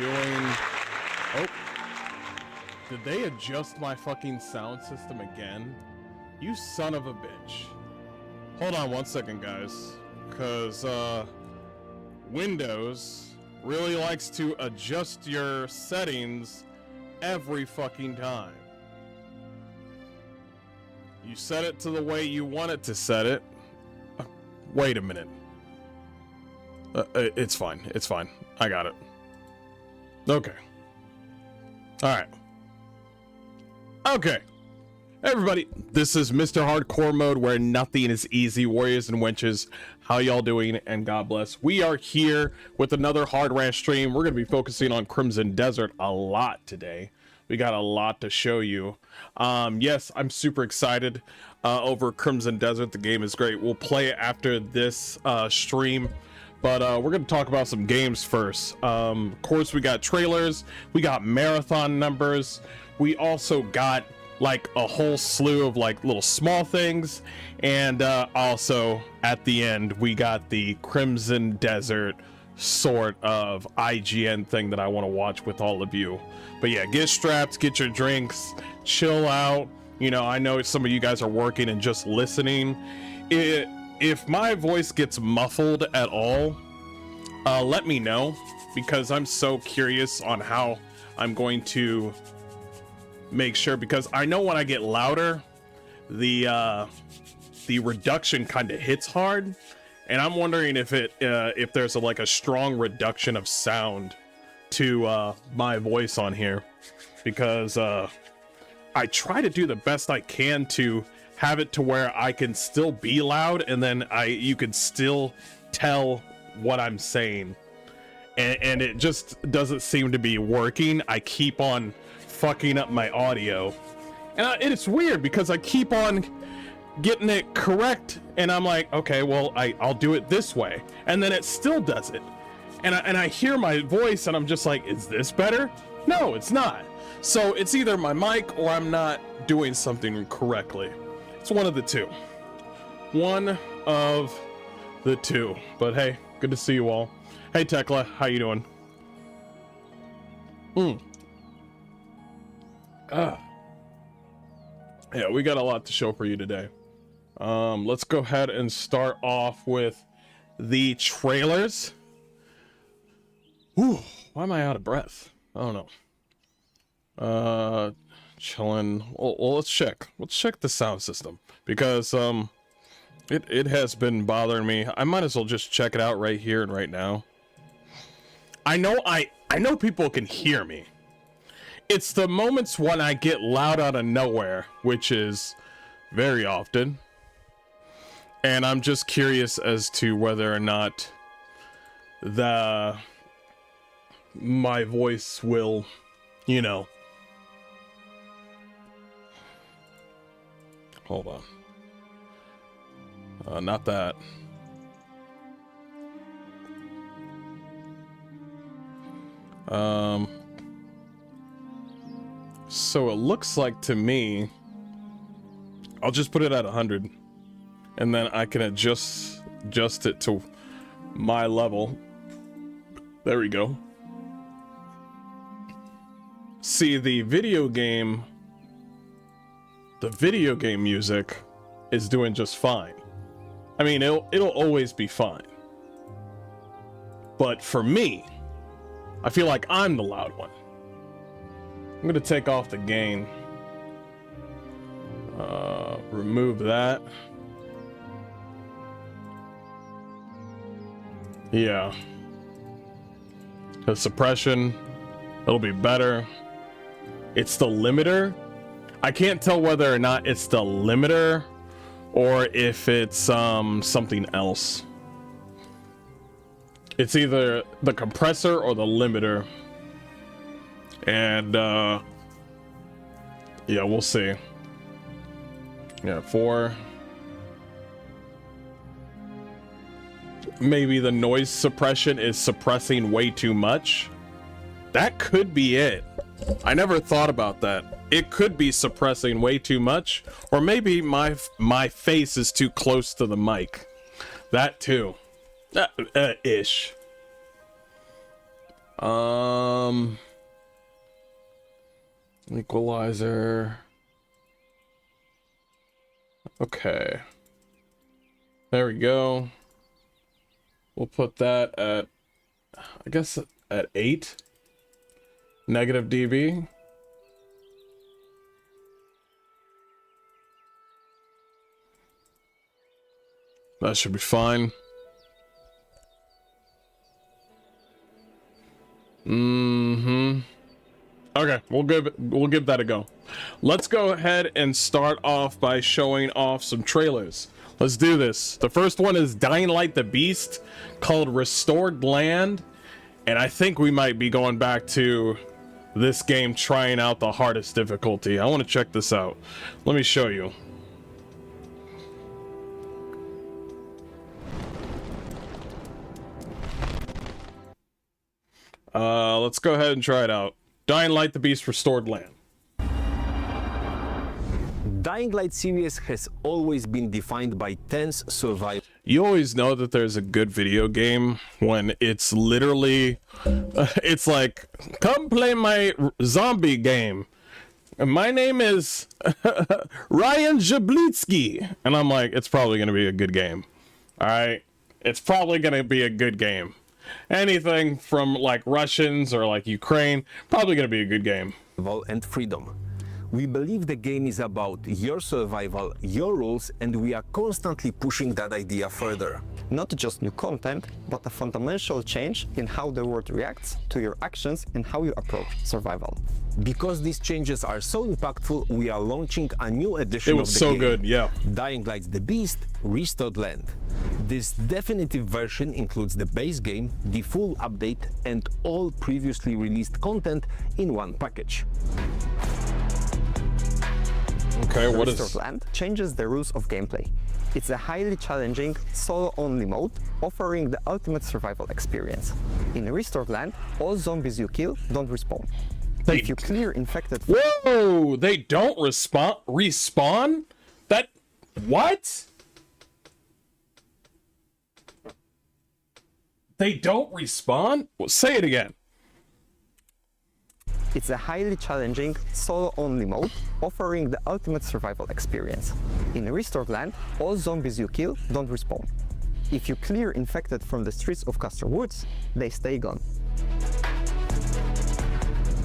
doing... Oh. Did they adjust my fucking sound system again? You son of a bitch. Hold on one second, guys. Because, Windows really likes to adjust your settings every fucking time. You set it to the way you want it to set it. Wait a minute. It's fine. It's fine. I got it. Okay. Alright. Okay. Everybody, this is Mr. Hardcore Mode, where nothing is easy. Warriors and wenches, how y'all doing? And God bless. We are here with another hard Rant stream. We're going to be focusing on Crimson Desert a lot today. We got a lot to show you. Yes, I'm super excited over Crimson Desert. The game is great. We'll play it after this stream. But we're going to talk about some games first. Of course, we got trailers. We got marathon numbers. We also got like a whole slew of like little small things. And also at the end, we got the Crimson Desert sort of IGN thing that I want to watch with all of you. But yeah, get strapped, get your drinks, chill out. You know, I know some of you guys are working and just listening. If my voice gets muffled at all, let me know, because I'm so curious on how I'm going to make sure, because I know when I get louder, the reduction kind of hits hard, and I'm wondering if there's like a strong reduction of sound to my voice on here, because I try to do the best I can to have it to where I can still be loud, and then you can still tell what I'm saying, and it just doesn't seem to be working. I keep on fucking up my audio, and it's weird because I keep on getting it correct, and I'm like, okay, well, I'll do it this way, and then it still does it, and I hear my voice, and I'm just like, is this better? No, it's not. So it's either my mic or I'm not doing something correctly. It's one of the two. One of the two. But hey, good to see you all. Hey Tekla, how you doing? Yeah, we got a lot to show for you today. Let's go ahead and start off with the trailers. Whew, why am I out of breath? I don't know. Chilling. Well, let's check the sound system, because it has been bothering me. I might as well just check it out right here and right now. I know people can hear me. It's the moments when I get loud out of nowhere, which is very often, and I'm just curious as to whether or not my voice will, you know. Hold on. Not that. So it looks like to me, I'll just put it at 100, and then I can adjust it to my level. There we go. See, the video game music is doing just fine. I mean, it'll always be fine. But for me, I feel like I'm the loud one. I'm gonna take off the gain. Remove that. Yeah. The suppression, it'll be better. It's the limiter. I can't tell whether or not it's the limiter or if it's something else. It's either the compressor or the limiter. And yeah, we'll see. Yeah, 4. Maybe the noise suppression is suppressing way too much. That could be it. I never thought about that. It could be suppressing way too much, or maybe my face is too close to the mic. That too. Ish. Equalizer. Okay. There we go. We'll put that at, I guess, at 8. Negative dB. That should be fine. Okay, we'll give that a go. Let's go ahead and start off by showing off some trailers. Let's do this. The first one is Dying Light the Beast, called Restored Land, and I think we might be going back to this game trying out the hardest difficulty. I want to check this out. Let me show you. Let's go ahead and try it out. Dying Light the Beast Restored Land. Dying Light series has always been defined by tense survival. You always know that there's a good video game when it's literally, it's like, come play my zombie game. My name is Ryan Jablitsky. And I'm like, it's probably going to be a good game. All right. It's probably going to be a good game. Anything from like Russians or like Ukraine, probably going to be a good game. And freedom. We believe the game is about your survival, your rules, and we are constantly pushing that idea further. Not just new content, but a fundamental change in how the world reacts to your actions and how you approach survival. Because these changes are so impactful, we are launching a new edition of the game. It was so good, yeah. Dying Light the Beast, Restored Land. This definitive version includes the base game, the full update, and all previously released content in one package. Okay, what is Restored Land changes the rules of gameplay. It's a highly challenging, solo-only mode, offering the ultimate survival experience. In Restored Land, all zombies you kill don't respawn. If you clear infected... Whoa! They don't respawn? That... What? They don't respawn? Well, say it again. It's a highly challenging, solo-only mode, offering the ultimate survival experience. In Restored Land, all zombies you kill don't respawn. If you clear infected from the streets of Castor Woods, they stay gone.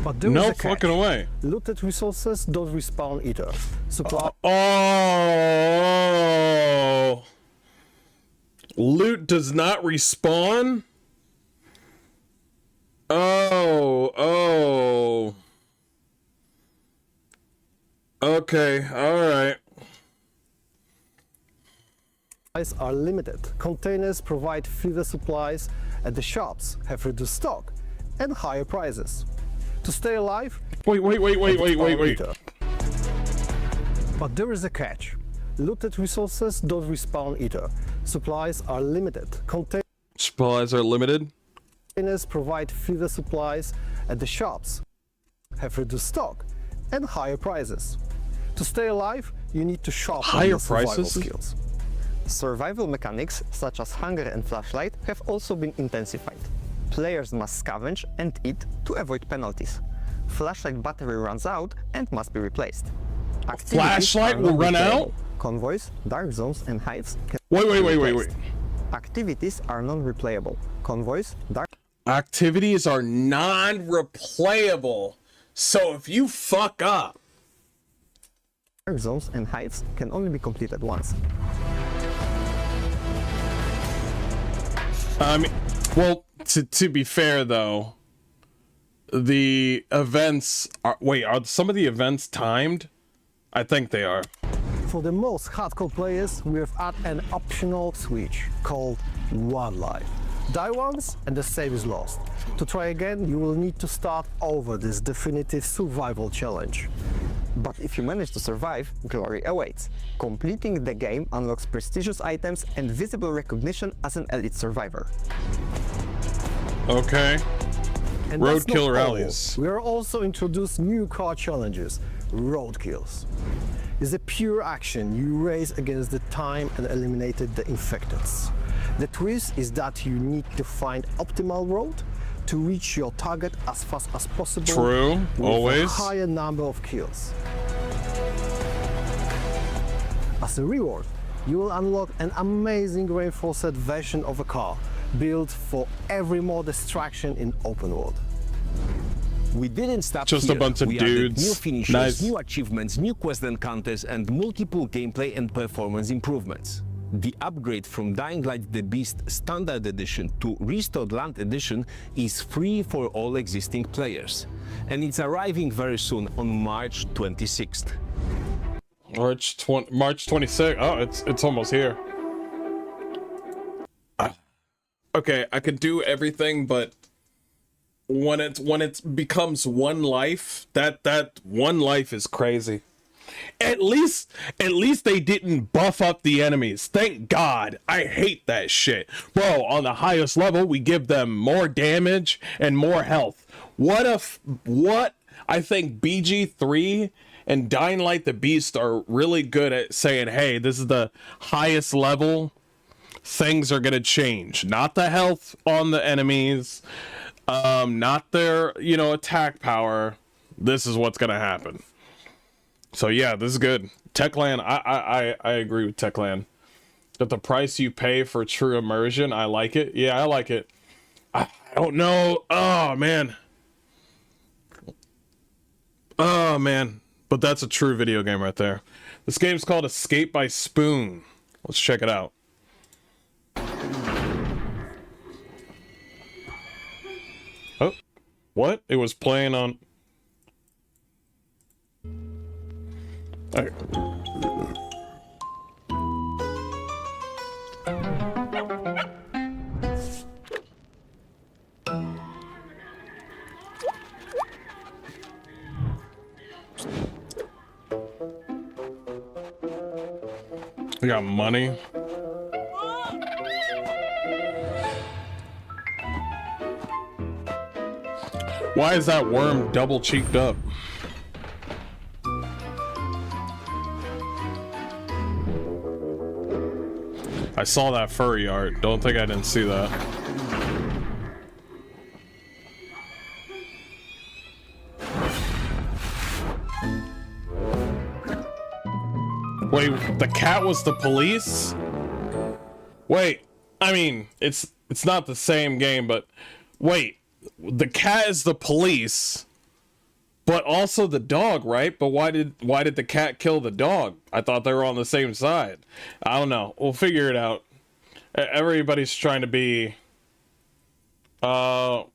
But there no is a catch. fucking way. Looted resources don't respawn either. Supply. Oh. Loot does not respawn? Oh. Okay, alright. Supplies are limited. Containers provide fewer supplies, and the shops have reduced stock and higher prices. To stay alive... Wait. But there is a catch. Looted resources don't respawn either. Supplies are limited. Supplies are limited? Containers provide fewer supplies, and the shops have reduced stock and higher prices. To stay alive, you need to shop higher survival prices skills. Survival mechanics such as hunger and flashlight have also been intensified. Players must scavenge and eat to avoid penalties. Flashlight battery runs out and must be replaced. Flashlight will run out? Convoys, dark zones, and hives can Wait. Activities are non-replayable. Convoys, dark... Activities are non-replayable. So if you fuck up... Dark zones and hives can only be completed once. Well, to be fair though, the events are... Wait, are some of the events timed? I think they are. For the most hardcore players, we have added an optional switch called One Life. Die once and the save is lost. To try again, you will need to start over this definitive survival challenge. But if you manage to survive, glory awaits. Completing the game unlocks prestigious items and visible recognition as an elite survivor. Okay. And Roadkill rallies. We are also introduced new car challenges, roadkills. It's a pure action you race against the time and eliminated the infecteds. The twist is that you need to find optimal road to reach your target as fast as possible. True, with always. a higher number of kills. As a reward, you will unlock an amazing reinforced version of a car, built for every more distraction in open world. We didn't stop Just here. a bunch of we added dudes. new finishes, Nice. new achievements, new quests and contests, and multiple gameplay and performance improvements. The upgrade from Dying Light the Beast Standard Edition to Restored Land Edition is free for all existing players, and it's arriving very soon on March 26th. March 26th. Oh, it's almost here. Okay, I could do everything, but when it becomes one life, that one life is crazy. At least they didn't buff up the enemies. Thank God. I hate that shit. Bro, on the highest level, we give them more damage and more health. What I think BG3 and Dying Light the Beast are really good at saying, hey, this is the highest level. Things are gonna change. Not the health on the enemies, not their, attack power. This is what's gonna happen. So yeah, this is good. Techland, I agree with Techland. That the price you pay for true immersion, I like it. Yeah, I like it. I don't know. Oh man. But that's a true video game right there. This game's called Escape by Spoon. Let's check it out. Oh, what? It was playing on... Okay. We got money. Why is that worm double cheeked up? I saw that furry art. Don't think I didn't see that. Wait, the cat was the police? Wait, I mean, it's not the same game, but wait, the cat is the police, but also the dog, right? But why did the cat kill the dog? I thought they were on the same side. I don't know. We'll figure it out. Everybody's trying to be the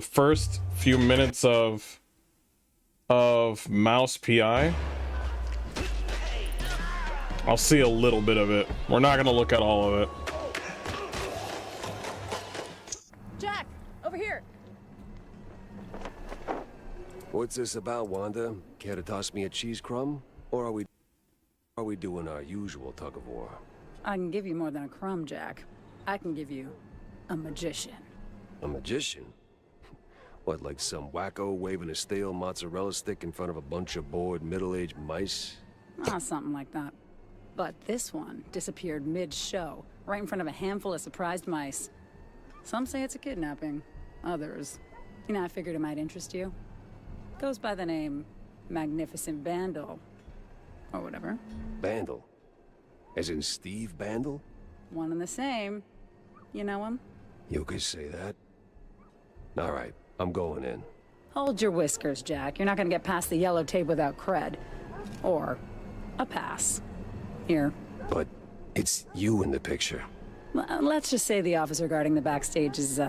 first few minutes of Mouse PI. I'll see a little bit of it. We're not gonna look at all of it. Jack, over here. What's this about, Wanda? Care to toss me a cheese crumb? Or are we doing our usual tug of war? I can give you more than a crumb, Jack. I can give you a magician. A magician? What, like some wacko waving a stale mozzarella stick in front of a bunch of bored middle-aged mice? Something like that. But this one disappeared mid-show, right in front of a handful of surprised mice. Some say it's a kidnapping. Others, I figured it might interest you. Goes by the name Magnificent Bandle. Or whatever. Bandle? As in Steve Bandle? One and the same. You know him? You could say that. All right, I'm going in. Hold your whiskers, Jack. You're not gonna get past the yellow tape without cred. Or a pass. Here. But it's you in the picture. Let's just say the officer guarding the backstage is,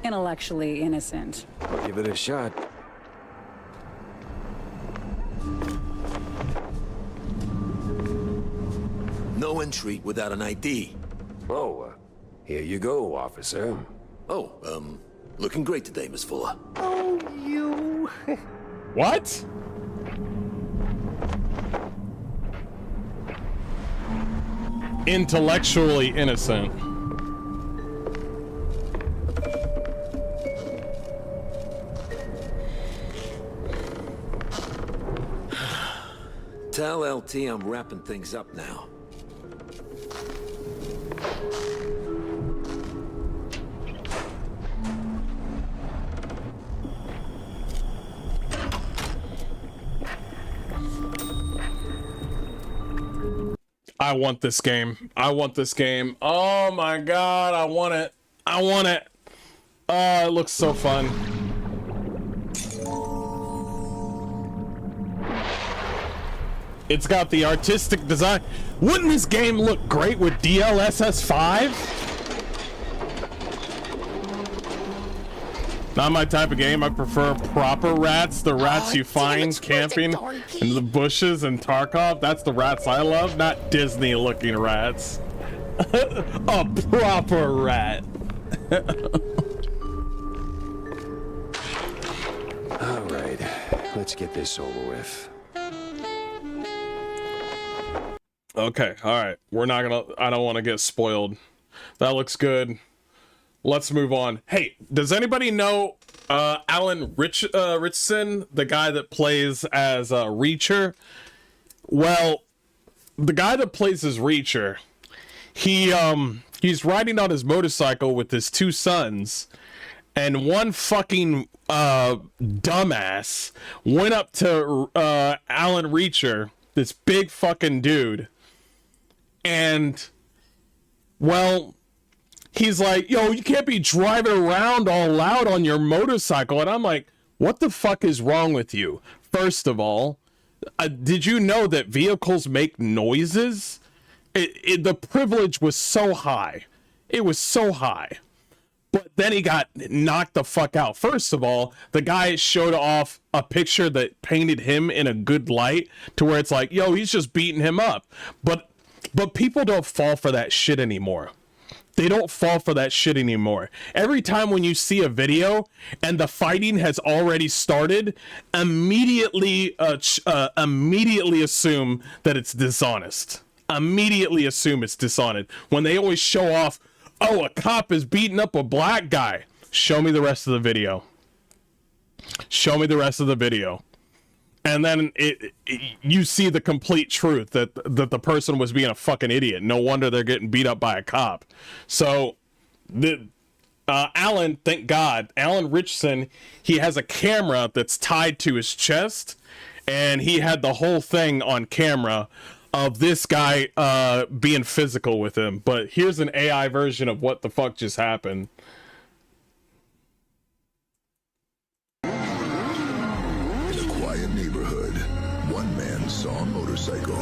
intellectually innocent. I'll give it a shot. No entry without an ID. Oh, here you go, officer. Oh, looking great today, Miss Fuller. Oh, you... What? Intellectually innocent. Tell LT I'm wrapping things up now. I want this game. I want this game. Oh my god, I want it. I want it. It looks so fun. It's got the artistic design. Wouldn't this game look great with DLSS 5? Not my type of game. I prefer proper rats, the rats you find camping in the bushes in Tarkov. That's the rats I love, not Disney looking rats. A proper rat. All right, let's get this over with. Okay, all right. We're not gonna, I don't want to get spoiled. That looks good. Let's move on. Hey, does anybody know Alan Richson, the guy that plays as Reacher? Well, the guy that plays as Reacher, he's riding on his motorcycle with his two sons, and one fucking dumbass went up to Alan Reacher, this big fucking dude, and well, he's like, yo, you can't be driving around all loud on your motorcycle. And I'm like, what the fuck is wrong with you? First of all, did you know that vehicles make noises? The privilege was so high. It was so high. But then he got knocked the fuck out. First of all, the guy showed off a picture that painted him in a good light to where it's like, yo, he's just beating him up. But people don't fall for that shit anymore. They don't fall for that shit anymore. Every time when you see a video and the fighting has already started, immediately assume that it's dishonest. Immediately assume it's dishonest. When they always show off, oh, a cop is beating up a black guy. Show me the rest of the video. Show me the rest of the video. And then you see the complete truth that the person was being a fucking idiot. No wonder they're getting beat up by a cop. So, Alan, thank God, Alan Richson, he has a camera that's tied to his chest, and he had the whole thing on camera of this guy being physical with him. But here's an AI version of what the fuck just happened. Saw a motorcycle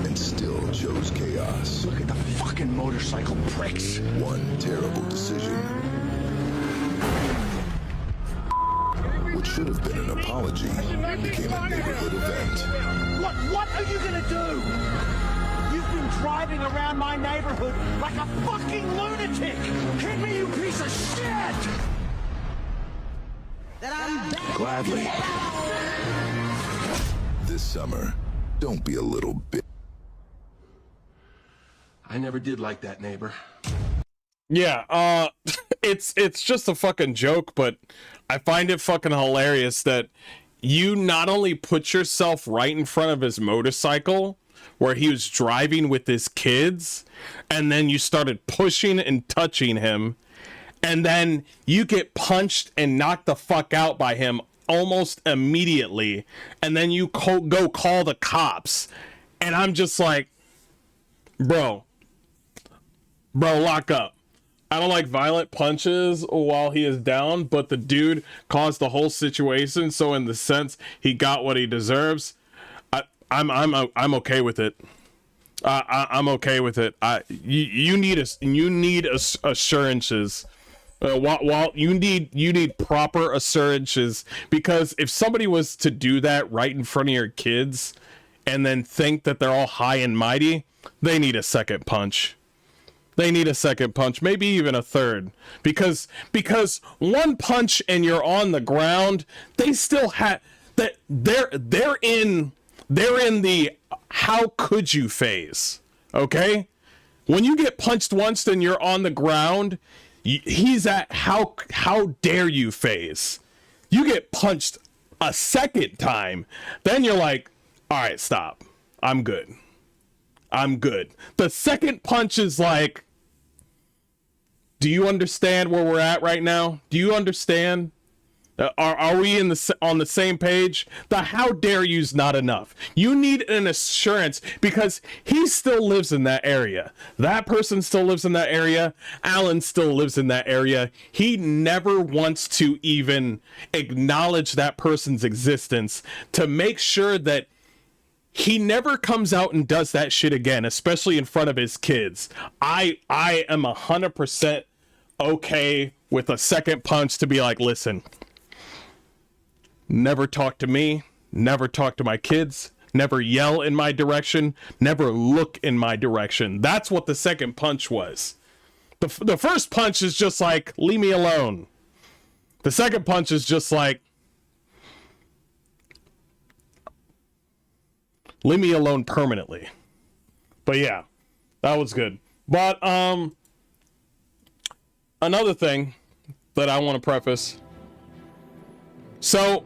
and still chose chaos. Look at the fucking motorcycle pricks. One terrible decision, which should have been an apology, became a neighborhood event. What are you gonna do? You've been driving around my neighborhood like a fucking lunatic. Hit me, you piece of shit! Gladly. This summer, don't be a little bit. I never did like that neighbor. Yeah, it's just a fucking joke, but I find it fucking hilarious that you not only put yourself right in front of his motorcycle where he was driving with his kids, and then you started pushing and touching him, and then you get punched and knocked the fuck out by him almost immediately, and then you go call the cops, and I'm just like, bro, lock up. I don't like violent punches while he is down, but the dude caused the whole situation, so in the sense he got what he deserves, I'm okay with it. I'm okay with it. You need assurances. While you need proper assurances, because if somebody was to do that right in front of your kids and then think that they're all high and mighty, they need a second punch. They need a second punch, maybe even a third, because one punch and you're on the ground. They still have that. They're in the how could you phase. Okay, when you get punched once and you're on the ground, he's at how dare you phase. You get punched a second time, then you're like, all right, stop. I'm good. The second punch is like, do you understand where we're at right now? Do you understand? Are we on the same page? The how dare you's not enough. You need an assurance, because he still lives in that area. That person still lives in that area. Alan still lives in that area. He never wants to even acknowledge that person's existence to make sure that he never comes out and does that shit again, especially in front of his kids. I am 100% okay with a second punch to be like, listen, never talk to me, never talk to my kids, never yell in my direction, never look in my direction. That's what the second punch was. The first punch is just like, leave me alone. The second punch is just like, leave me alone permanently. But yeah, that was good. But another thing that I want to preface. So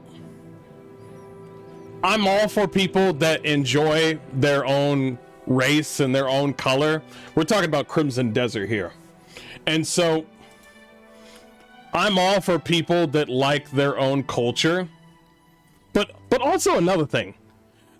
I'm all for people that enjoy their own race and their own color. We're talking about Crimson Desert here. And so I'm all for people that like their own culture. But also another thing.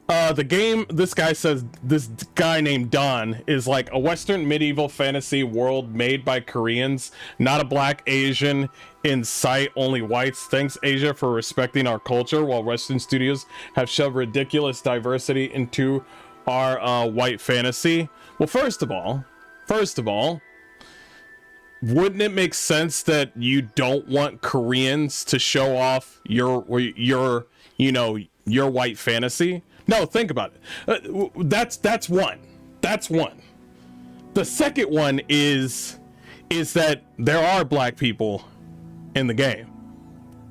The game, this guy named Don is like a Western medieval fantasy world made by Koreans, not a black Asian in sight, only whites. Thanks Asia for respecting our culture, while Western studios have shoved ridiculous diversity into our white fantasy. Well, first of all, wouldn't it make sense that you don't want Koreans to show off your white fantasy? No, think about it. That's one. The second one is that there are black people in the game.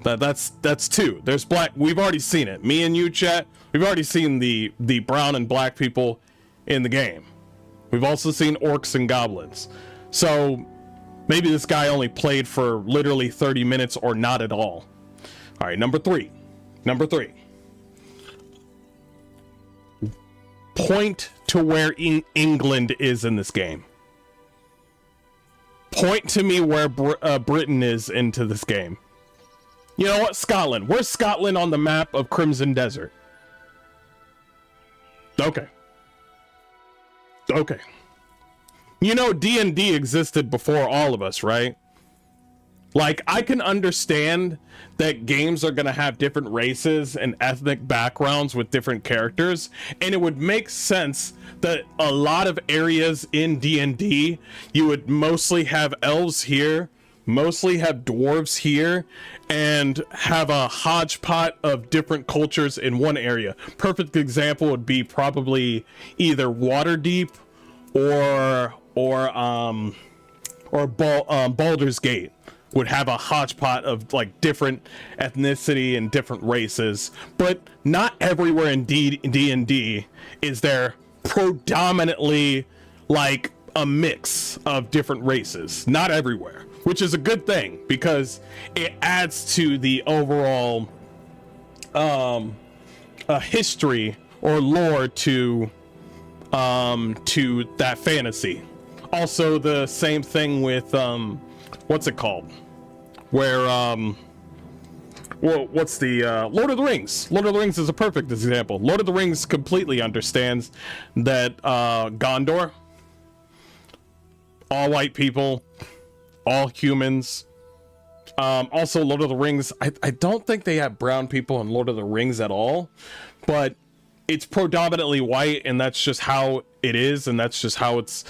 That's two. There's black. We've already seen it. Me and you, chat. We've already seen the brown and black people in the game. We've also seen orcs and goblins. So maybe this guy only played for literally 30 minutes or not at all. All right, number three. Point to where England is in this game. Point to me where Britain is into this game. You know what? Scotland. Where's Scotland on the map of Crimson Desert? Okay. You know, D&D existed before all of us, right? Like, I can understand that games are going to have different races and ethnic backgrounds with different characters, and it would make sense that a lot of areas in D&D, you would mostly have elves here, mostly have dwarves here, and have a hodgepodge of different cultures in one area. Perfect example would be probably either Waterdeep or Baldur's Gate. Would have a hodgepodge of like different ethnicity and different races, but not everywhere in D&D is there predominantly like a mix of different races. Not everywhere, which is a good thing because it adds to the overall history or lore to that fantasy. Also, the same thing with what's it called? Where what's the Lord of the Rings? Lord of the Rings is a perfect example. Lord of the Rings completely understands that Gondor, all white people, all humans. Also, Lord of the Rings, I don't think they have brown people in Lord of the Rings at all, but it's predominantly white, and that's just how it is, and that's just how it's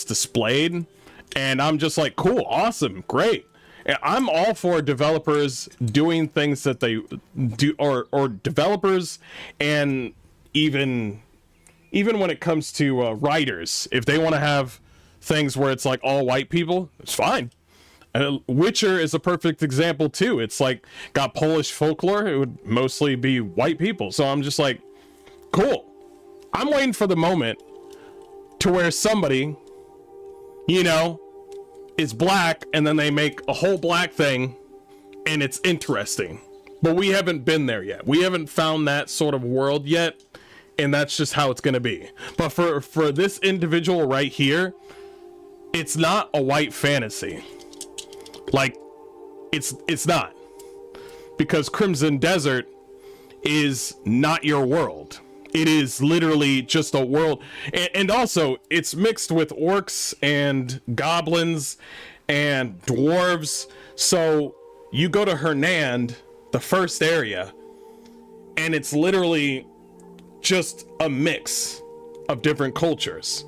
displayed. And I'm just like, cool, awesome, great. And I'm all for developers doing things that they do, or developers, and even when it comes to writers, if they want to have things where it's like all white people, it's fine. Witcher is a perfect example too. It's like got Polish folklore, it would mostly be white people. So I'm just like, cool. I'm waiting for the moment to where somebody, you know, is black and then they make a whole black thing and it's interesting. But we haven't been there yet. We haven't found that sort of world yet, and that's just how it's going to be. But for this individual right here, it's not a white fantasy. Like, it's not. because Crimson Desert is not your world. It is literally just a world, and also it's mixed with orcs and goblins and dwarves. So you go to Hernand, the first area, and it's literally just a mix of different cultures.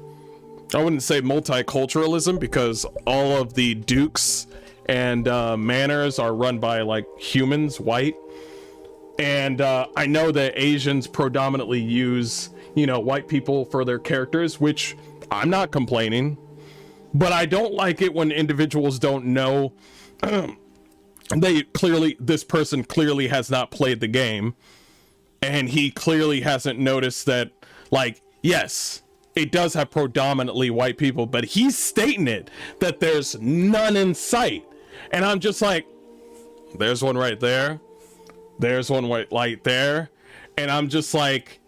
I wouldn't say multiculturalism, because all of the dukes and manors are run by like humans, white. And I know that Asians predominantly use, you know, white people for their characters, which I'm not complaining, but I don't like it when individuals don't know. This person clearly has not played the game, and he clearly hasn't noticed that, like, yes, it does have predominantly white people, but he's stating it that there's none in sight. And I'm just like, there's one right there. There's one right there. And I'm just like,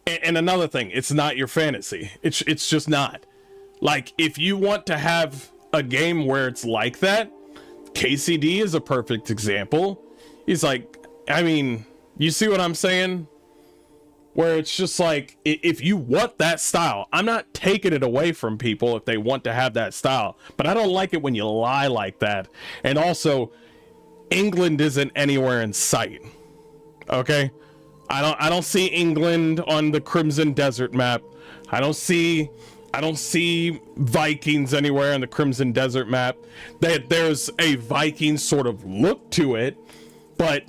and another thing, it's not your fantasy. It's just not. Like, if you want to have a game where it's like that, KCD is a perfect example. He's like, I mean, you see what I'm saying? Where it's just like, if you want that style, I'm not taking it away from people if they want to have that style, but I don't like it when you lie like that. And also, England isn't anywhere in sight. Okay, I don't see England on the Crimson Desert map. I don't see Vikings anywhere on the Crimson Desert map. There's a Viking sort of look to it, but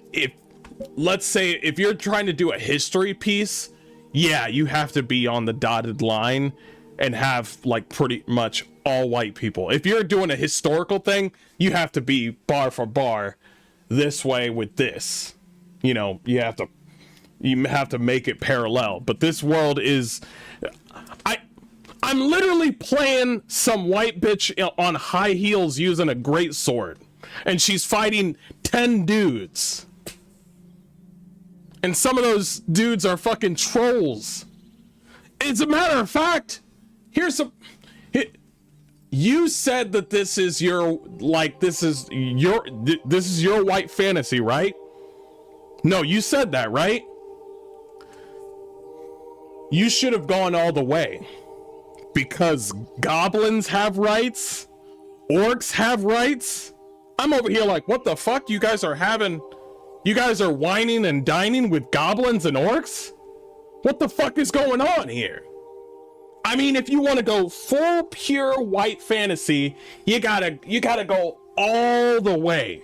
let's say if you're trying to do a history piece, yeah, you have to be on the dotted line and have like pretty much all white people. If you're doing a historical thing, you have to be bar for bar this way with this. You know, you have to make it parallel. But this world is, I'm literally playing some white bitch on high heels using a great sword, and she's fighting 10 dudes. And some of those dudes are fucking trolls. As a matter of fact, you said that this is your white fantasy, right? No, you said that, right? You should have gone all the way, because goblins have rights, orcs have rights. I'm over here like, what the fuck? You guys are whining and dining with goblins and orcs? What the fuck is going on here? I mean, if you want to go full pure white fantasy, you gotta go all the way.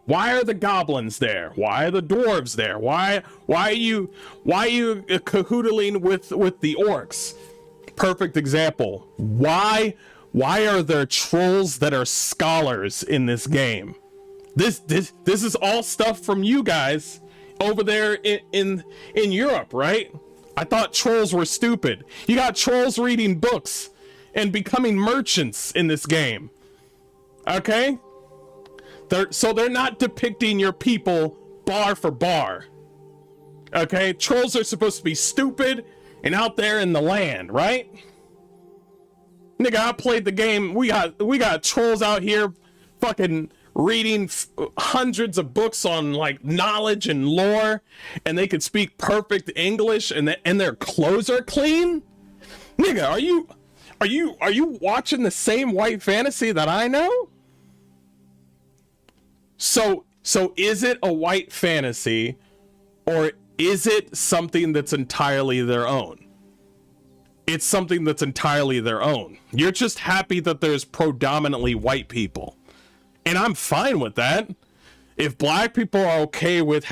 Why are the goblins there? Why are the dwarves there? Why are you cahoodling with the orcs? Perfect example. Why are there trolls that are scholars in this game? This is all stuff from you guys over there in Europe, right? I thought trolls were stupid. You got trolls reading books and becoming merchants in this game. Okay? They're not depicting your people bar for bar. Okay? Trolls are supposed to be stupid and out there in the land, right? Nigga, I played the game. We got trolls out here fucking reading hundreds of books on like knowledge and lore, and they could speak perfect English, and their clothes are clean. Nigga, are you watching the same white fantasy that I know? So is it a white fantasy, or is it something that's entirely their own? It's something that's entirely their own. You're just happy that there's predominantly white people. And I'm fine with that. If black people are okay with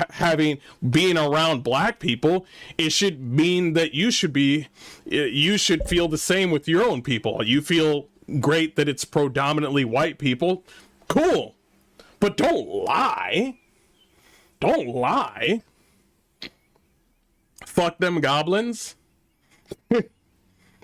being around black people, it should mean that you should feel the same with your own people. You feel great that it's predominantly white people. Cool. But don't lie. Don't lie. Fuck them goblins.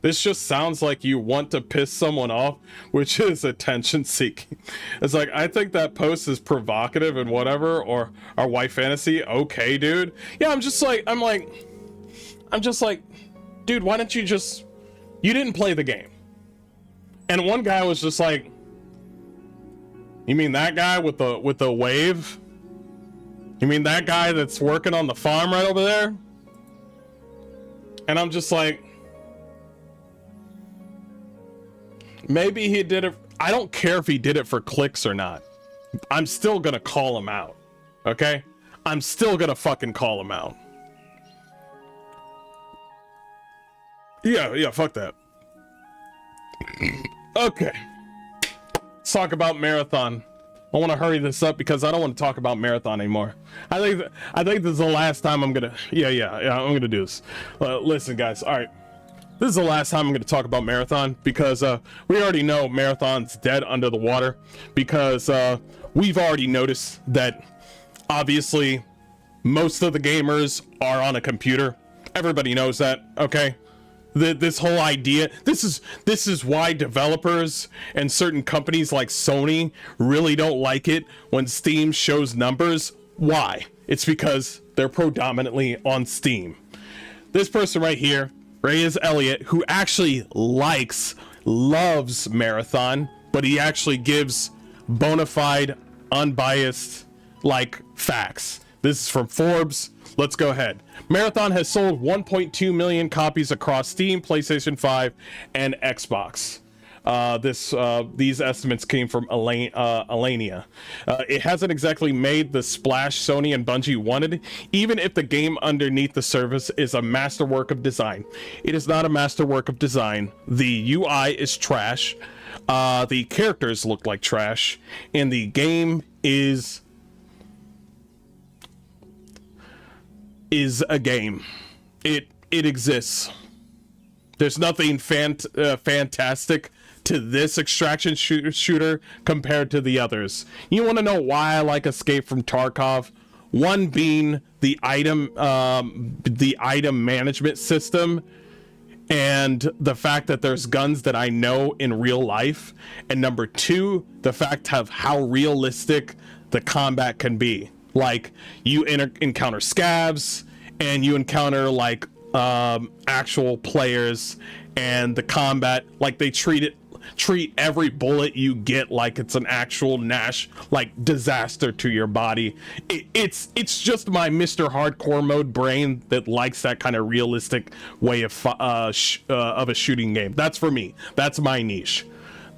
This just sounds like you want to piss someone off, which is attention seeking. It's like, I think that post is provocative and whatever, or our white fantasy. Okay, dude. Yeah, I'm just like, dude, why don't you didn't play the game. And one guy was just like, you mean that guy with the wave? You mean that guy that's working on the farm right over there? And I'm just like, maybe he did it. I don't care if he did it for clicks or not. I'm still gonna call him out. Okay? I'm still gonna fucking call him out. Yeah, fuck that. Okay. Let's talk about Marathon. I want to hurry this up because I don't want to talk about Marathon anymore. I think this is the last time I'm gonna. Yeah. I'm gonna do this. Listen, guys. All right. This is the last time I'm going to talk about Marathon because we already know Marathon's dead under the water because we've already noticed that obviously most of the gamers are on a computer. Everybody knows that, okay? This whole idea, this is why developers and certain companies like Sony really don't like it when Steam shows numbers. Why? It's because they're predominantly on Steam. This person right here, Reyes Elliott, who actually loves Marathon, but he actually gives bona fide, unbiased, facts. This is from Forbes. Let's go ahead. Marathon has sold 1.2 million copies across Steam, PlayStation 5, and Xbox. These estimates came from Alania. It hasn't exactly made the splash Sony and Bungie wanted, even if the game underneath the surface is a masterwork of design. It is not a masterwork of design. The UI is trash. The characters look like trash, and the game is a game. It exists. There's nothing fantastic to this extraction shooter compared to the others. You want to know why I like Escape from Tarkov? One being the item management system, and the fact that there's guns that I know in real life, and number two, the fact of how realistic the combat can be. Like, you encounter scavs, and you encounter actual players, and the combat, they treat every bullet you get like it's an actual disaster to your body. It's just my Mr. Hardcore mode brain that likes that kind of realistic way of a shooting game. That's for me. That's my niche.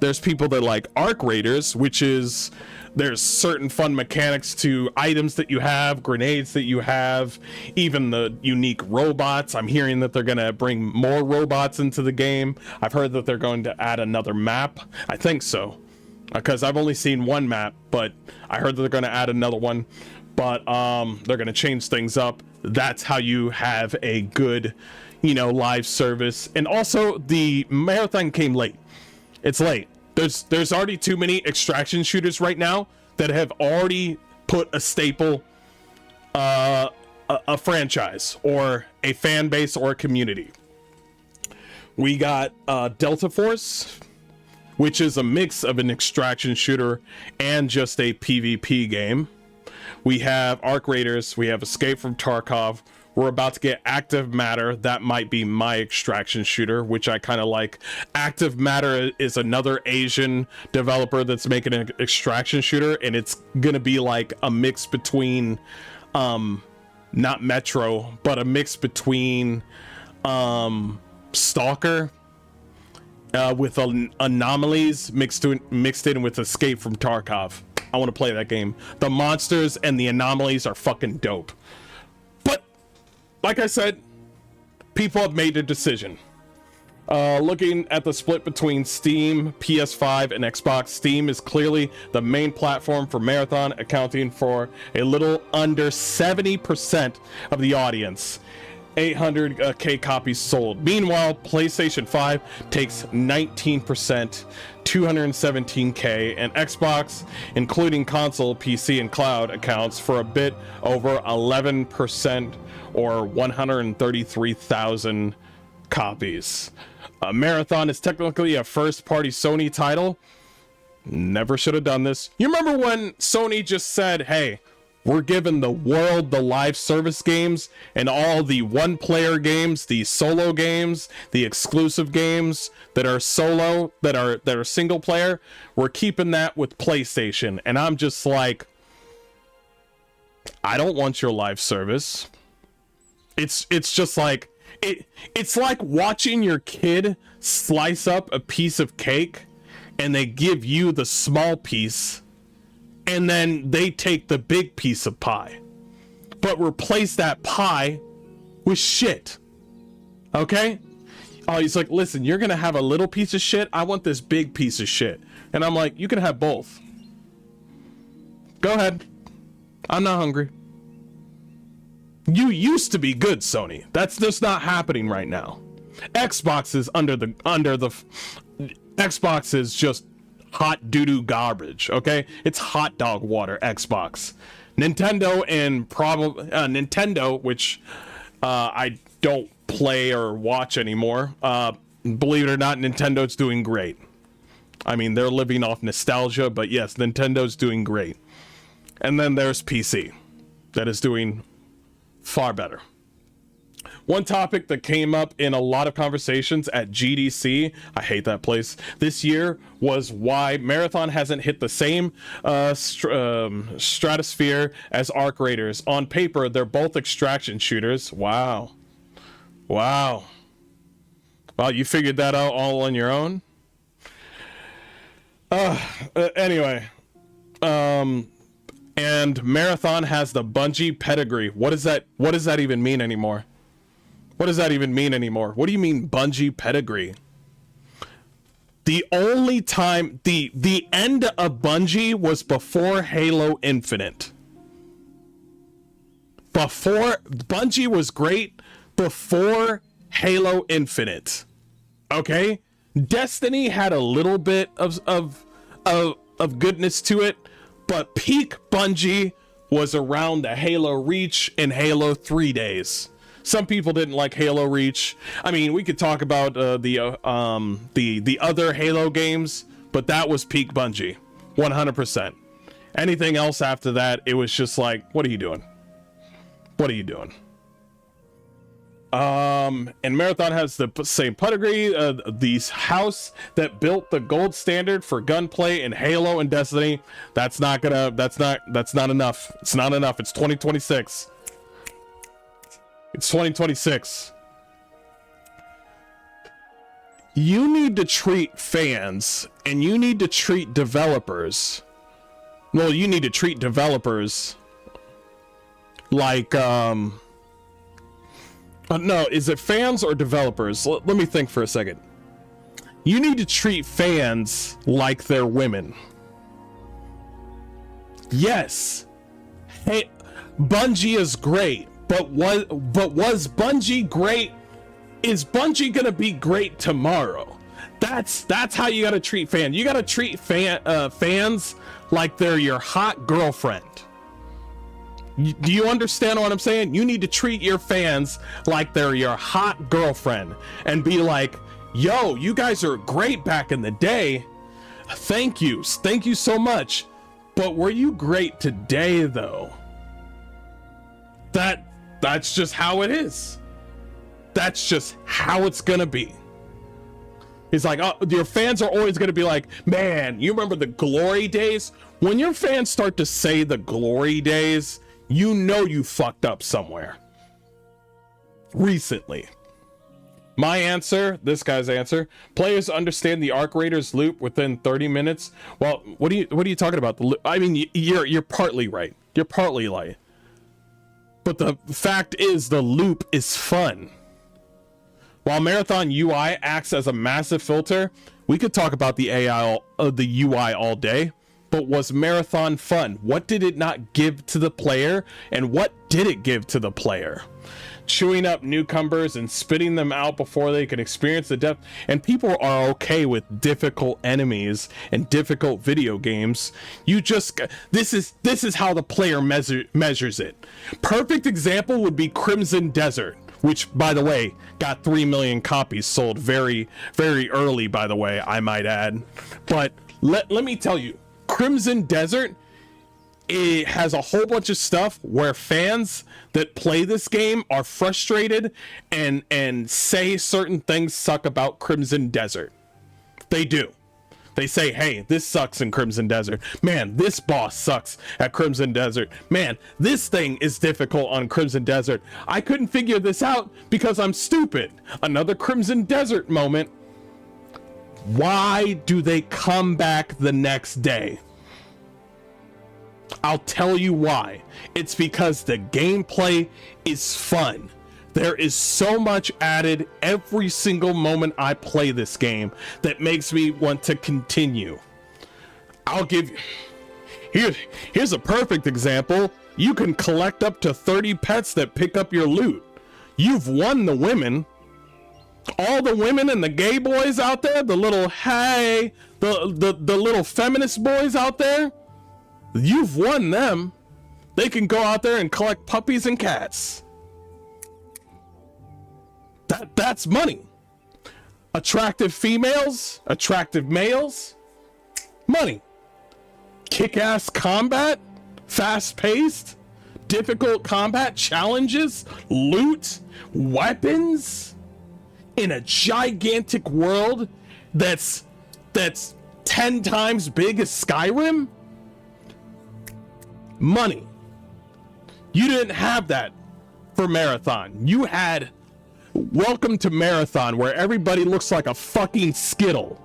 There's people that like arc raiders, which is there's certain fun mechanics to items that you have, grenades that you have, even the unique robots. I'm hearing that they're going to bring more robots into the game. I've heard that they're going to add another map. I think so, because I've only seen one map, but I heard that they're going to add another one. But they're going to change things up. That's how you have a good, live service. And also, the Marathon came late. It's late. There's already too many extraction shooters right now that have already put a staple, a franchise or a fan base or a community. We got Delta Force, which is a mix of an extraction shooter and just a PvP game. We have Arc Raiders. We have Escape from Tarkov. We're about to get Active Matter. That might be my extraction shooter, which I kind of like. Active Matter is another Asian developer that's making an extraction shooter, and it's gonna be like a mix between, not Metro, but a mix between Stalker with anomalies mixed in with Escape from Tarkov. I want to play that game. The monsters and the anomalies are fucking dope. Like I said, people have made a decision. Looking at the split between Steam, PS5, and Xbox, Steam is clearly the main platform for Marathon, accounting for a little under 70% of the audience. 800k copies sold. Meanwhile, PlayStation 5 takes 19%, 217k, and Xbox, including console, PC, and cloud, accounts for a bit over 11%, or 133,000 copies. Marathon is technically a first-party Sony title. Never should have done this. You remember when Sony just said, hey, we're giving the world the live service games and all the one-player games, the solo games, the exclusive games that are solo, that are single player. We're keeping that with PlayStation. And I'm just like, I don't want your live service. It's just like it's like watching your kid slice up a piece of cake and they give you the small piece and then they take the big piece of pie, but replace that pie with shit. Okay? Oh, he's like, listen, you're gonna have a little piece of shit. I want this big piece of shit. And I'm like, you can have both. Go ahead. I'm not hungry. You used to be good, Sony. That's just not happening right now. Xbox is under the Xbox is just hot doo-doo garbage, okay? It's hot dog water, Xbox. Nintendo and Nintendo, which I don't play or watch anymore. Believe it or not, Nintendo's doing great. I mean, they're living off nostalgia, but yes, Nintendo's doing great. And then there's PC that is doing far better. One topic that came up in a lot of conversations at GDC, I hate that place, this year was why Marathon hasn't hit the same stratosphere as Arc Raiders. On paper, they're both extraction shooters. Wow. Wow. Well, you figured that out all on your own? Anyway. And Marathon has the Bungie pedigree. What does that even mean anymore? What does that even mean anymore? What do you mean Bungie pedigree? The only time the end of Bungie was before Halo Infinite. Bungie was great before Halo Infinite. Okay? Destiny had a little bit of goodness to it, but peak Bungie was around the Halo Reach and Halo 3 days. Some people didn't like Halo Reach. I mean, we could talk about the other Halo games, but that was peak Bungie, 100%. Anything else after that, it was just like, what are you doing? What are you doing? And Marathon has the same pedigree, the house that built the gold standard for gunplay in Halo and Destiny. That's not enough. It's not enough. It's 2026. It's 2026. You need to treat fans and you need to treat developers. Well, you need to treat developers like, no, is it fans or developers? Let me think for a second. You need to treat fans like they're women. Yes. Hey, Bungie is great, but was Bungie great? Is Bungie gonna be great tomorrow? That's how you gotta treat fans. You gotta treat fans like they're your hot girlfriend. Do you understand what I'm saying? You need to treat your fans like they're your hot girlfriend and be like, yo, you guys are great back in the day. Thank you so much. But were you great today though? That's just how it is. That's just how it's gonna be. It's like, oh, your fans are always gonna be like, man, you remember the glory days? When your fans start to say the glory days, you know you fucked up somewhere recently. My answer, this guy's answer, players understand the Arc Raiders loop within 30 minutes. Well, what are you talking about? The loop? I mean, you're partly right. You're partly right. But the fact is the loop is fun. While Marathon UI acts as a massive filter, we could talk about the AI of the UI all day. But was Marathon fun? What did it not give to the player? And what did it give to the player? Chewing up newcomers and spitting them out before they can experience the depth. And people are okay with difficult enemies and difficult video games. You just, this is how the player measures it. Perfect example would be Crimson Desert, which, by the way, got 3 million copies sold very, very early, by the way, I might add. But let me tell you, Crimson Desert, it has a whole bunch of stuff where fans that play this game are frustrated and say certain things suck about Crimson Desert. They do. They say, hey, this sucks in Crimson Desert. Man, this boss sucks at Crimson Desert. Man, this thing is difficult on Crimson Desert. I couldn't figure this out because I'm stupid. Another Crimson Desert moment. Why do they come back the next day? I'll tell you why. It's because the gameplay is fun. There is so much added every single moment I play this game that makes me want to continue. I'll give you... Here's a perfect example. You can collect up to 30 pets that pick up your loot. You've won the women. All the women and the gay boys out there, the little, hey, the little feminist boys out there, you've won them. They can go out there and collect puppies and cats. That's money. Attractive females, attractive males, money. Kick-ass combat, fast-paced, difficult combat challenges, loot, weapons, in a gigantic world that's 10 times big as Skyrim. Money. You didn't have that for Marathon. You had Welcome to Marathon, where everybody looks like a fucking Skittle.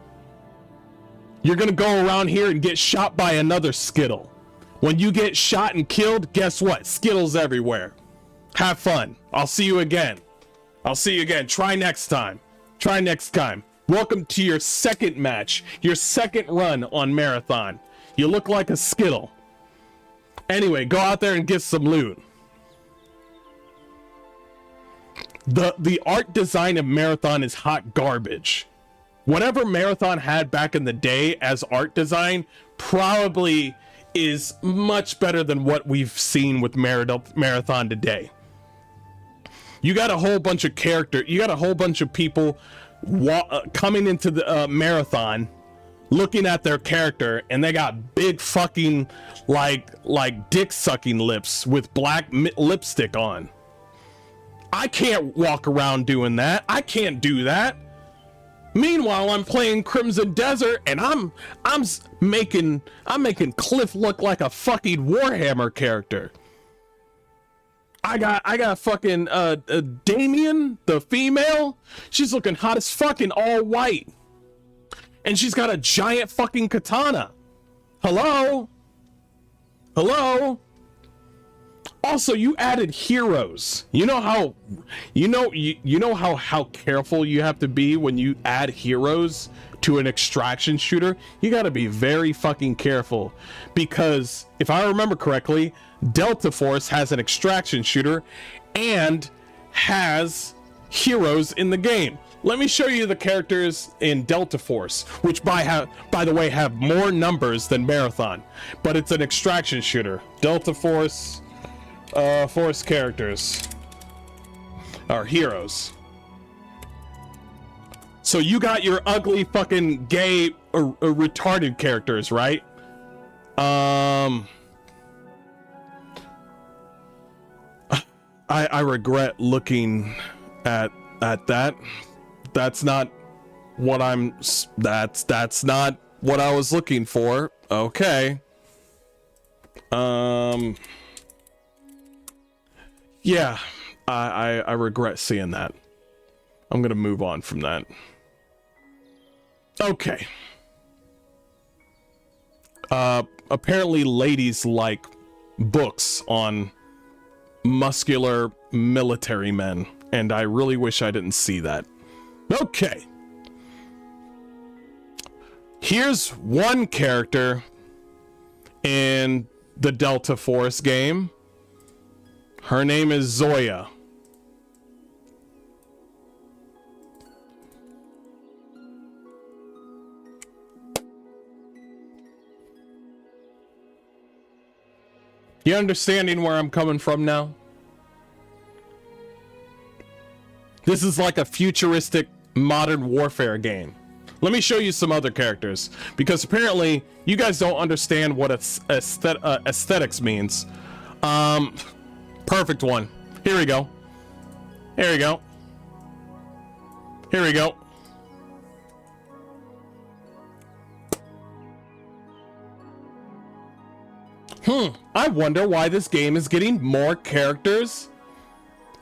You're gonna go around here and get shot by another Skittle. When you get shot and killed, guess what? Skittles everywhere. Have fun. I'll see you again. I'll see you again. Try next time. Try next time. Welcome to your second match, your second run on Marathon. You look like a Skittle. Anyway, go out there and get some loot. The art design of Marathon is hot garbage. Whatever Marathon had back in the day as art design probably is much better than what we've seen with Marathon today. You got a whole bunch of people coming into the Marathon, looking at their character, and they got big fucking like dick sucking lips with black lipstick on. I can't walk around doing that. I can't do that. Meanwhile, I'm playing Crimson Desert and I'm making Cliff look like a fucking Warhammer character. I got fucking Damien, the female. She's looking hot as fucking all white. And she's got a giant fucking katana. Hello? Hello? Also, you added heroes. You know how how careful you have to be when you add heroes to an extraction shooter? You got to be very fucking careful, because if I remember correctly, Delta Force has an extraction shooter and has heroes in the game. Let me show you the characters in Delta Force, which by the way have more numbers than Marathon, but it's an extraction shooter. Delta Force Force characters are heroes. So you got your ugly fucking gay or retarded characters, right? I regret looking at that. That's not what that's not what I was looking for. Okay. Yeah, I regret seeing that. I'm gonna move on from that. Okay. Apparently ladies like books on muscular military men, and I really wish I didn't see that. Okay. Here's one character in the Delta Force game. Her name is Zoya. You understanding where I'm coming from now? This is like a futuristic modern warfare game. Let me show you some other characters, because apparently you guys don't understand what aesthetics means. Perfect one. Here we go. Here we go. Here we go. I wonder why this game is getting more characters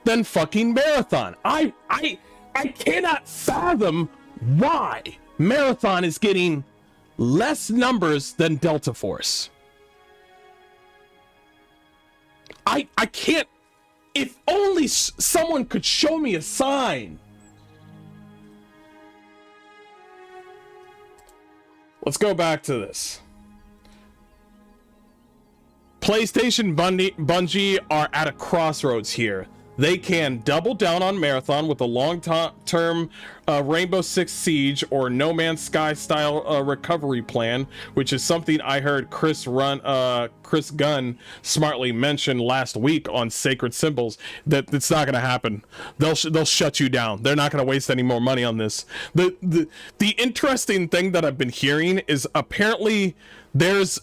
than fucking Marathon. I cannot fathom why Marathon is getting less numbers than Delta Force. I can't. If only someone could show me a sign. Let's go back to this. PlayStation Bungie are at a crossroads here. They can double down on Marathon with a long-term Rainbow Six Siege or No Man's Sky style recovery plan, which is something I heard Chris Gunn smartly mention last week on Sacred Symbols. That it's not going to happen. They'll shut you down. They're not going to waste any more money on this. The interesting thing that I've been hearing is apparently there's,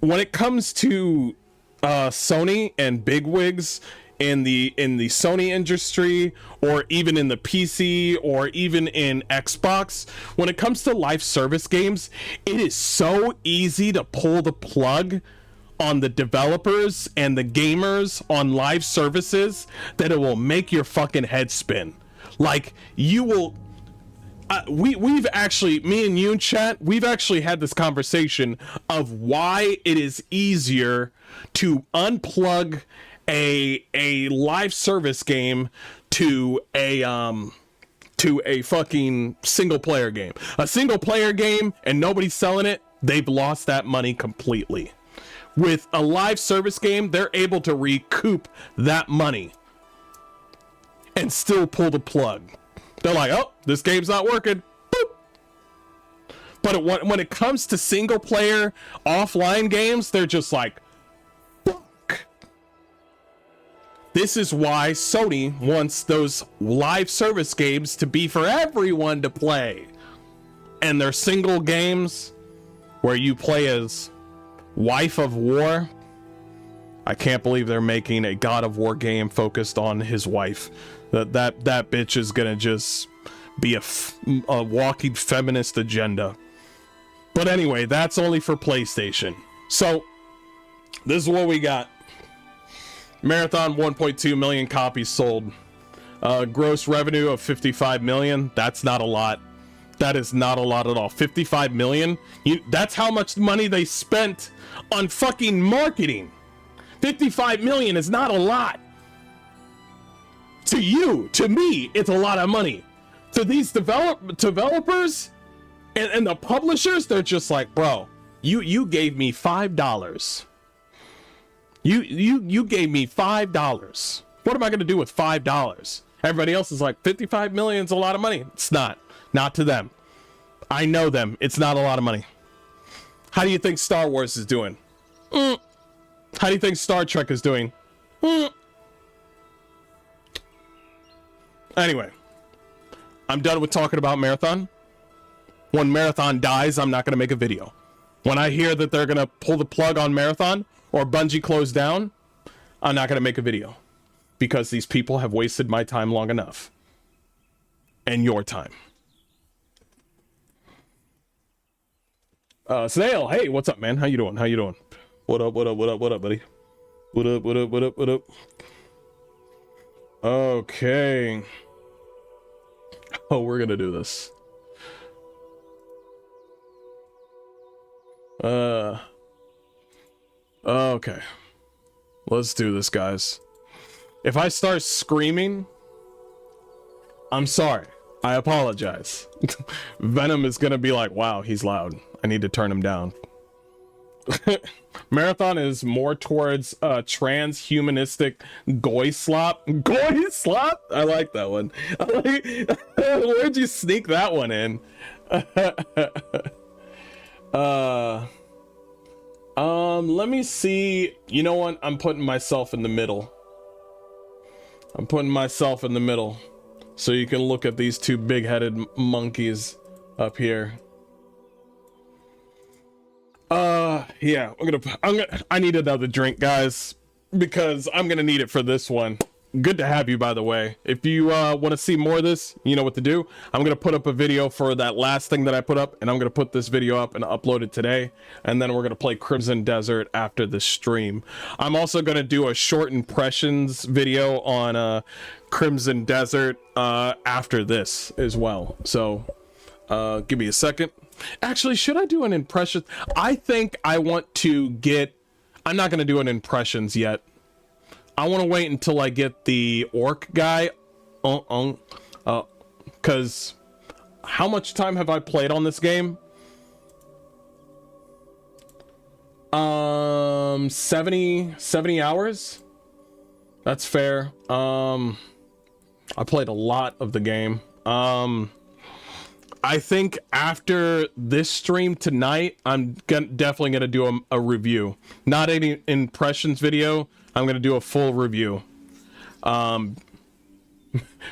when it comes to Sony and bigwigs in the Sony industry, or even in the PC, or even in Xbox, when it comes to live service games, it is so easy to pull the plug on the developers and the gamers on live services that it will make your fucking head spin. Like, you will we've actually, me and you in chat, we've actually had this conversation of why it is easier to unplug a live service game to a fucking single player game. A single player game and nobody's selling it, they've lost that money completely. With a live service game, they're able to recoup that money and still pull the plug. They're like, oh, this game's not working. Boop. But when it comes to single player offline games, they're just like, fuck. This is why Sony wants those live service games to be for everyone to play. And their single games where you play as Wife of War. I can't believe they're making a God of War game focused on his wife. That bitch is gonna just be a walking feminist agenda. But anyway, that's only for PlayStation. So this is what we got. Marathon, 1.2 million copies sold. Gross revenue of 55 million. That's not a lot. That is not a lot at all. 55 million. That's how much money they spent on fucking marketing. 55 million is not a lot. To you, to me, it's a lot of money. To these developers and the publishers, they're just like, bro, you gave me $5. You gave me $5. What am I gonna do with $5? Everybody else is like, 55 million is a lot of money. It's not. Not to them. I know them. It's not a lot of money. How do you think Star Wars is doing? How do you think Star Trek is doing? Anyway, I'm done with talking about Marathon. When Marathon dies, I'm not going to make a video. When I hear that they're going to pull the plug on Marathon or Bungie closed down, I'm not going to make a video. Because these people have wasted my time long enough. And your time. Snail, hey, what's up, man? How you doing? How you doing? What up, what up, what up, what up, buddy? What up, what up, what up, what up? Okay. Oh, we're gonna do this. Okay. Let's do this, guys. If I start screaming, I'm sorry. I apologize. Venom is gonna be like, wow, he's loud. I need to turn him down. Marathon is more towards transhumanistic goy slop. Goy slop? I like that one. Where'd you sneak that one in? Let me see. You know what? I'm putting myself in the middle. I'm putting myself in the middle. So you can look at these two big-headed monkeys up here. Yeah, I need another drink, guys, because I'm gonna need it for this one. good to have you, by the way. If you want to see more of this, you know what to do. I'm going to put up a video for that last thing that I put up, and I'm going to put this video up and upload it today, and then we're going to play Crimson Desert after the stream. I'm also going to do a short impressions video on Crimson Desert after this as well. So give me a second. Actually, should I do an impression? I think I want to get... I'm not going to do an impressions yet. I want to wait until I get the orc guy. Because how much time have I played on this game? 70 hours. That's fair. I played a lot of the game. I think after this stream tonight, I'm definitely gonna do a review. Not any impressions video. I'm gonna do a full review.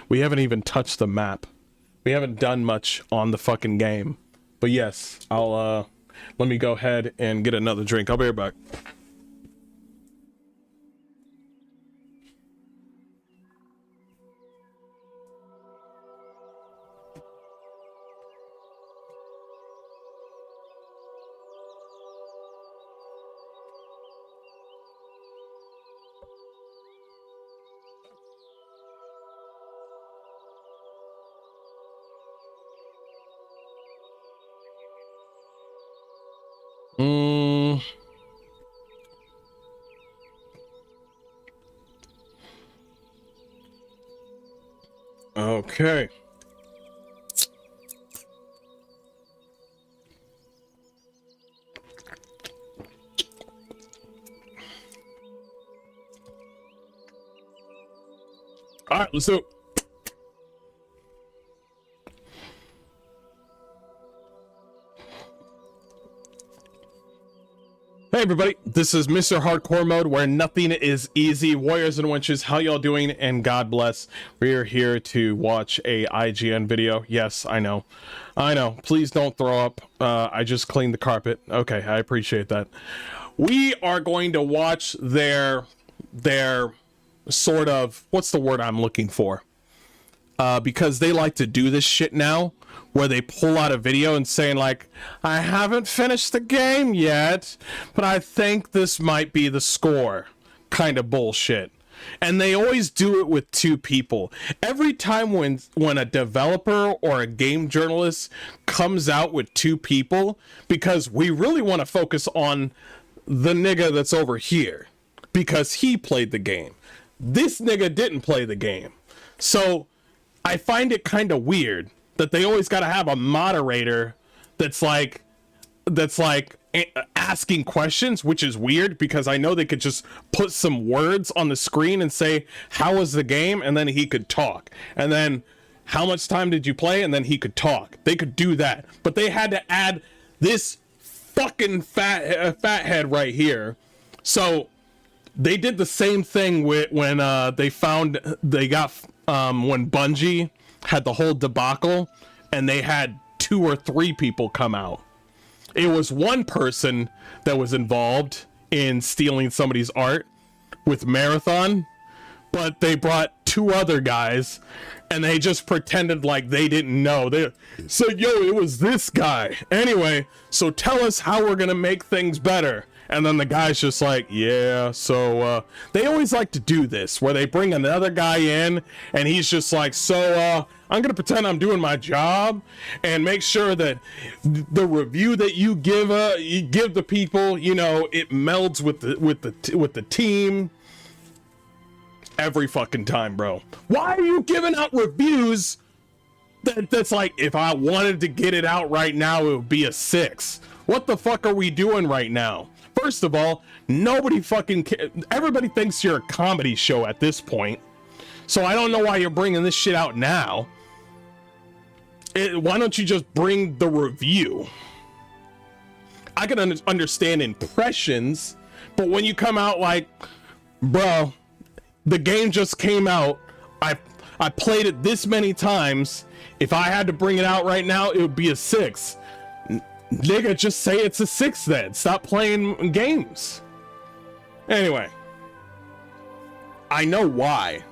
We haven't even touched the map. We haven't done much on the fucking game. But yes, I'll let me go ahead and get another drink. I'll be right back. Okay. All right, let's do it. Hey everybody, this is Mr. Hardcore Mode, where nothing is easy. Warriors and wenches, how y'all doing? And God bless. We're here to watch a IGN video. Yes, I know. Please don't throw up. I just cleaned the carpet. Okay, I appreciate that. We are going to watch their sort of, what's the word I'm looking for? Because they like to do this shit now, where they pull out a video and saying like, I haven't finished the game yet, but I think this might be the score kind of bullshit. And they always do it with two people. Every time when a developer or a game journalist comes out with two people, because we really want to focus on the nigga that's over here because he played the game. This nigga didn't play the game. So I find it kind of weird that they always got to have a moderator that's like asking questions, which is weird because I know they could just put some words on the screen and say, how was the game? And then he could talk. And then how much time did you play? And then he could talk. They could do that. But they had to add this fucking fathead right here. So they did the same thing when when Bungie had the whole debacle and they had 2 or 3 people come out. It was one person that was involved in stealing somebody's art with Marathon, but they brought 2 other guys and they just pretended like they didn't know. They said, yo, it was this guy. Anyway, so tell us how we're gonna make things better. And then the guy's just like, yeah, so they always like to do this where they bring another guy in and he's just like, so I'm gonna pretend I'm doing my job and make sure that the review that you give the people, you know, it melds with the team. Every fucking time, bro. Why are you giving out reviews that's like, if I wanted to get it out right now, it would be a 6. What the fuck are we doing right now? First of all, nobody fucking cares. Everybody thinks you're a comedy show at this point. So I don't know why you're bringing this shit out now. Why don't you just bring the review? I can understand impressions, but when you come out like, bro, the game just came out. I played it this many times. If I had to bring it out right now, it would be a 6. Nigga, just say it's a 6 then. Stop playing games. Anyway, I know why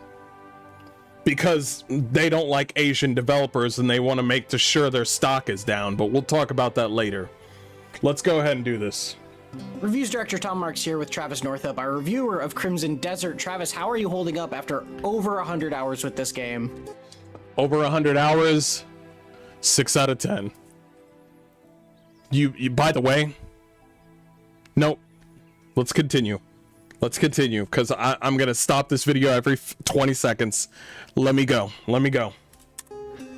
because they don't like Asian developers and they want to make sure their stock is down, but we'll talk about that later. Let's go ahead and do this. Reviews director Tom Marks here with Travis Northup, our reviewer of Crimson Desert. Travis, how are you holding up after over 100 hours with this game? Over 100 hours, 6 out of 10. You by the way, nope. Let's continue. Let's continue, because I'm gonna stop this video every 20 seconds. Let me go. Let me go.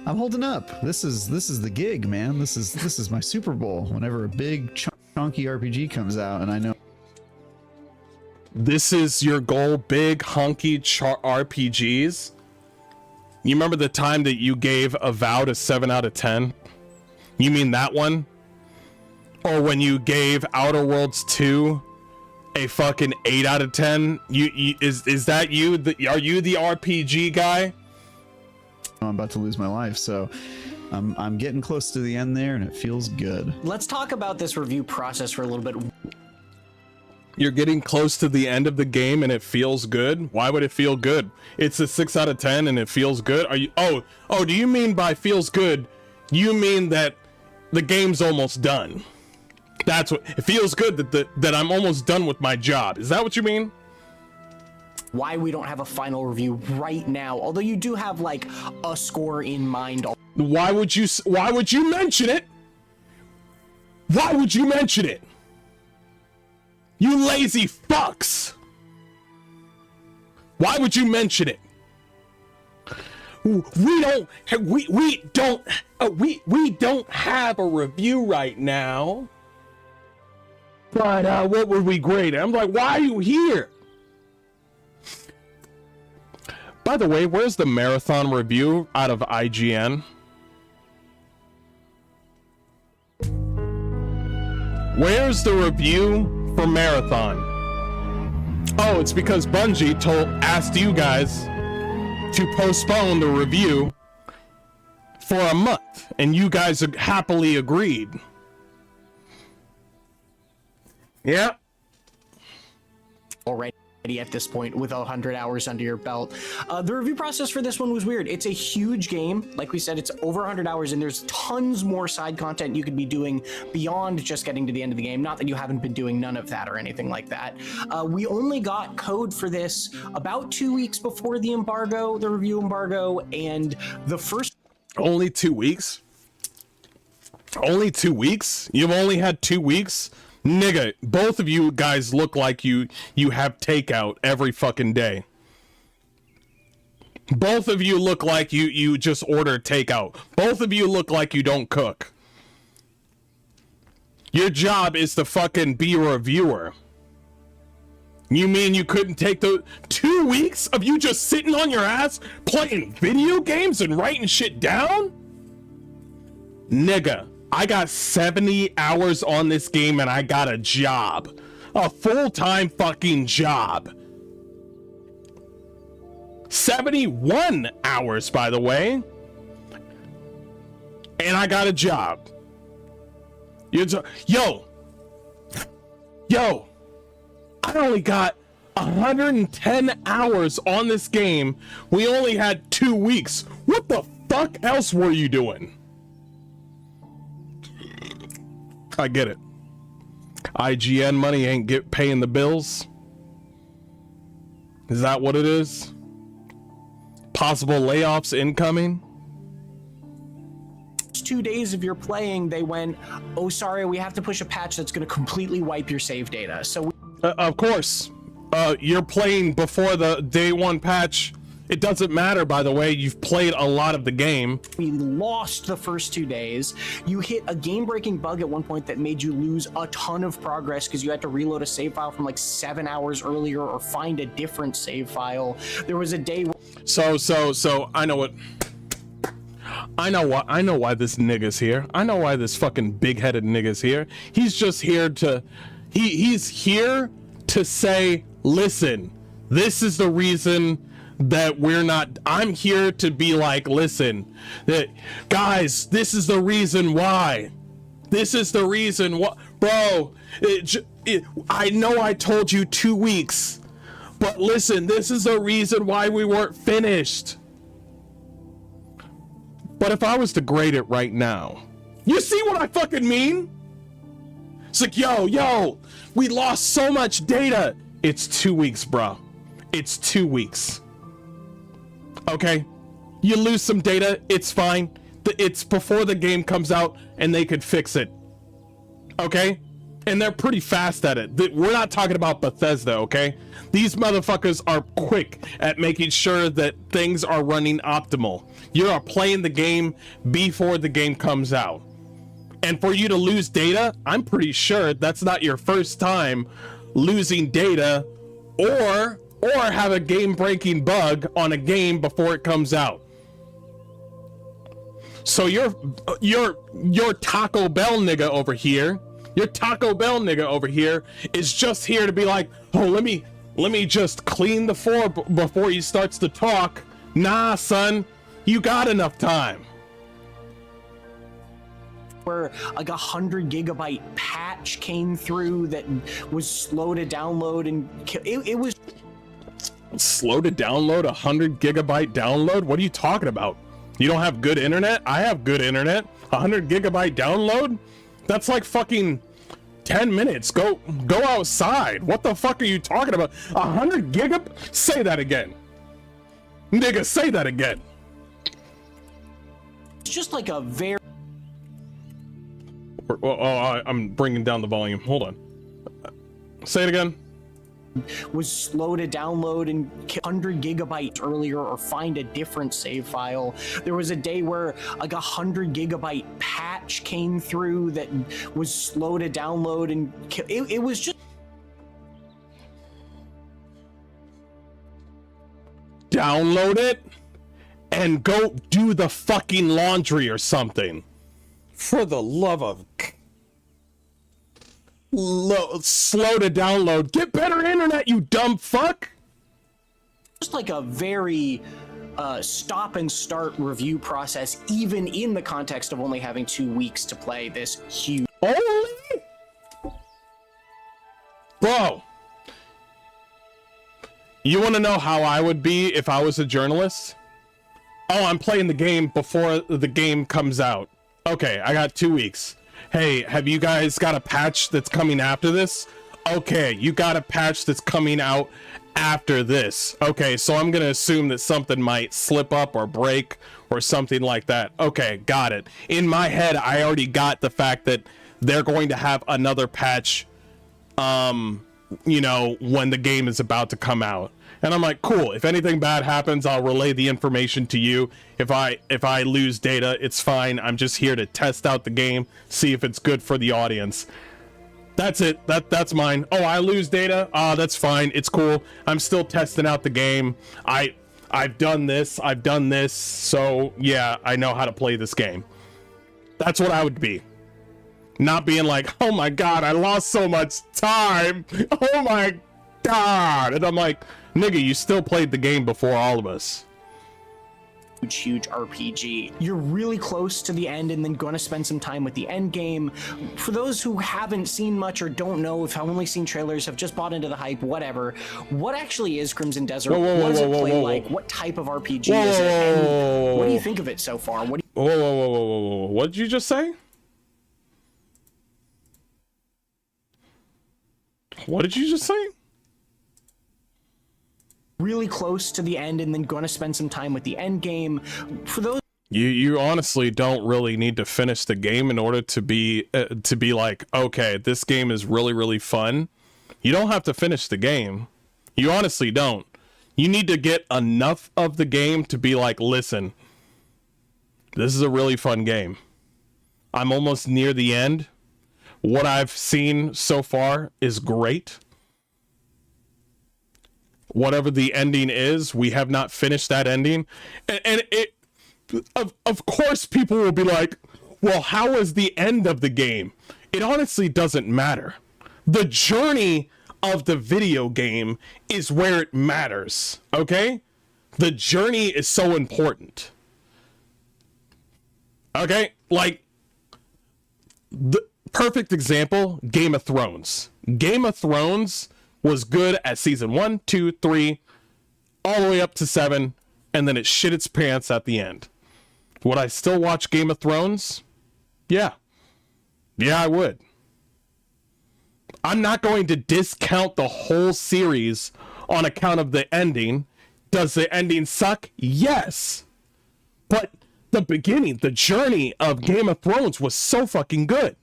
I'm holding up. This is the gig, man. This is my Super Bowl. Whenever a big chunky RPG comes out, and I know this is your goal, big hunky RPGs. You remember the time that you gave Avowed a 7 out of 10? You mean that one? Or when you gave Outer Worlds 2 a fucking 8 out of 10? Is that you? Are you the RPG guy? I'm about to lose my life, so I'm getting close to the end there, and it feels good. Let's talk about this review process for a little bit. You're getting close to the end of the game and it feels good? Why would it feel good? It's a 6 out of 10 and it feels good? Are you oh, do you mean by feels good, you mean that the game's almost done? That's what it feels good, that I'm almost done with my job. Is that what you mean? Why we don't have a final review right now, although you do have like a score in mind. Why would you mention it? Why would you mention it? You lazy fucks! Why would you mention it? We don't have a review right now. But what would we grade? I'm like, why are you here? By the way, where's the marathon review out of IGN? Where's the review for Marathon? Oh, it's because Bungie asked you guys to postpone the review for a month, and you guys happily agreed. Yeah. Already at this point with 100 hours under your belt. The review process for this one was weird. It's a huge game. Like we said, it's over 100 hours and there's tons more side content you could be doing beyond just getting to the end of the game. Not that you haven't been doing none of that or anything like that. We only got code for this about 2 weeks before the embargo, the review embargo, and the first... Only 2 weeks? Only 2 weeks? You've only had 2 weeks? Nigga, both of you guys look like you have takeout every fucking day. Both of you look like you just order takeout. Both of you look like you don't cook. Your job is to fucking be a reviewer. You mean you couldn't take the 2 weeks of you just sitting on your ass playing video games and writing shit down? Nigga, I got 70 hours on this game and I got a job. A full-time fucking job. 71 hours, by the way. And I got a job. Yo, I only got 110 hours on this game. We only had 2 weeks. What the fuck else were you doing? I get it. IGN money ain't paying the bills. Is that what it is? Possible layoffs incoming? 2 days of your playing, they went, oh, sorry, we have to push a patch that's going to completely wipe your save data. So of course, you're playing before the day one patch. It doesn't matter, by the way, you've played a lot of the game. We lost the first 2 days. You hit a game-breaking bug at one point that made you lose a ton of progress because you had to reload a save file from like 7 hours earlier or find a different save file. There was a day. So I know why this nigga's here. I know why this fucking big-headed nigga's here. He's just here to, he's here to say, listen, this is the reason that we're not. I'm here to be like, listen, that guys, this is the reason why. This is the reason why, bro. I know I told you 2 weeks, but listen, this is the reason why we weren't finished. But if I was to grade it right now, you see what I fucking mean? It's like, yo, we lost so much data. It's 2 weeks, bro. It's 2 weeks. Okay? You lose some data, it's fine. It's before the game comes out and they could fix it. Okay? And they're pretty fast at it. We're not talking about Bethesda, okay? These motherfuckers are quick at making sure that things are running optimal. You are playing the game before the game comes out. And for you to lose data, I'm pretty sure that's not your first time losing data or have a game-breaking bug on a game before it comes out. So your Taco Bell nigga over here, is just here to be like, oh, let me just clean the floor before he starts to talk. Nah, son, you got enough time. Where like 100 gigabyte patch came through that was slow to download, and it was slow to download. 100 gigabyte download? What are you talking about? You don't have good internet? I have good internet. 100 gigabyte download? That's like fucking 10 minutes. Go outside. What the fuck are you talking about? 100 gigabyte? Say that again. Nigga, say that again. It's just like a very... I'm bringing down the volume. Hold on. Say it again. Was slow to download and 100 gigabytes earlier, or find a different save file. There was a day where like 100 gigabyte patch came through that was slow to download, and it was just... Download it and go do the fucking laundry or something. For the love of... slow to download. Get better internet, you dumb fuck. Just like a very stop and start review process, even in the context of only having 2 weeks to play this huge... Only? Bro. You want to know how I would be if I was a journalist? Oh, I'm playing the game before the game comes out. Okay, I got 2 weeks. Hey, have you guys got a patch that's coming after this? Okay, you got a patch that's coming out after this. Okay, so I'm gonna assume that something might slip up or break or something like that. Okay, got it. In my head, I already got the fact that they're going to have another patch, you know, when the game is about to come out. And I'm like, cool, if anything bad happens, I'll relay the information to you. If I lose data, it's fine. I'm just here to test out the game, see if it's good for the audience. That's it. That's mine. Oh, I lose data? That's fine. It's cool. I'm still testing out the game. I've done this. So yeah, I know how to play this game. That's what I would be. Not being like, oh my God, I lost so much time. Oh my God. And I'm like, nigga, you still played the game before all of us. Huge RPG. You're really close to the end and then going to spend some time with the end game. For those who haven't seen much or don't know, if I've only seen trailers, have just bought into the hype, whatever, what actually is Crimson Desert? What does it play like? What type of RPG is it? And what do you think of it so far? Whoa. What did you just say? What did you just say? Really close to the end and then going to spend some time with the end game. For those, you honestly don't really need to finish the game in order to be like, okay, this game is really fun. You don't have to finish the game. You honestly don't. You need to get enough of the game to be like, listen, this is a really fun game. I'm almost near the end. What I've seen so far is great. Whatever the ending is, we have not finished that ending. And it, of course, people will be like, well, how is the end of the game? It honestly doesn't matter. The journey of the video game is where it matters, okay? The journey is so important. Okay? Like, the perfect example, Game of Thrones. Game of Thrones was good at season 1, 2, 3, all the way up to 7, and then it shit its pants at the end. Would I still watch Game of Thrones? Yeah. Yeah, I would. I'm not going to discount the whole series on account of the ending. Does the ending suck? Yes. But the beginning, the journey of Game of Thrones was so fucking good.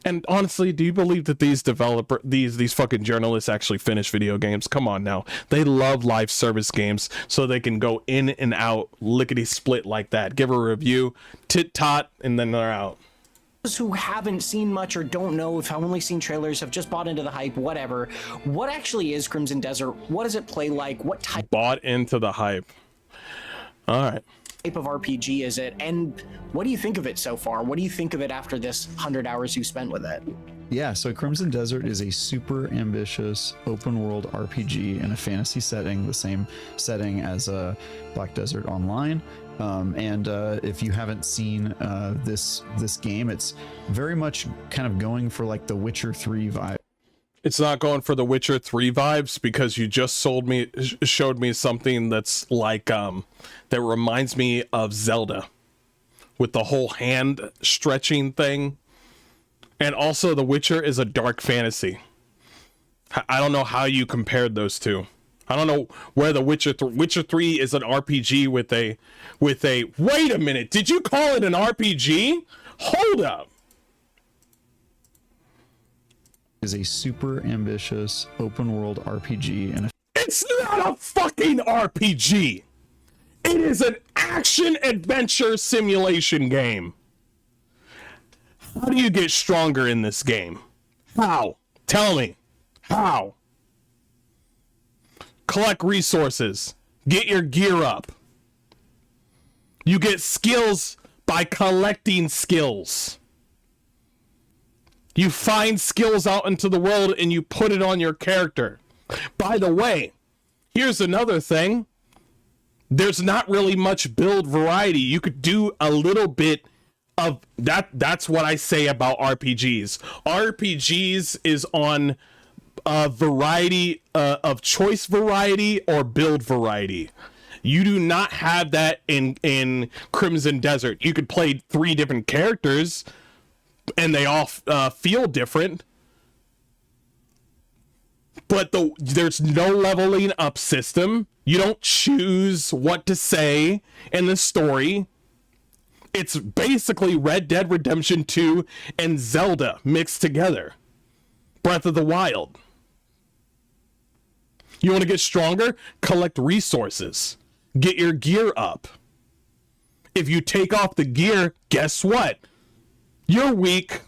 And honestly, do you believe that these fucking journalists actually finish video games? Come on now. They love live service games so they can go in and out lickety split like that. Give a review, tit tot, and then they're out. Those who haven't seen much or don't know, if have only seen trailers, have just bought into the hype, whatever. What actually is Crimson Desert? What does it play like? What type Bought into the hype. All right. Type of RPG is it? And what do you think of it so far? What do you think of it after this 100 hours you spent with it? Yeah, so Crimson Desert is a super ambitious open world RPG in a fantasy setting, the same setting as Black Desert Online. And if you haven't seen this game, it's very much kind of going for like the Witcher 3 vibe. It's not going for the Witcher 3 vibes because you just showed me something that's like that reminds me of Zelda with the whole hand stretching thing. And also The Witcher is a dark fantasy. I don't know how you compared those two. I don't know where the Witcher 3 is an RPG with a wait a minute, did you call it an RPG? Hold up. Is a super ambitious open world RPG and it's not a fucking RPG. It is an action adventure simulation game. How do you get stronger in this game? How? Tell me. How? Collect resources. Get your gear up. You get skills by collecting skills. You find skills out into the world and you put it on your character. By the way, here's another thing. There's not really much build variety. You could do a little bit of that. That's what I say about RPGs. RPGs is on variety of choice variety or build variety. You do not have that in Crimson Desert. You could play 3 different characters and they all feel different, but there's no leveling up system. You don't choose what to say in the story. It's basically Red Dead Redemption 2 and Zelda mixed together. Breath of the Wild. You want to get stronger? Collect resources. Get your gear up. If you take off the gear, guess what? You're weak.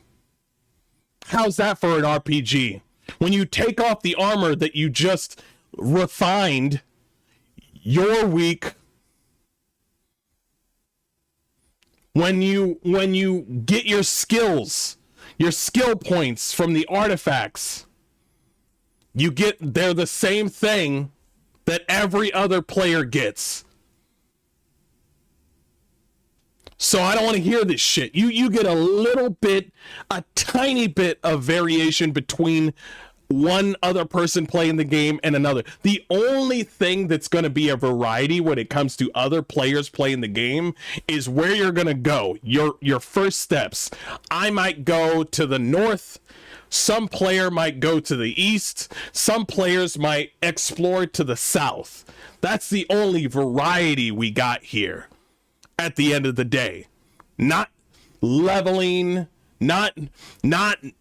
How's that for an RPG? When you take off the armor that you just refined, you're weak. When you get your skills, your skill points from the artifacts, they're the same thing that every other player gets. So I don't want to hear this shit. You get a tiny bit of variation between one other person playing the game and another. The only thing that's going to be a variety when it comes to other players playing the game is where you're going to go. Your first steps. I might go to the north. Some player might go to the east. Some players might explore to the south. That's the only variety we got here. At the end of the day, not leveling, not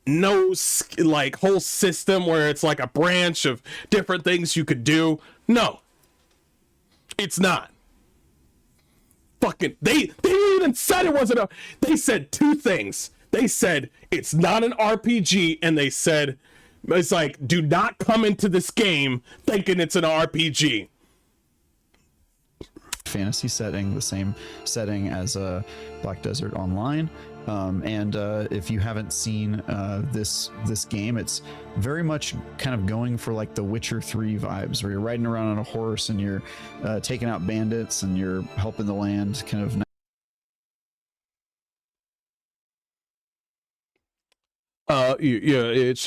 no like whole system where it's like a branch of different things you could do. No, it's not. Fucking they even said it wasn't they said 2 things. They said it's not an RPG, and they said it's like, do not come into this game thinking it's an RPG. fantasy setting, the same setting as Black Desert Online. And if you haven't seen this game, it's very much kind of going for like the Witcher 3 vibes, where you're riding around on a horse and you're taking out bandits and you're helping the land kind of. it's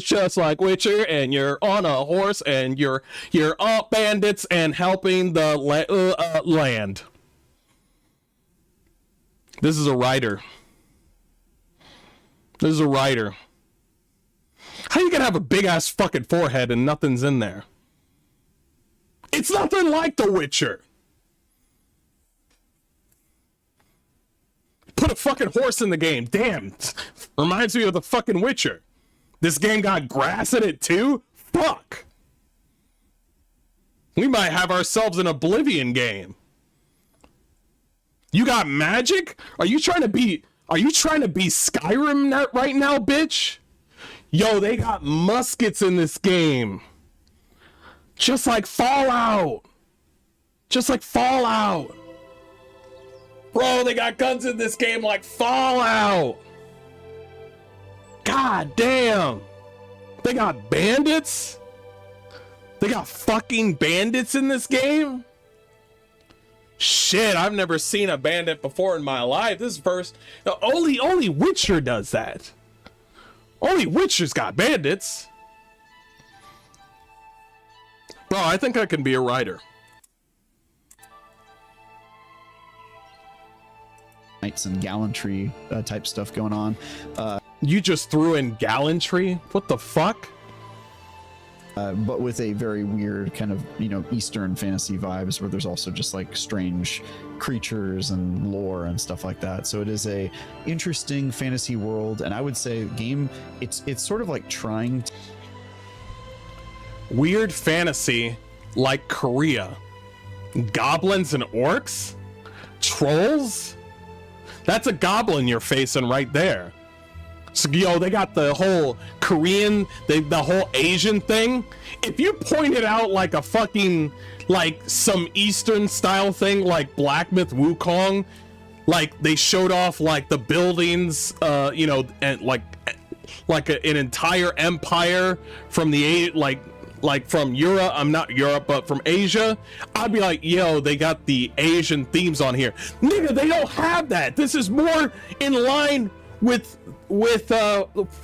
just like Witcher, and you're on a horse, and you're up bandits and helping the land. This is a writer. This is a writer. How you gonna have a big ass fucking forehead and nothing's in there? It's nothing like The Witcher. Put a fucking horse in the game. Damn. Reminds me of the fucking Witcher. This game got grass in it too? Fuck. We might have ourselves an Oblivion game. You got magic? Are you trying to be Skyrim right now, bitch? Yo, they got muskets in this game. Just like Fallout. Just like Fallout. Bro, they got guns in this game like Fallout. God damn. They got bandits? They got fucking bandits in this game? Shit, I've never seen a bandit before in my life. This is first. Only Witcher does that. Only Witcher's got bandits. Bro, I think I can be a writer. Knights and gallantry type stuff going on. You just threw in gallantry? What the fuck? But with a very weird kind of, you know, Eastern fantasy vibes, where there's also just like strange creatures and lore and stuff like that. So it is a interesting fantasy world, and I would say game, it's sort of like trying to... Weird fantasy like Korea. Goblins and orcs? Trolls? That's a goblin you're facing right there. So, yo, they got the whole Korean, the whole Asian thing. If you point it out like a fucking, like some Eastern style thing, like Black Myth Wukong, like they showed off like the buildings, you know, and like an entire empire from the like from Europe. I'm not Europe, but from Asia. I'd be like, yo, they got the Asian themes on here. Nigga, they don't have that. This is more in line with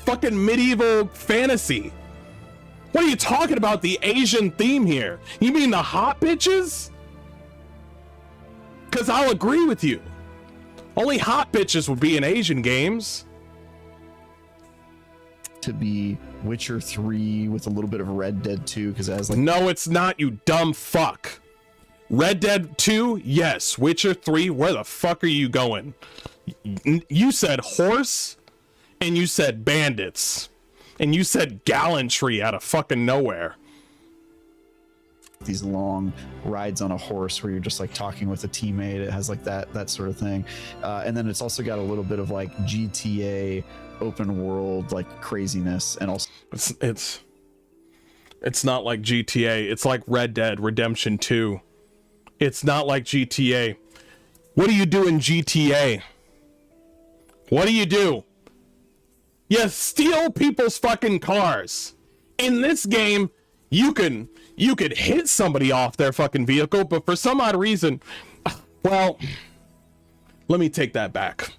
fucking medieval fantasy. What are you talking about, the Asian theme here? You mean the hot bitches? Because I'll agree with you. Only hot bitches would be in Asian games. To be Witcher 3 with a little bit of Red Dead 2, because it has like... No, it's not, you dumb fuck. Red Dead 2, yes. Witcher 3, where the fuck are you going? You said horse, and you said bandits, and you said gallantry out of fucking nowhere. These long rides on a horse where you're just like talking with a teammate. It has like that sort of thing, and then it's also got a little bit of like GTA open world like craziness, and also it's not like GTA. It's like Red Dead Redemption 2. It's not like GTA. What do you do in GTA? What do? You steal people's fucking cars. In this game, you could hit somebody off their fucking vehicle, but for some odd reason, well, let me take that back.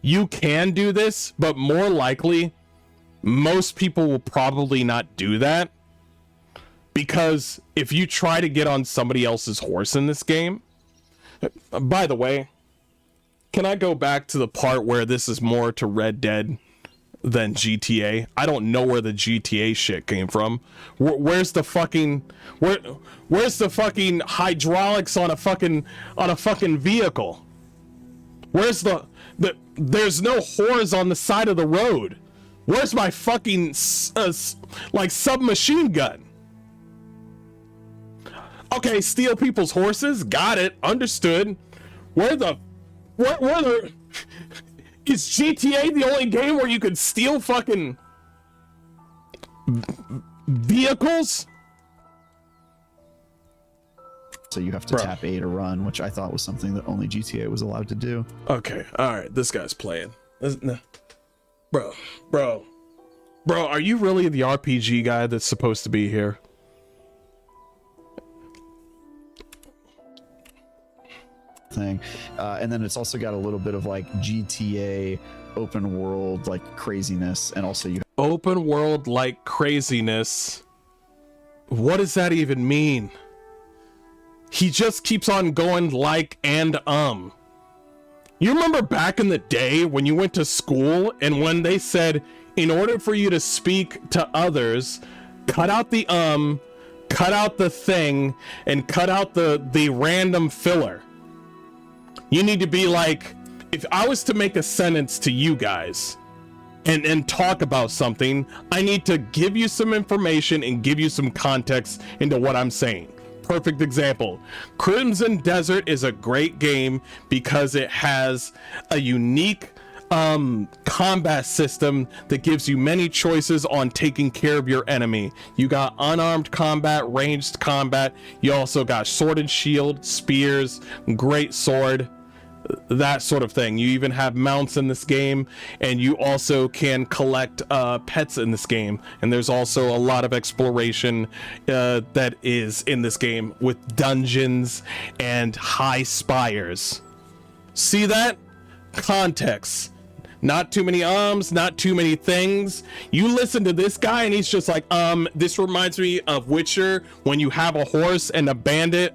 You can do this, but more likely, most people will probably not do that. Because if you try to get on somebody else's horse in this game, by the way, can I go back to the part where this is more to Red Dead than GTA? I don't know where the GTA shit came from. Where's the fucking hydraulics on a fucking vehicle? Where's there's no whores on the side of the road. Where's my fucking like submachine gun? Okay, steal people's horses. Got it. Understood. Where the is GTA the only game where you could steal fucking vehicles? So you have to tap A to run, which I thought was something that only GTA was allowed to do. Okay, all right, this guy's playing. Bro, are you really the RPG guy that's supposed to be here? Thing, and then it's also got a little bit of like GTA open world like craziness, and also you Open world like craziness. What does that even mean? He just keeps on going like and You remember back in the day when you went to school and when they said, in order for you to speak to others, cut out the cut out the thing, and cut out the random filler. You need to be like, if I was to make a sentence to you guys and talk about something, I need to give you some information and give you some context into what I'm saying. Perfect example. Crimson Desert is a great game because it has a unique combat system that gives you many choices on taking care of your enemy. You got unarmed combat, ranged combat. You also got sword and shield, spears, great sword, that sort of thing. You even have mounts in this game, and you also can collect pets in this game. And there's also a lot of exploration that is in this game with dungeons and high spires. See that? Context. Not too many not too many things. You listen to this guy and he's just like, this reminds me of Witcher when you have a horse and a bandit,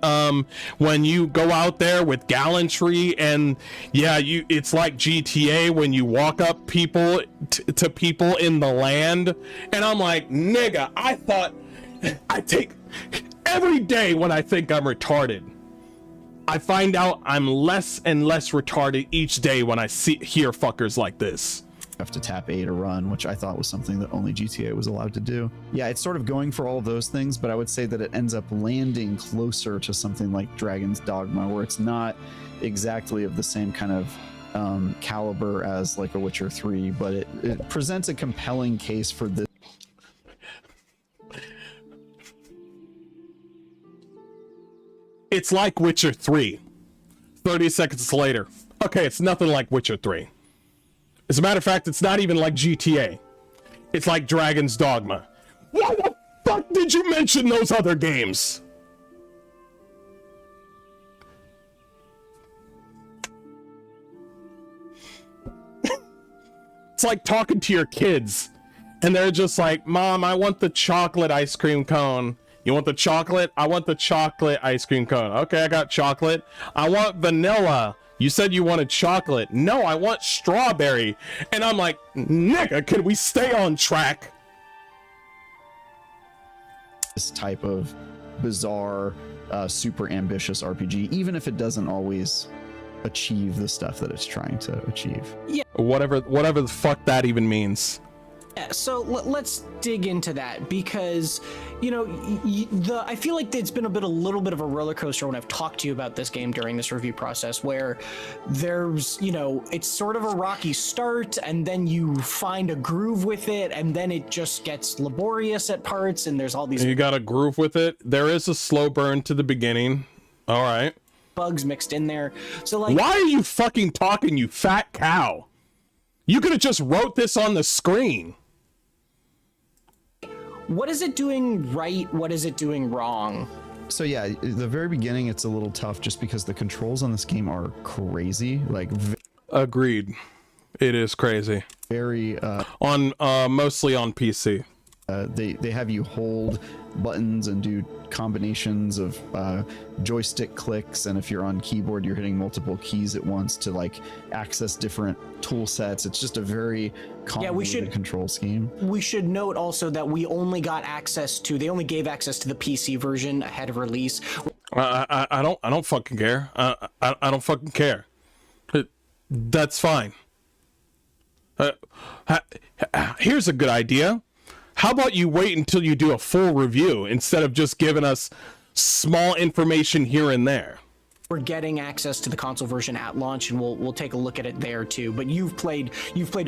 when you go out there with gallantry, and yeah, it's like GTA when you walk up people to people in the land. And I'm like, nigga, I thought I take every day when I think I'm retarded, I find out I'm less and less retarded each day when I hear fuckers like this. You have to tap A to run, which I thought was something that only GTA was allowed to do. Yeah, it's sort of going for all of those things, but I would say that it ends up landing closer to something like Dragon's Dogma, where it's not exactly of the same kind of caliber as like a Witcher 3, but it presents a compelling case for this. It's like Witcher 3. 30 seconds later. Okay, it's nothing like Witcher 3. As a matter of fact, it's not even like GTA. It's like Dragon's Dogma. Why the fuck did you mention those other games? It's like talking to your kids, and they're just like, Mom, I want the chocolate ice cream cone. You want the chocolate? I want the chocolate ice cream cone. Okay, I got chocolate. I want vanilla. You said you wanted chocolate. No, I want strawberry. And I'm like, nigga, can we stay on track? This type of bizarre, super ambitious RPG, even if it doesn't always achieve the stuff that it's trying to achieve. Yeah. Whatever the fuck that even means. Yeah, so let's dig into that, because you know, I feel like it's been a little bit of a roller coaster when I've talked to you about this game during this review process, where there's, you know, it's sort of a rocky start, and then you find a groove with it, and then it just gets laborious at parts, and there's all these. You got a groove with it. There is a slow burn to the beginning. All right. Bugs mixed in there. So like, why are you fucking talking, you fat cow? You could have just wrote this on the screen. What is it doing right? What is it doing wrong? So yeah, the very beginning, it's a little tough just because the controls on this game are crazy. Like, agreed. It is crazy. Very on mostly on PC. They have you hold buttons and do combinations of joystick clicks, and if you're on keyboard, you're hitting multiple keys at once to like access different tool sets. It's just a very convoluted control scheme. We should note also that we only got access to, they only gave access to the PC version ahead of release. I don't fucking care. I don't fucking care. That's fine. Here's a good idea. How about you wait until you do a full review instead of just giving us small information here and there? We're getting access to the console version at launch, and we'll take a look at it there too. But you've played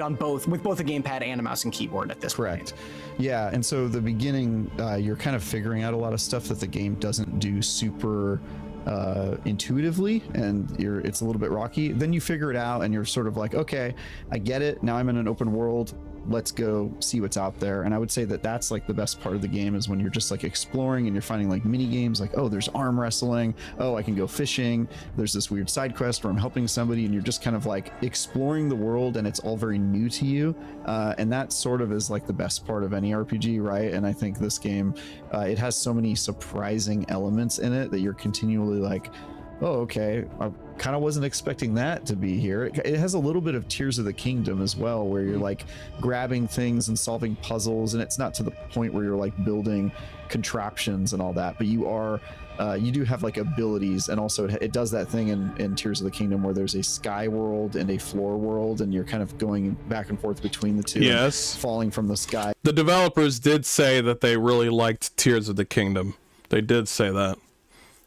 on both, with both a gamepad and a mouse and keyboard at this point. Yeah, and so the beginning, you're kind of figuring out a lot of stuff that the game doesn't do super intuitively, and it's a little bit rocky. Then you figure it out, and you're sort of like, okay, I get it. Now I'm in an open world. let's go see what's out there. And I would say that that's like the best part of the game, is when you're just like exploring and you're finding like mini games, like, oh, there's arm wrestling, oh, I can go fishing, there's this weird side quest where I'm helping somebody, and you're just kind of like exploring the world, and it's all very new to you. And that sort of is like the best part of any RPG, right? And I think this game, it has so many surprising elements in it that you're continually like, oh, okay, I kind of wasn't expecting that to be here. It has a little bit of Tears of the Kingdom as well, where you're like grabbing things and solving puzzles, and it's not to the point where you're like building contraptions and all that, but you are you do have like abilities. And also it does that thing in Tears of the Kingdom where there's a sky world and a floor world, and you're kind of going back and forth between the two. Yes, falling from the sky. The developers did say that they really liked Tears of the Kingdom. They did say that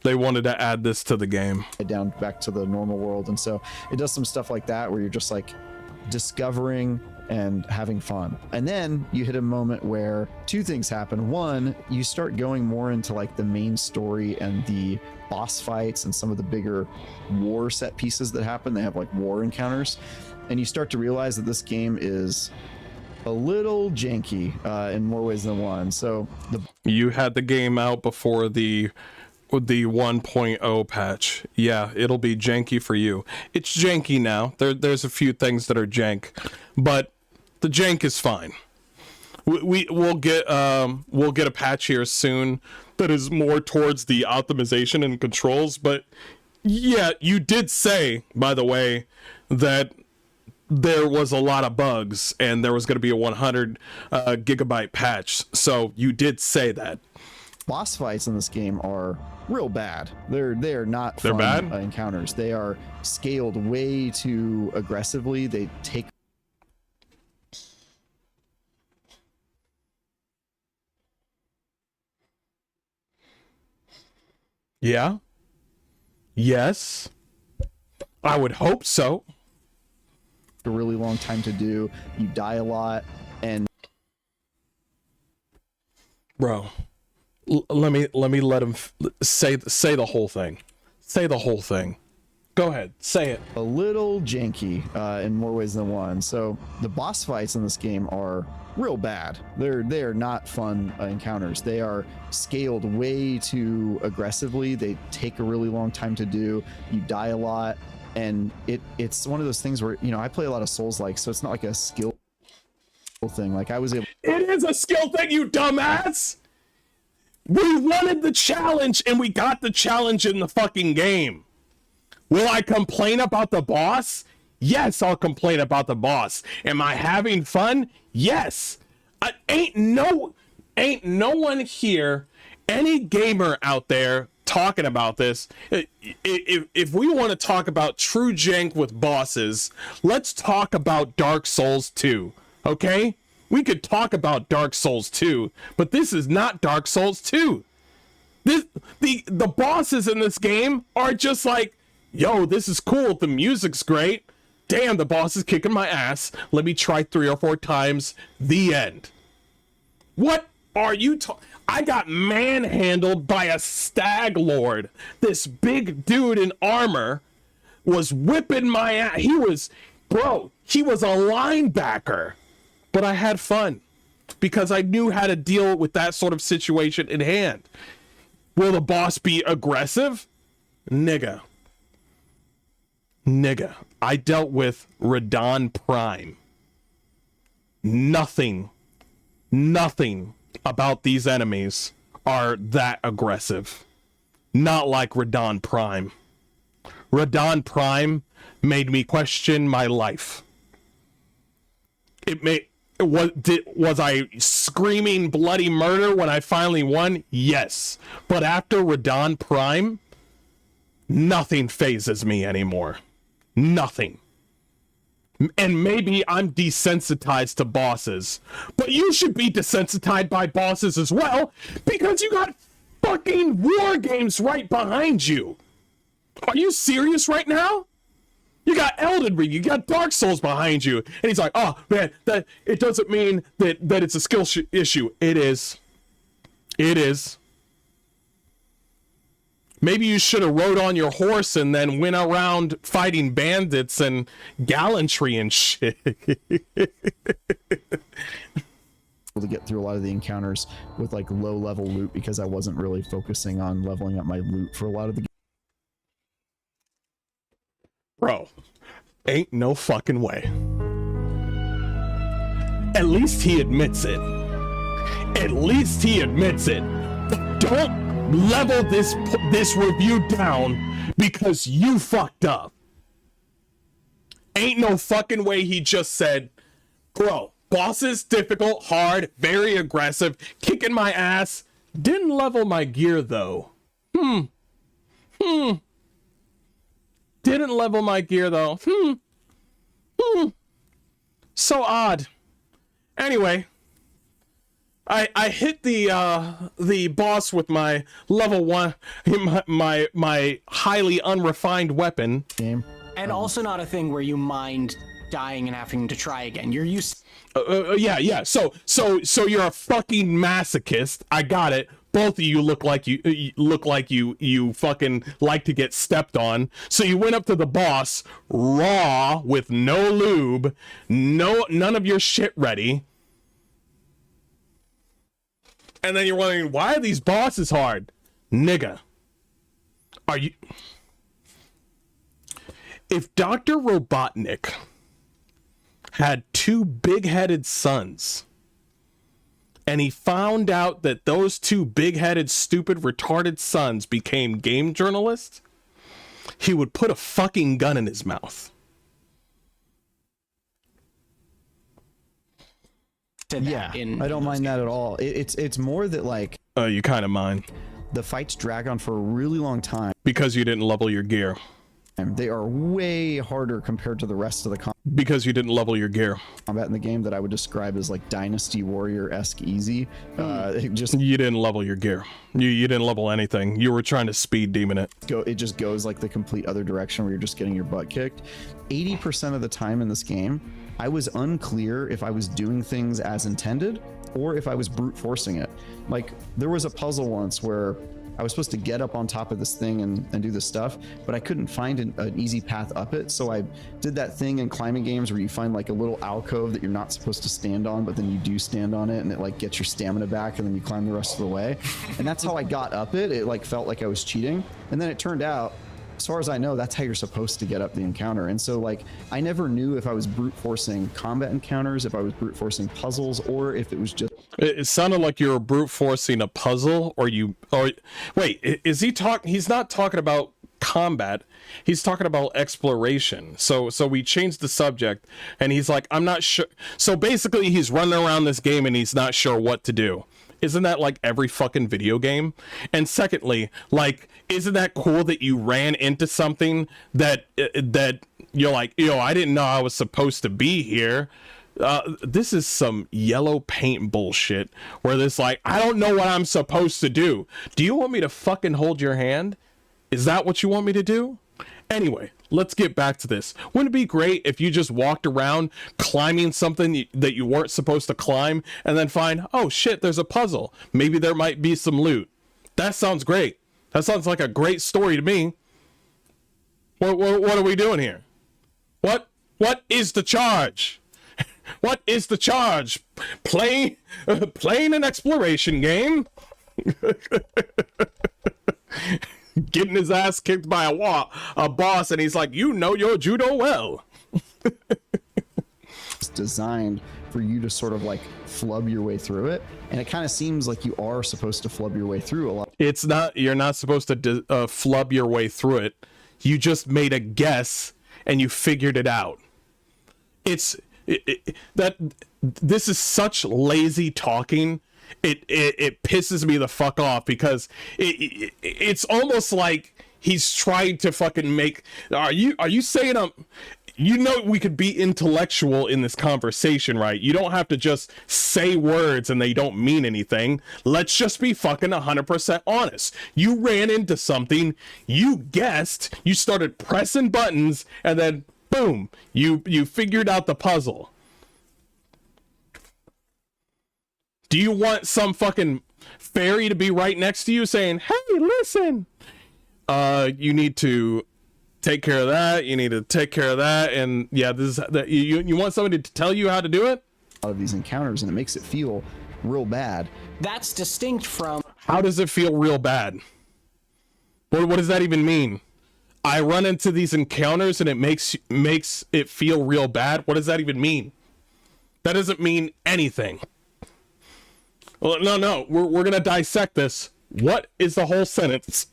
they wanted to add this to the game, down back to the normal world. And so it does some stuff like that where you're just like discovering and having fun. And then you hit a moment where two things happen. One, you start going more into like the main story and the boss fights and some of the bigger war set pieces that happen. They have like war encounters, and you start to realize that this game is a little janky in more ways than one. So you had the game out before the 1.0 patch. Yeah, it'll be janky for you. It's janky now. There's a few things that are jank, but the jank is fine. We'll get a patch here soon that is more towards the optimization and controls. But yeah, you did say, by the way, that there was a lot of bugs and there was going to be a 100 gigabyte patch. So you did say that. Boss fights in this game are real bad. They're not fun. They're bad encounters. They are scaled way too aggressively. They take Yeah. Yes. I would hope so. a really long time to do. You die a lot, and bro, let me let him say the whole thing. Say the whole thing. Go ahead, say it. A little janky in more ways than one. So the boss fights in this game are real bad. They are not fun encounters. They are scaled way too aggressively. They take a really long time to do. You die a lot, and it's one of those things where, you know, I play a lot of Souls-like, so it's not like a skill thing. Like I was able. It is a skill thing, you dumbass. We wanted the challenge, and we got the challenge in the fucking game. Will I complain about the boss? Yes, I'll complain about the boss. Am I having fun? Yes. Ain't no one here, any gamer out there talking about this. If we want to talk about true jank with bosses, let's talk about Dark Souls 2, okay? We could talk about Dark Souls 2, but this is not Dark Souls 2. The bosses in this game are just like, yo, this is cool. The music's great. Damn, the boss is kicking my ass. Let me try 3 or 4 times. The end. What are you I got manhandled by a stag lord. This big dude in armor was whipping my ass. He was a linebacker. But I had fun because I knew how to deal with that sort of situation in hand. Will the boss be aggressive? Nigga, I dealt with Radon Prime. Nothing about these enemies are that aggressive. Not like Radon Prime. Radon Prime made me question my life. Was I screaming bloody murder when I finally won? Yes. But after Radon Prime, nothing phases me anymore. Nothing. And maybe I'm desensitized to bosses, but you should be desensitized by bosses as well, because you got fucking war games right behind you. Are you serious right now? You got Elden Ring, you got Dark Souls behind you, and he's like, oh man, that it doesn't mean that it's a skill issue. It is. Maybe you should have rode on your horse and then went around fighting bandits and gallantry and shit. To get through a lot of the encounters with like low level loot because I wasn't really focusing on leveling up my loot for a lot of the. Bro, ain't no fucking way. At least he admits it. At least he admits it. Don't level this review down because you fucked up. Ain't no fucking way he just said, bro, bosses difficult, hard, very aggressive, kicking my ass. Didn't level my gear though. Didn't level my gear though. So odd. Anyway, I hit the boss with my level 1, my highly unrefined weapon. Game. And also not a thing where you mind dying and having to try again. You're used. Yeah. So you're a fucking masochist. I got it. Both of you look like you fucking like to get stepped on. So you went up to the boss raw with no lube, none of your shit ready. And then you're wondering, why are these bosses hard? Nigga. Are you... If Dr. Robotnik had 2 big-headed sons, and he found out that those 2 big-headed, stupid, retarded sons became game journalists, he would put a fucking gun in his mouth. Yeah, I don't mind that at all. It's more that like... You kind of mind. The fights drag on for a really long time. Because you didn't level your gear. They are way harder compared to the rest of the because you didn't level your gear. Combat in the game that I would describe as like Dynasty Warrior-esque easy. You didn't level your gear. You didn't level anything. You were trying to speed demon it. It just goes like the complete other direction where you're just getting your butt kicked. 80% of the time in this game, I was unclear if I was doing things as intended or if I was brute forcing it. Like there was a puzzle once where I was supposed to get up on top of this thing and do this stuff, but I couldn't find an easy path up it. So I did that thing in climbing games where you find like a little alcove that you're not supposed to stand on, but then you do stand on it and it like gets your stamina back and then you climb the rest of the way. And that's how I got up it. It like felt like I was cheating. And then it turned out, as far as I know, that's how you're supposed to get up the encounter. And so like, I never knew if I was brute forcing combat encounters, if I was brute forcing puzzles, or if it was just... It sounded like you were brute forcing a puzzle or wait, is he he's not talking about combat. He's talking about exploration. So we changed the subject and he's like, I'm not sure. So basically he's running around this game and he's not sure what to do. Isn't that like every fucking video game? And secondly, like, isn't that cool that you ran into something that you're like, I didn't know I was supposed to be here. This is some yellow paint bullshit where this like, I don't know what I'm supposed to do. Do you want me to fucking hold your hand? Is that what you want me to do? Anyway, let's get back to this. Wouldn't it be great if you just walked around climbing something that you weren't supposed to climb and then find, oh shit, there's a puzzle. Maybe there might be some loot. That sounds great. That sounds like a great story to me. What are we doing here? What is the charge? What is the charge? Playing an exploration game? Getting his ass kicked by a boss, and he's like, you know your judo well. It's designed for you to sort of like flub your way through it, and it kind of seems like you are supposed to flub your way through a lot. It's not. You're not supposed to flub your way through it. You just made a guess and you figured it out. This is such lazy talking. It pisses me the fuck off because it's almost like he's trying to fucking make. Are you saying we could be intellectual in this conversation, right? You don't have to just say words and they don't mean anything. Let's just be fucking 100% honest. You ran into something, you guessed, you started pressing buttons, and then boom, you figured out the puzzle. Do you want some fucking fairy to be right next to you saying, hey, listen, you need to take care of that. You need to take care of that. And yeah, this is that you want somebody to tell you how to do it. A lot of these encounters, and it makes it feel real bad. That's distinct from. How does it feel real bad? What does that even mean? I run into these encounters and it makes it feel real bad. What does that even mean? That doesn't mean anything. Well, no, we're gonna dissect this. What is the whole sentence?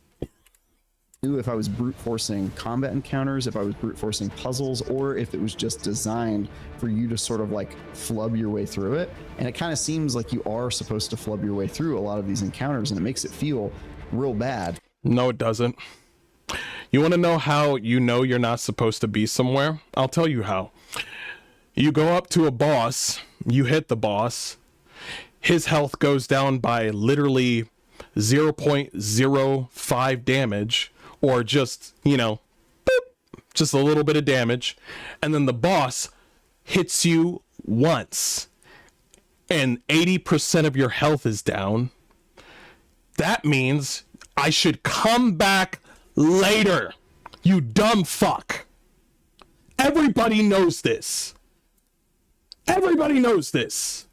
If I was brute forcing combat encounters, if I was brute forcing puzzles, or if it was just designed for you to sort of like flub your way through it. And it kind of seems like you are supposed to flub your way through a lot of these encounters, and it makes it feel real bad. No, it doesn't. You want to know how you know you're not supposed to be somewhere? I'll tell you how. You go up to a boss, you hit the boss, his health goes down by literally 0.05 damage, or just, you know, boop, just a little bit of damage, and then the boss hits you once, and 80% of your health is down. That means I should come back later. You dumb fuck. Everybody knows this. Everybody knows this.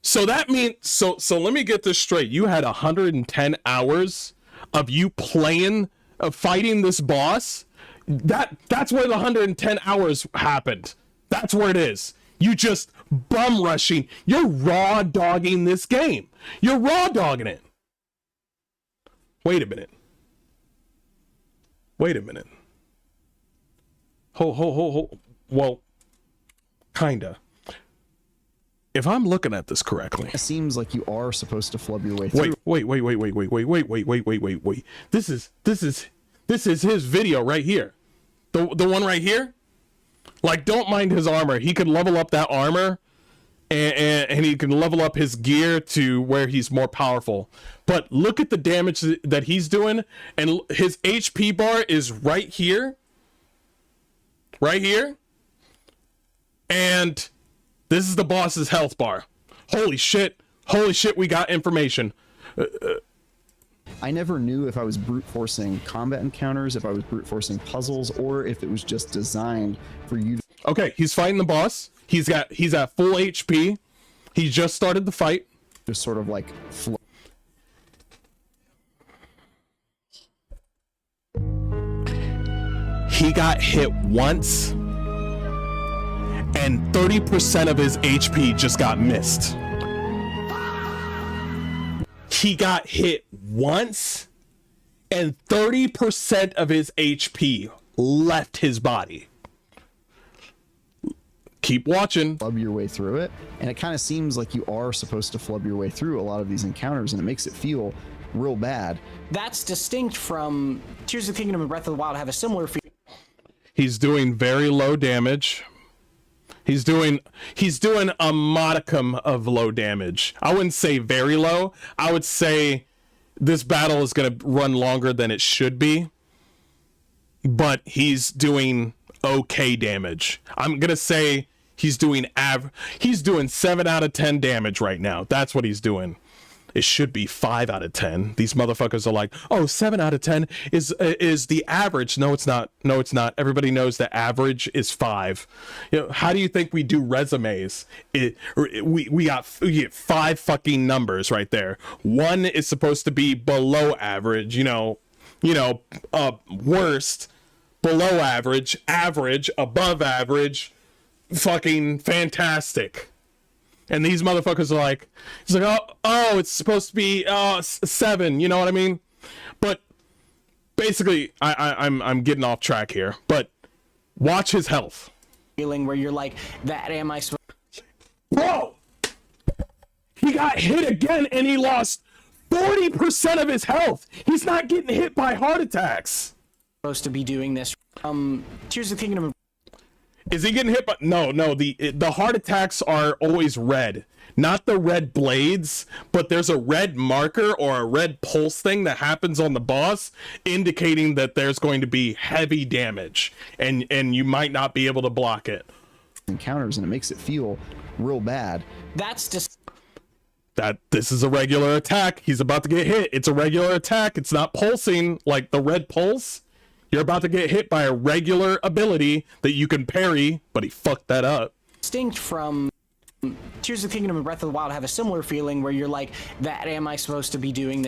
So that means, so let me get this straight. You had 110 hours of you playing, of fighting this boss. That's where the 110 hours happened. That's where it is. You just bum rushing. You're raw dogging this game. You're raw dogging it. Wait a minute. Wait a minute. Hold. Well, kinda. If I'm looking at this correctly, It seems like you are supposed to flub your way through. wait. This is his video right here. The one right here. Like, don't mind his armor. He could level up that armor, and he can level up his gear to where he's more powerful. But look at the damage that he's doing, and his HP bar is right here. Right here. And this is the boss's health bar. Holy shit, we got information. I never knew if I was brute forcing combat encounters, if I was brute forcing puzzles, or if it was just designed for you to... Okay, he's fighting the boss. He's at full HP. He just started the fight. Just sort of like... He got hit once, and 30% of his HP just got missed. He got hit once, and 30% of his HP left his body. Keep watching. Flub your way through it, and it kind of seems like you are supposed to flub your way through a lot of these encounters, and it makes it feel real bad. That's distinct from Tears of the Kingdom and Breath of the Wild have a similar feel. He's doing very low damage. He's doing a modicum of low damage. I wouldn't say very low. I would say this battle is going to run longer than it should be. But he's doing okay damage. I'm going to say he's doing 7 out of 10 damage right now. That's what he's doing. It should be 5 out of 10. These motherfuckers are like, oh, 7 out of 10 is the average. No, it's not. No, it's not. Everybody knows the average is 5. You know, how do you think we do resumes? We get 5 fucking numbers right there. 1 is supposed to be below average. Worst, below average, average, above average, fucking fantastic. And these motherfuckers are like, it's like, oh, it's supposed to be 7. You know what I mean? But basically, I'm getting off track here. But watch his health. Feeling where you're like, that am I supposed? Bro, he got hit again, and he lost 40% of his health. He's not getting hit by heart attacks. Supposed to be doing this. Tears of the Kingdom. Is he getting hit by... No, the heart attacks are always red. Not the red blades, but there's a red marker or a red pulse thing that happens on the boss, indicating that there's going to be heavy damage, and you might not be able to block it. Encounters, and it makes it feel real bad. That's just... that this is a regular attack. He's about to get hit. It's a regular attack. It's not pulsing like the red pulse. You're about to get hit by a regular ability that you can parry, but he fucked that up. Distinct from Tears of the Kingdom and Breath of the Wild have a similar feeling where you're like, that am I supposed to be doing?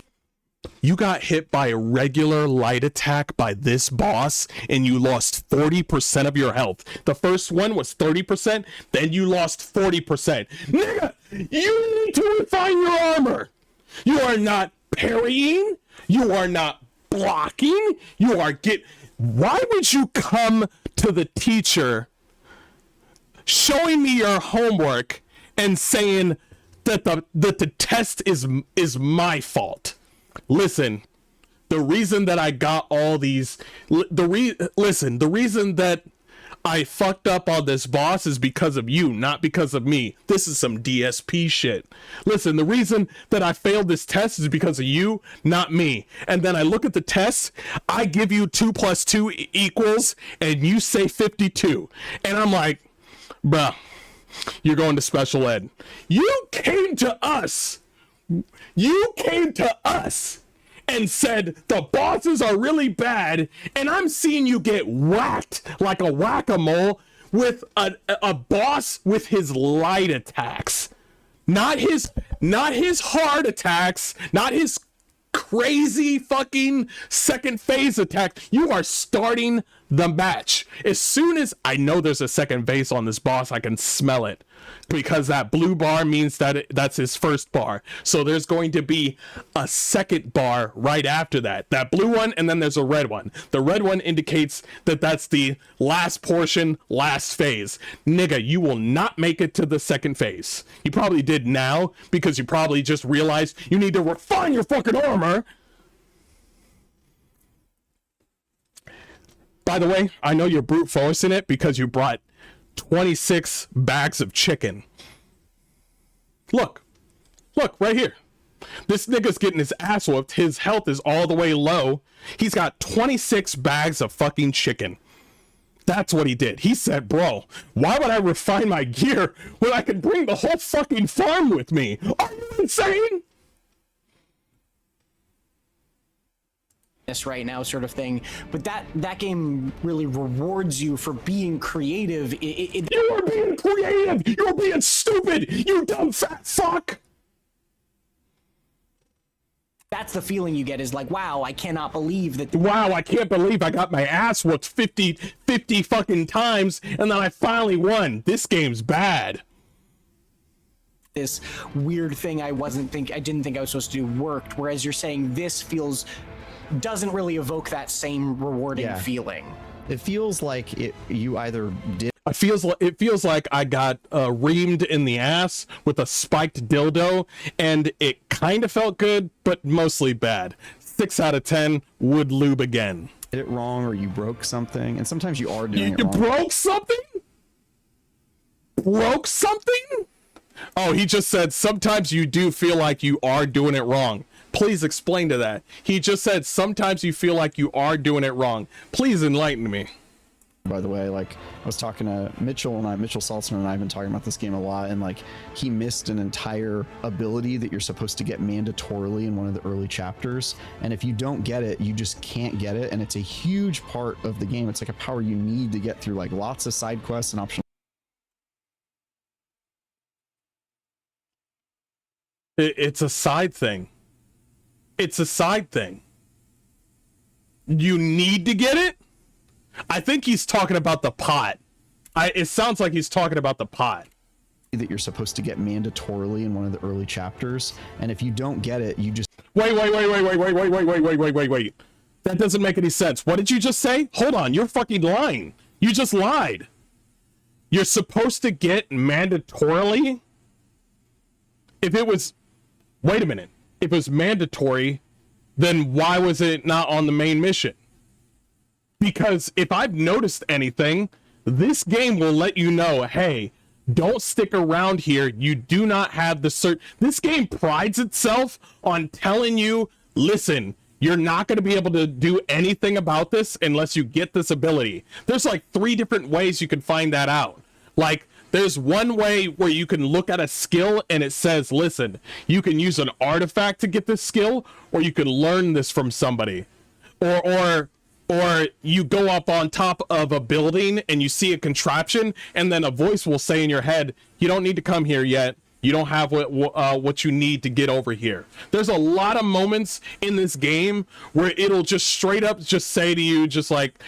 You got hit by a regular light attack by this boss and you lost 40% of your health. The first one was 30%, then you lost 40%. Nigga, you need to refine your armor. You are not parrying. You are not blocking. You are Why would you come to the teacher showing me your homework and saying that the test is my fault? Listen, the reason that I got all these, the reason that I fucked up on this boss is because of you, not because of me. This is some DSP shit. Listen, the reason that I failed this test is because of you, not me. And then I look at the test, I give you 2 + 2 =, and you say 52. And I'm like, bruh, you're going to special ed. You came to us and said the bosses are really bad, and I'm seeing you get whacked like a whack-a-mole with a boss with his light attacks. Not his hard attacks, not his crazy fucking second phase attack. You are starting the match. As soon as I know there's a second phase on this boss, I can smell it, because that blue bar means that that's his first bar. So there's going to be a second bar right after that blue one, and then there's a red one. The red one indicates that that's the last portion, last phase. Nigga, you will not make it to the second phase. You probably did now because you probably just realized you need to refine your fucking armor. By the way, I know you're brute forcing it because you brought 26 bags of chicken. Look right here. This nigga's getting his ass whooped. His health is all the way low. He's got 26 bags of fucking chicken. That's what he did. He said, bro, why would I refine my gear when I can bring the whole fucking farm with me? Are you insane? This right now sort of thing, but that game really rewards you for being creative. You are being creative. You're being stupid, you dumb fat fuck. That's the feeling you get, is like, wow, I cannot believe that. Wow, I can't believe I got my ass whooped 50 fucking times and then I finally won. This game's bad. This weird thing I didn't think I was supposed to do worked, whereas you're saying this doesn't really evoke that same rewarding feeling. It feels like you either did. It feels like I got reamed in the ass with a spiked dildo, and it kind of felt good, but mostly bad. 6 out of 10 would lube again. Did it wrong, or you broke something, and sometimes you are doing it wrong. You broke something? Broke something? Oh, he just said sometimes you do feel like you are doing it wrong. Please explain to that. He just said sometimes you feel like you are doing it wrong. Please enlighten me. By the way, like, I was talking to Mitchell Saltzman and I have been talking about this game a lot, and like, he missed an entire ability that you're supposed to get mandatorily in one of the early chapters, and if you don't get it, you just can't get it, and it's a huge part of the game. It's like a power you need to get through like lots of side quests and optional. It's a side thing. It's a side thing. You need to get it? I think he's talking about the pot. It sounds like he's talking about the pot. That you're supposed to get mandatorily in one of the early chapters, and if you don't get it, you just wait. That doesn't make any sense. What did you just say? Hold on, you're fucking lying. You just lied. You're supposed to get mandatorily? If it was, wait a minute. If it was mandatory, then why was it not on the main mission? Because if I've noticed anything, this game will let you know, hey, don't stick around here. You do not have the cert. This game prides itself on telling you, listen, you're not going to be able to do anything about this unless you get this ability. There's like 3 different ways you can find that out. Like, There's one way where you can look at a skill and it says, listen, you can use an artifact to get this skill, or you can learn this from somebody. Or you go up on top of a building and you see a contraption, and then a voice will say in your head, you don't need to come here yet. You don't have what you need to get over here. There's a lot of moments in this game where it'll just straight up just say to you, just like,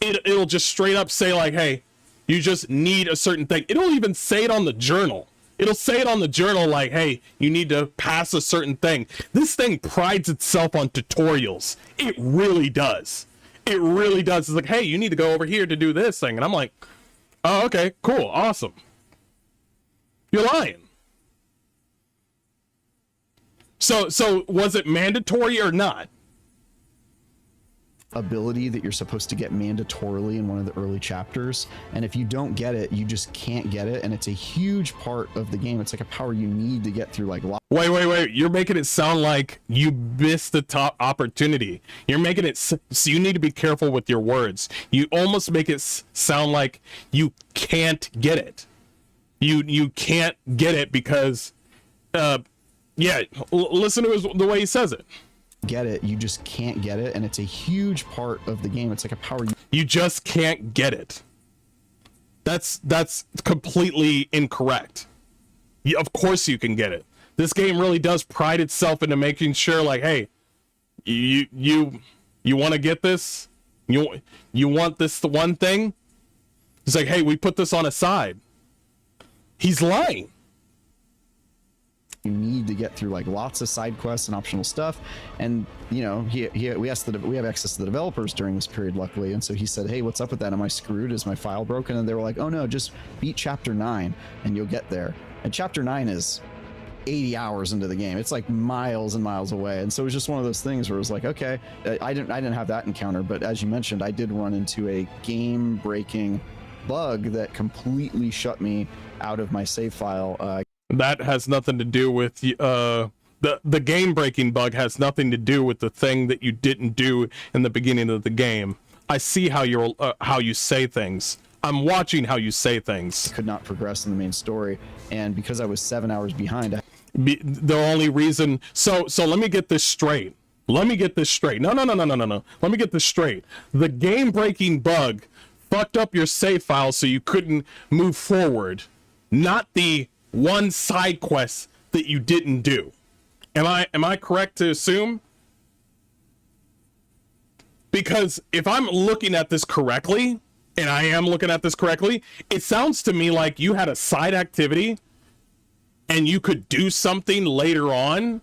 it'll just straight up say like, hey, you just need a certain thing. It'll even say it on the journal. It'll say it on the journal like, hey, you need to pass a certain thing. This thing prides itself on tutorials. It really does. It really does. It's like, hey, you need to go over here to do this thing. And I'm like, oh, okay, cool, awesome. You're lying. So was it mandatory or not? Ability that you're supposed to get mandatorily in one of the early chapters, and if you don't get it, you just can't get it, and it's a huge part of the game. It's like a power you need to get through like wait, you're making it sound like you missed the top opportunity. You're making it so you need to be careful with your words. You almost make it sound like you can't get it. You can't get it because yeah, listen to the way he says it. Get it, you just can't get it, and it's a huge part of the game. It's like a power you just can't get it. That's completely incorrect. Of course you can get it. This game really does pride itself into making sure like, hey, you want to get this? You want this the one thing? It's like, hey, we put this on a side. He's lying. You need to get through like lots of side quests and optional stuff, and you know we asked that we have access to the developers during this period, luckily, and so he said, hey, what's up with that? Am I screwed? Is my file broken? And they were like, oh no, just beat chapter 9 and you'll get there. And chapter 9 is 80 hours into the game. It's like miles and miles away, and so it was just one of those things where it was like, okay, I didn't have that encounter, but as you mentioned, I did run into a game breaking bug that completely shut me out of my save file. That has nothing to do with the game breaking bug has nothing to do with the thing that you didn't do in the beginning of the game. I see how you say things. I'm watching how you say things. Could not progress in the main story, and because I was 7 hours behind, the only reason. So let me get this straight. No. Let me get this straight. The game breaking bug fucked up your save file so you couldn't move forward, not the one side quest that you didn't do. Am I correct to assume? Because if I'm looking at this correctly, and I am looking at this correctly, it sounds to me like you had a side activity and you could do something later on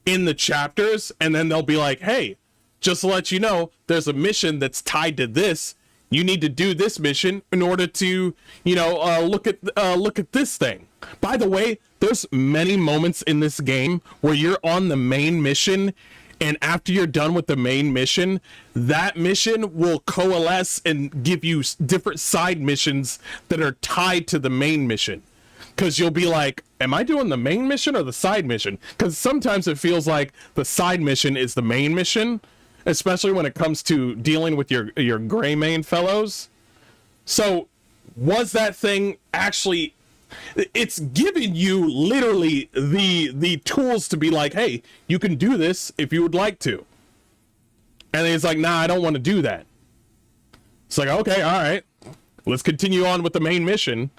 in the chapters, and then they'll be like, hey, just to let you know, there's a mission that's tied to this. You need to do this mission in order to, look at this thing. By the way, there's many moments in this game where you're on the main mission, and after you're done with the main mission, that mission will coalesce and give you different side missions that are tied to the main mission. Because you'll be like, am I doing the main mission or the side mission? Because sometimes it feels like the side mission is the main mission, especially when it comes to dealing with your gray mane fellows. So was that thing actually, it's giving you literally the tools to be like, hey, you can do this if you would like to. And it's like, nah, I don't want to do that. It's like, okay, all right, let's continue on with the main mission.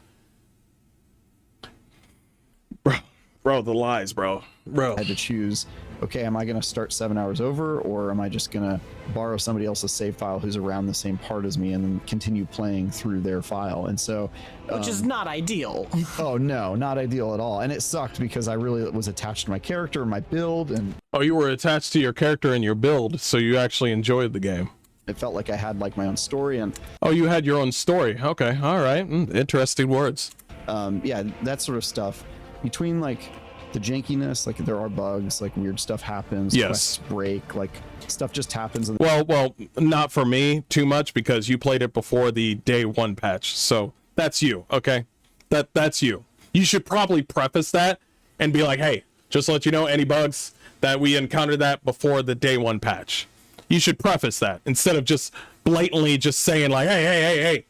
Bro, the lies, bro. I had to choose, okay, am I going to start 7 hours over, or am I just going to borrow somebody else's save file who's around the same part as me and then continue playing through their file? And so... which is not ideal. Oh, no, not ideal at all. And it sucked because I really was attached to my character and my build. And oh, you were attached to your character and your build, so you actually enjoyed the game. It felt like I had like my own story. And oh, you had your own story. Okay, all right. Interesting words. Yeah, that sort of stuff. Between like the jankiness, like there are bugs, like weird stuff happens, yes, quests break, like stuff just happens. Well, not for me too much because you played it before the day 1 patch, so that's you, okay? That's you. You should probably preface that and be like, hey, just to let you know, any bugs that we encountered that before the day 1 patch. You should preface that instead of just blatantly just saying like, hey.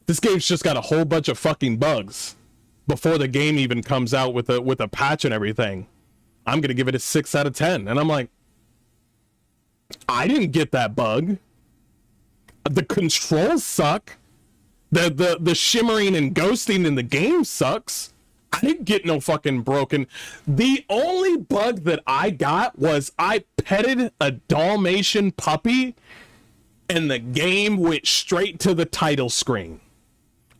this game's just got a whole bunch of fucking bugs before the game even comes out with a patch and everything. I'm gonna give it a 6 out of 10. And I'm like, I didn't get that bug. The controls suck. The shimmering and ghosting in the game sucks. I didn't get no fucking broken. The only bug that I got was I petted a Dalmatian puppy and the game went straight to the title screen.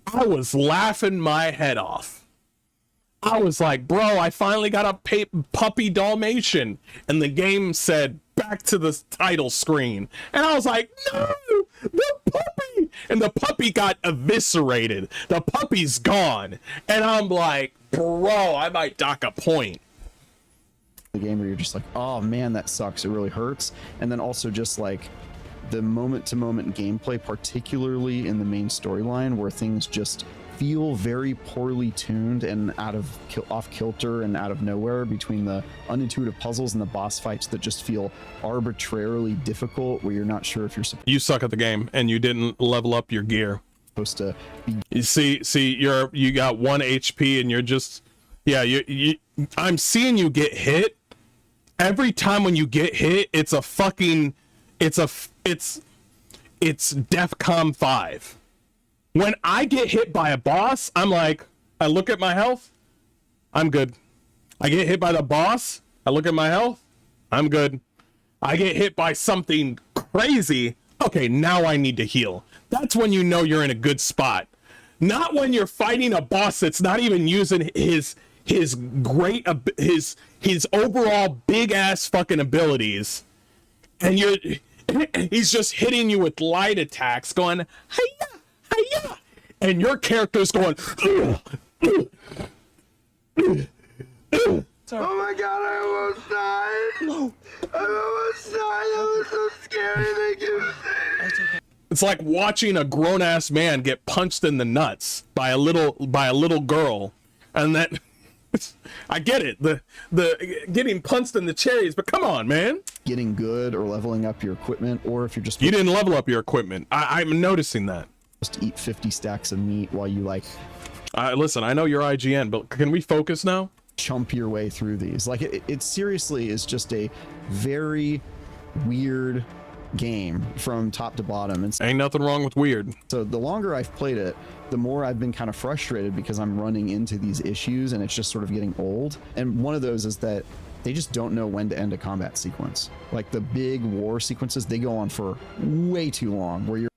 I was laughing my head off. I was like, bro, I finally got a puppy Dalmatian. And the game said, back to the title screen. And I was like, no, the puppy. And the puppy got eviscerated. The puppy's gone. And I'm like, bro, I might dock a point. The game where you're just like, oh man, that sucks. It really hurts. And then also just like the moment-to-moment gameplay, particularly in the main storyline, where things just feel very poorly tuned and off kilter and out of nowhere, between the unintuitive puzzles and the boss fights that just feel arbitrarily difficult, where you're not sure if you're supposed. You suck at the game and you didn't level up your gear. Supposed to be. You see, you got 1 HP and you're just, yeah, I'm seeing you get hit. Every time when you get hit, it's DEFCON 5. When I get hit by a boss, I'm like, I look at my health, I'm good. I get hit by the boss, I look at my health, I'm good. I get hit by something crazy, okay, now I need to heal. That's when you know you're in a good spot. Not when you're fighting a boss that's not even using his overall big ass fucking abilities, and he's just hitting you with light attacks, going hiya, hiya, and your character's going. Oh my god, I almost died. I almost died. That was so scary. Thank you. It's like watching a grown-ass man get punched in the nuts by a little girl, and that. I get it, the getting punched in the cherries, but come on, man. Getting good or leveling up your equipment, or if you're just. You didn't level up your equipment. I'm noticing that. Just eat 50 stacks of meat while you like. Listen, I know you're IGN, but can we focus now? Chump your way through these. Like it seriously is just a very weird game from top to bottom. And ain't nothing wrong with weird. So the longer I've played it, the more I've been kind of frustrated because I'm running into these issues and it's just sort of getting old. And one of those is that they just don't know when to end a combat sequence. Like the big war sequences, they go on for way too long, where you're.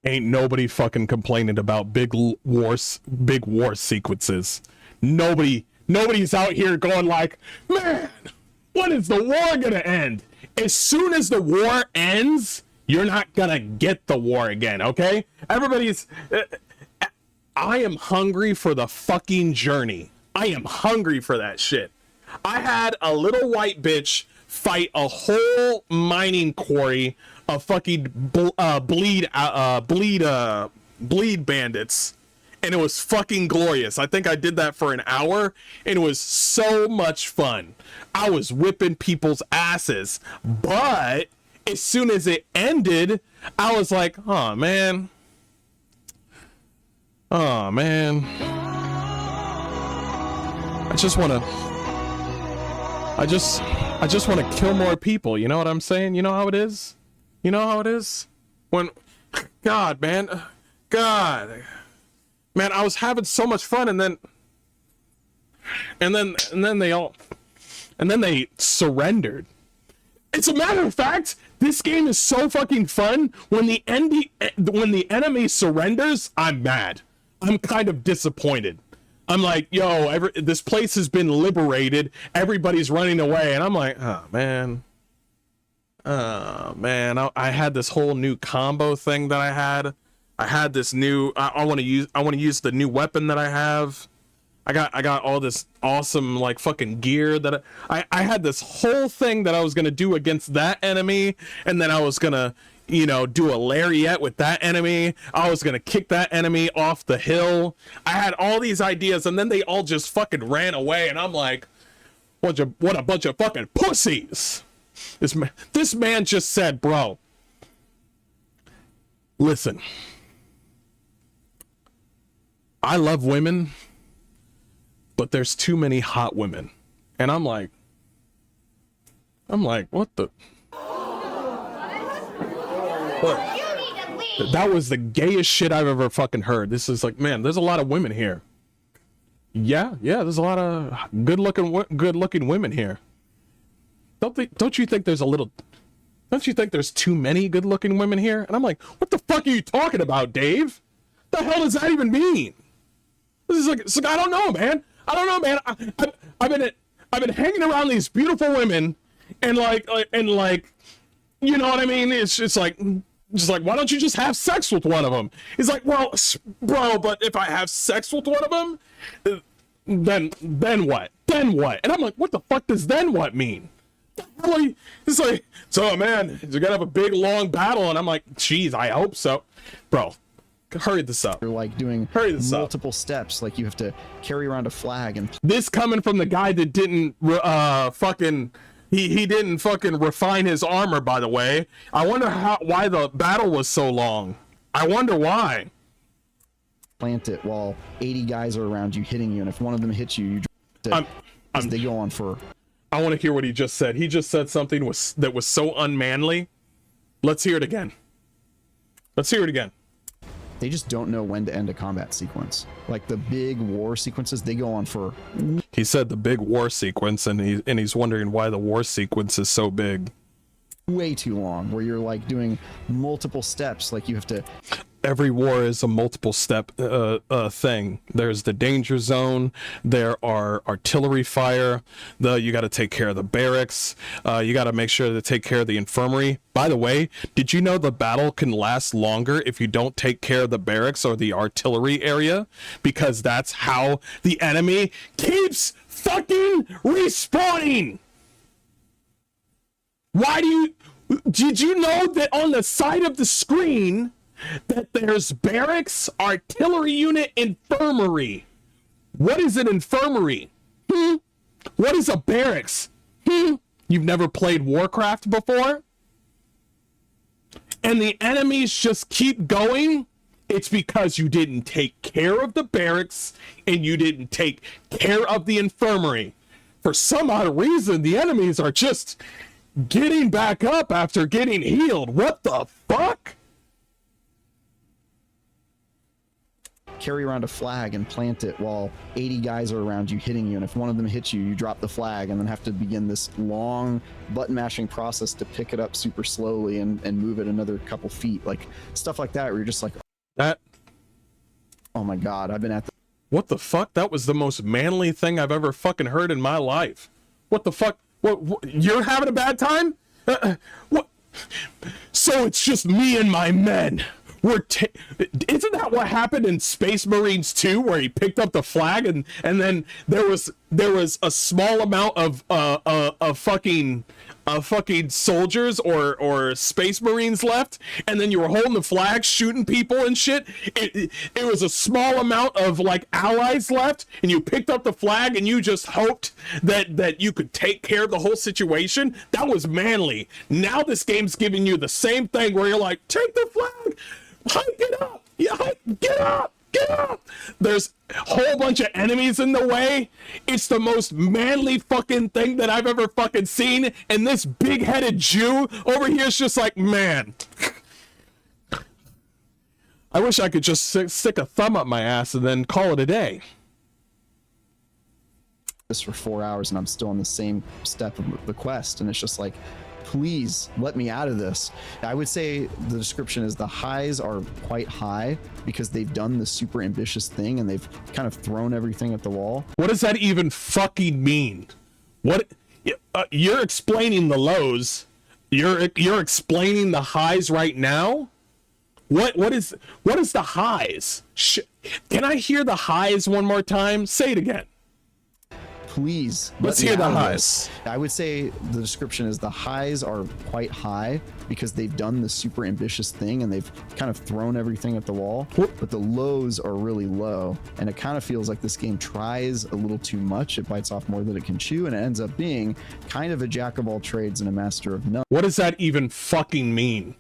Ain't nobody fucking complaining about big war sequences. Nobody's out here going like, man, when is the war gonna end? As soon as the war ends, you're not gonna get the war again, okay? Everybody's. I am hungry for the fucking journey. I am hungry for that shit. I had a little white bitch fight a whole mining quarry of fucking bleed bandits, and it was fucking glorious. I think I did that for an hour, and it was so much fun. I was whipping people's asses, but as soon as it ended, I was like, oh man. Oh man. I just want to kill more people, you know what I'm saying? You know how it is? You know how it is? When God, man, I was having so much fun, and then they surrendered. As a matter of fact, this game is so fucking fun. When the enemy surrenders, I'm mad. I'm kind of disappointed. I'm like, yo, this place has been liberated. Everybody's running away, and I'm like, oh man. I had this whole new combo thing that I had. I had this new. I want to use the new weapon that I have. I got all this awesome like fucking gear that I had this whole thing that I was gonna do against that enemy, and then I was gonna do a lariat with that enemy. I was gonna kick that enemy off the hill. I had all these ideas, and then they all just fucking ran away, and I'm like, what a bunch of fucking pussies. This man just said, bro, listen, I love women, but there's too many hot women. And I'm like, what the? Look, that was the gayest shit I've ever fucking heard. This is like, man, there's a lot of women here. Yeah, there's a lot of good-looking women here. Don't you think there's a little? Don't you think there's too many good-looking women here? And I'm like, what the fuck are you talking about, Dave? The hell does that even mean? This is like, it's like I don't know, man. I don't know, man. I've been hanging around these beautiful women, and like, you know what I mean? It's just like, why don't you just have sex with one of them? He's like, well, bro, but if I have sex with one of them, then what? Then what? And I'm like, what the fuck does then what mean? It's like, so man, you're gonna have a big long battle, and I'm like, geez, I hope so, bro. Hurry this up. You're like doing multiple steps, like you have to carry around a flag. And this coming from the guy that didn't he didn't fucking refine his armor, by the way. I wonder why the battle was so long. I wonder why. Plant it while 80 guys are around you hitting you, and if one of them hits you, they go on for. I want to hear what he just said. He just said something that was so unmanly. Let's hear it again. Let's hear it again. They just don't know when to end a combat sequence. Like the big war sequences, they go on for. He said the big war sequence, and he's wondering why the war sequence is so big. Way too long, where you're like doing multiple steps, like you have to. Every war is a multiple step thing. There's the danger zone. There are artillery fire. You got to take care of the barracks. You got to make sure to take care of the infirmary. By the way, did you know the battle can last longer if you don't take care of the barracks or the artillery area? Because that's how the enemy keeps fucking respawning. Did you know that on the side of the screen that there's barracks, artillery unit, infirmary? What is an infirmary? What is a barracks? You've never played Warcraft before? And the enemies just keep going? It's because you didn't take care of the barracks and you didn't take care of the infirmary. For some odd reason, the enemies are just getting back up after getting healed. What the fuck? Carry around a flag and plant it while 80 guys are around you hitting you, and if one of them hits you, you drop the flag and then have to begin this long button mashing process to pick it up super slowly and move it another couple feet, like stuff like that, where you're just like, that. Oh my god, I've been at the. What the fuck? That was the most manly thing I've ever fucking heard in my life. What the fuck? What you're having a bad time? What? So it's just me and my men. Isn't that what happened in Space Marines 2, where he picked up the flag and then there was a small amount of fucking soldiers or Space Marines left, and then you were holding the flag, shooting people and shit. It was a small amount of like allies left, and you picked up the flag and you just hoped that you could take care of the whole situation. That was manly. Now this game's giving you the same thing, where you're like, take the flag. Hike it up! Yeah, get up! Get up! There's a whole bunch of enemies in the way. It's the most manly fucking thing that I've ever fucking seen. And this big-headed Jew over here is just like, man. I wish I could just stick a thumb up my ass and then call it a day. This for 4 hours and I'm still on the same step of the quest, and it's just like, please let me out of this. I would say the description is the highs are quite high because they've done the super ambitious thing and they've kind of thrown everything at the wall. What does that even fucking mean? What? You're explaining the lows. You're explaining the highs right now. What is the highs? Can I hear the highs one more time? Say it again. Please. Let's hear the highs. I would say the description is the highs are quite high because they've done the super ambitious thing and they've kind of thrown everything at the wall, but the lows are really low, and it kind of feels like this game tries a little too much. It bites off more than it can chew, and it ends up being kind of a jack of all trades and a master of none. What does that even fucking mean?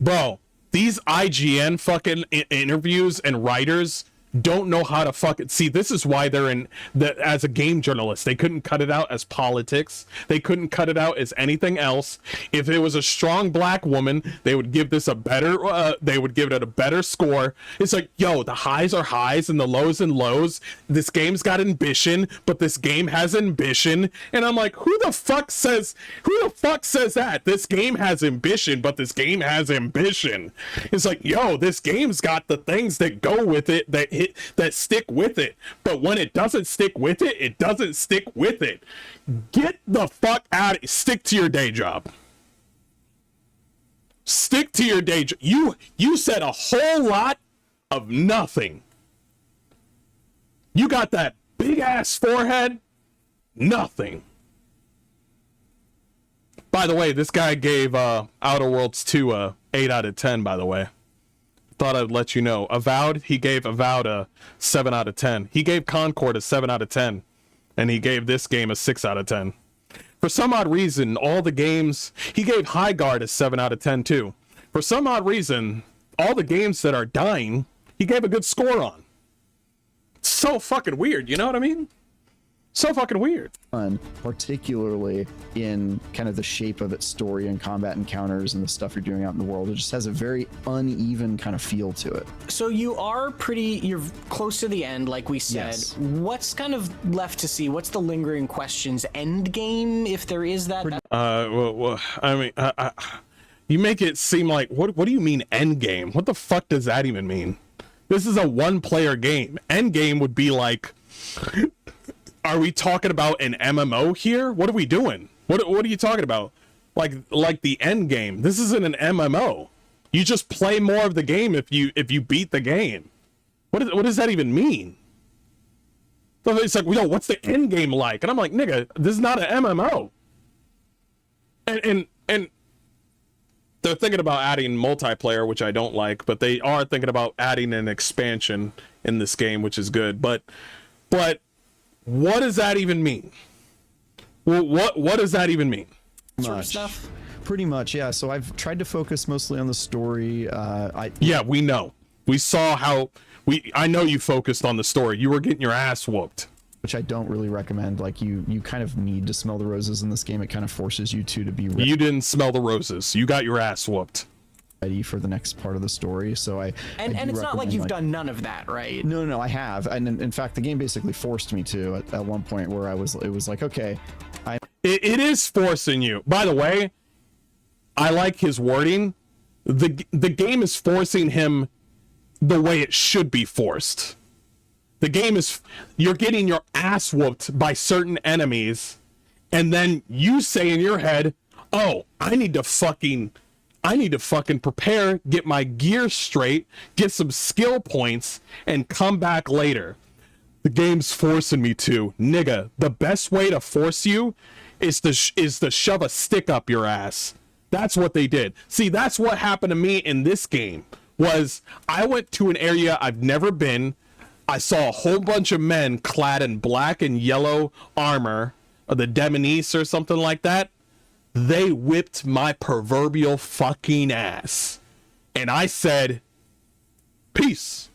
Bro, these IGN fucking interviews and writers don't know how to fucking see. This is why they're in that as a game journalist. They couldn't cut it out as politics. They couldn't cut it out as anything else. If it was a strong black woman, they would give this a better. They would give it a better score. It's like, yo, the highs are highs and the lows and lows. This game's got ambition, but this game has ambition. And I'm like, who the fuck says that? This game has ambition, but this game has ambition. It's like, yo, this game's got the things that go with it, that stick with it. But when it doesn't stick with it, it doesn't stick with it. Get the fuck out of it. Stick to your day job. Stick to your day job. You said a whole lot of nothing. You got that big ass forehead. Nothing. By the way, this guy gave Outer Worlds 2 a 8 out of 10, by the way. Thought I'd let you know. Avowed, he gave Avowed a 7 out of 10. He gave Concord a 7 out of 10. And he gave this game a 6 out of 10. For some odd reason, all the games... He gave High Guard a 7 out of 10, too. For some odd reason, all the games that are dying, he gave a good score on. So fucking weird, you know what I mean? So fucking weird. Particularly in kind of the shape of its story and combat encounters and the stuff you're doing out in the world. It just has a very uneven kind of feel to it. So you're close to the end, like we said. Yes. What's kind of left to see? What's the lingering questions? End game, if there is that? Well, I mean, you make it seem like, what do you mean end game? What the fuck does that even mean? This is a one-player game. End game would be like... Are we talking about an MMO here? What are we doing? What are you talking about? Like the end game. This isn't an MMO. You just play more of the game if you beat the game. What does that even mean? So it's like, yo, what's the end game like? And I'm like, nigga, this is not an MMO. And they're thinking about adding multiplayer, which I don't like, but they are thinking about adding an expansion in this game, which is good. But what does that even mean? Well, what does that even mean? Sort of stuff. Pretty much, yeah. So I've tried to focus mostly on the story. Yeah, we know. We saw how I know you focused on the story. You were getting your ass whooped. Which I don't really recommend. Like you kind of need to smell the roses in this game. It kind of forces you to be ready. You didn't smell the roses. You got your ass whooped. Ready for the next part of the story. So I it's not like you've done none of that, right? No, I have. And in fact, the game basically forced me to at one point where it was like, okay, it is forcing you. By the way, I like his wording. The game is forcing him the way it should be forced. The game is, you're getting your ass whooped by certain enemies, and then you say in your head, oh, I need to fucking prepare, get my gear straight, get some skill points, and come back later. The game's forcing me to. Nigga, the best way to force you is to shove a stick up your ass. That's what they did. See, that's what happened to me in this game, was I went to an area I've never been. I saw a whole bunch of men clad in black and yellow armor, or the Demonese or something like that. They whipped my proverbial fucking ass. And I said, peace.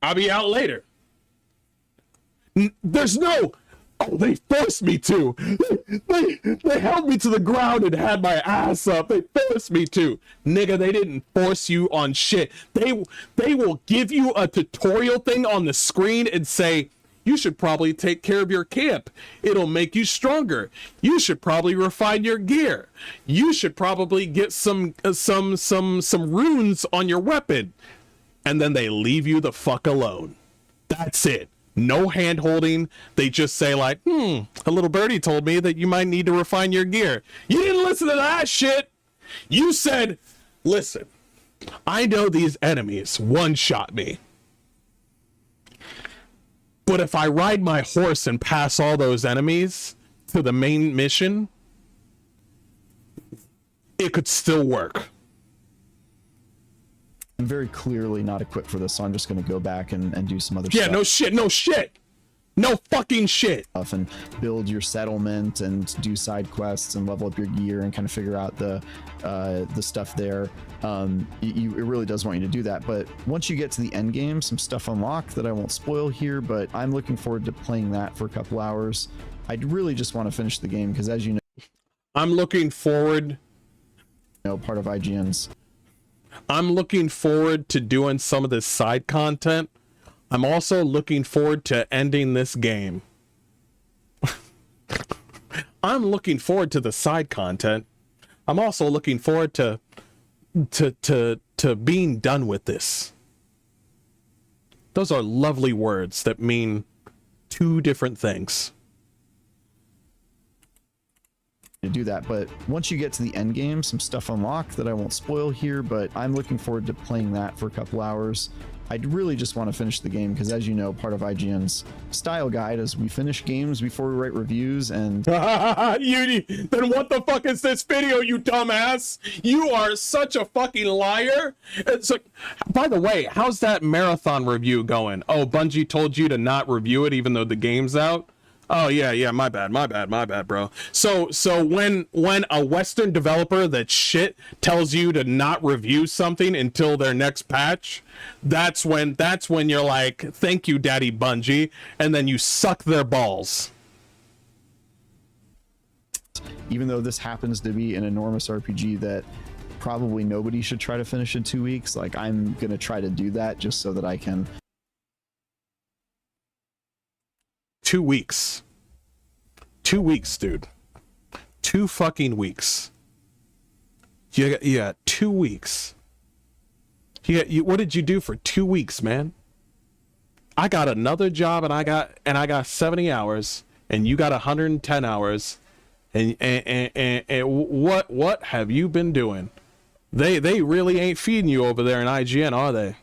I'll be out later. There's no, oh, they forced me to. They held me to the ground and had my ass up. They forced me to. Nigga, they didn't force you on shit. They will give you a tutorial thing on the screen and say, you should probably take care of your camp. It'll make you stronger. You should probably refine your gear. You should probably get some runes on your weapon. And then they leave you the fuck alone. That's it. No hand holding. They just say like, a little birdie told me that you might need to refine your gear. You didn't listen to that shit. You said, listen, I know these enemies one-shot me. But if I ride my horse and pass all those enemies to the main mission, it could still work. I'm very clearly not equipped for this, so I'm just going to go back and do some other stuff. Yeah, no shit. No fucking shit. And build your settlement and do side quests and level up your gear and kind of figure out the stuff there. It really does want you to do that. But once you get to the end game, some stuff unlocked that I won't spoil here, but I'm looking forward to playing that for a couple hours. I really just want to finish the game because, as you know, I'm looking forward. Part of IGN's. I'm looking forward to doing some of this side content. I'm also looking forward to ending this game. I'm looking forward to the side content. I'm also looking forward to being done with this. Those are lovely words that mean two different things. To do that, but once you get to the end game, some stuff unlocked that I won't spoil here, but I'm looking forward to playing that for a couple hours. I really just want to finish the game because, as you know, part of IGN's style guide is we finish games before we write reviews. And then what the fuck is this video, you dumbass? You are such a fucking liar. It's like, by the way, how's that marathon review going? Oh, Bungie told you to not review it even though the game's out. Oh yeah, my bad, bro. So when a Western developer that shit tells you to not review something until their next patch, that's when you're like, thank you, Daddy Bungie, and then you suck their balls. Even though this happens to be an enormous RPG that probably nobody should try to finish in 2 weeks, like I'm gonna try to do that just so that I can. 2 weeks. 2 weeks, dude. 2 fucking weeks. Yeah, 2 weeks. What did you do for 2 weeks, man? I got another job and I got 70 hours and you got 110 hours. And what have you been doing? They really ain't feeding you over there in IGN, are they?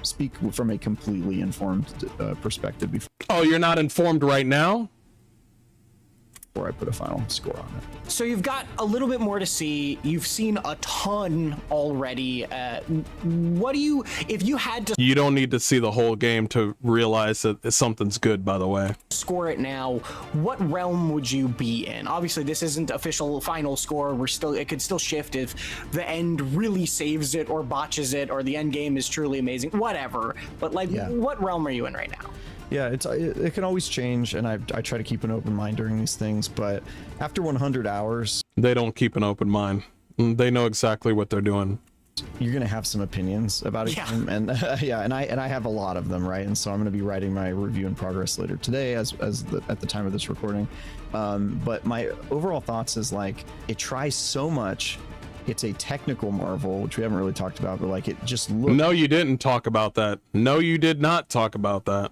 Speak from a completely informed perspective before. Oh, you're not informed right now? Before I put a final score on it. So you've got a little bit more to see. You've seen a ton already. If you had to... You don't need to see the whole game to realize that something's good, by the way. Score it now, what realm would you be in? Obviously, this isn't official final score. It could still shift if the end really saves it or botches it or the end game is truly amazing, whatever. But what realm are you in right now? Yeah, it can always change, and I try to keep an open mind during these things, but after 100 hours... They don't keep an open mind. They know exactly what they're doing. You're going to have some opinions about it, and I have a lot of them, right? And so I'm going to be writing my review in progress later today at the time of this recording. But my overall thoughts is like, it tries so much. It's a technical marvel, which we haven't really talked about, but like it just looks... No, you didn't talk about that. No, you did not talk about that.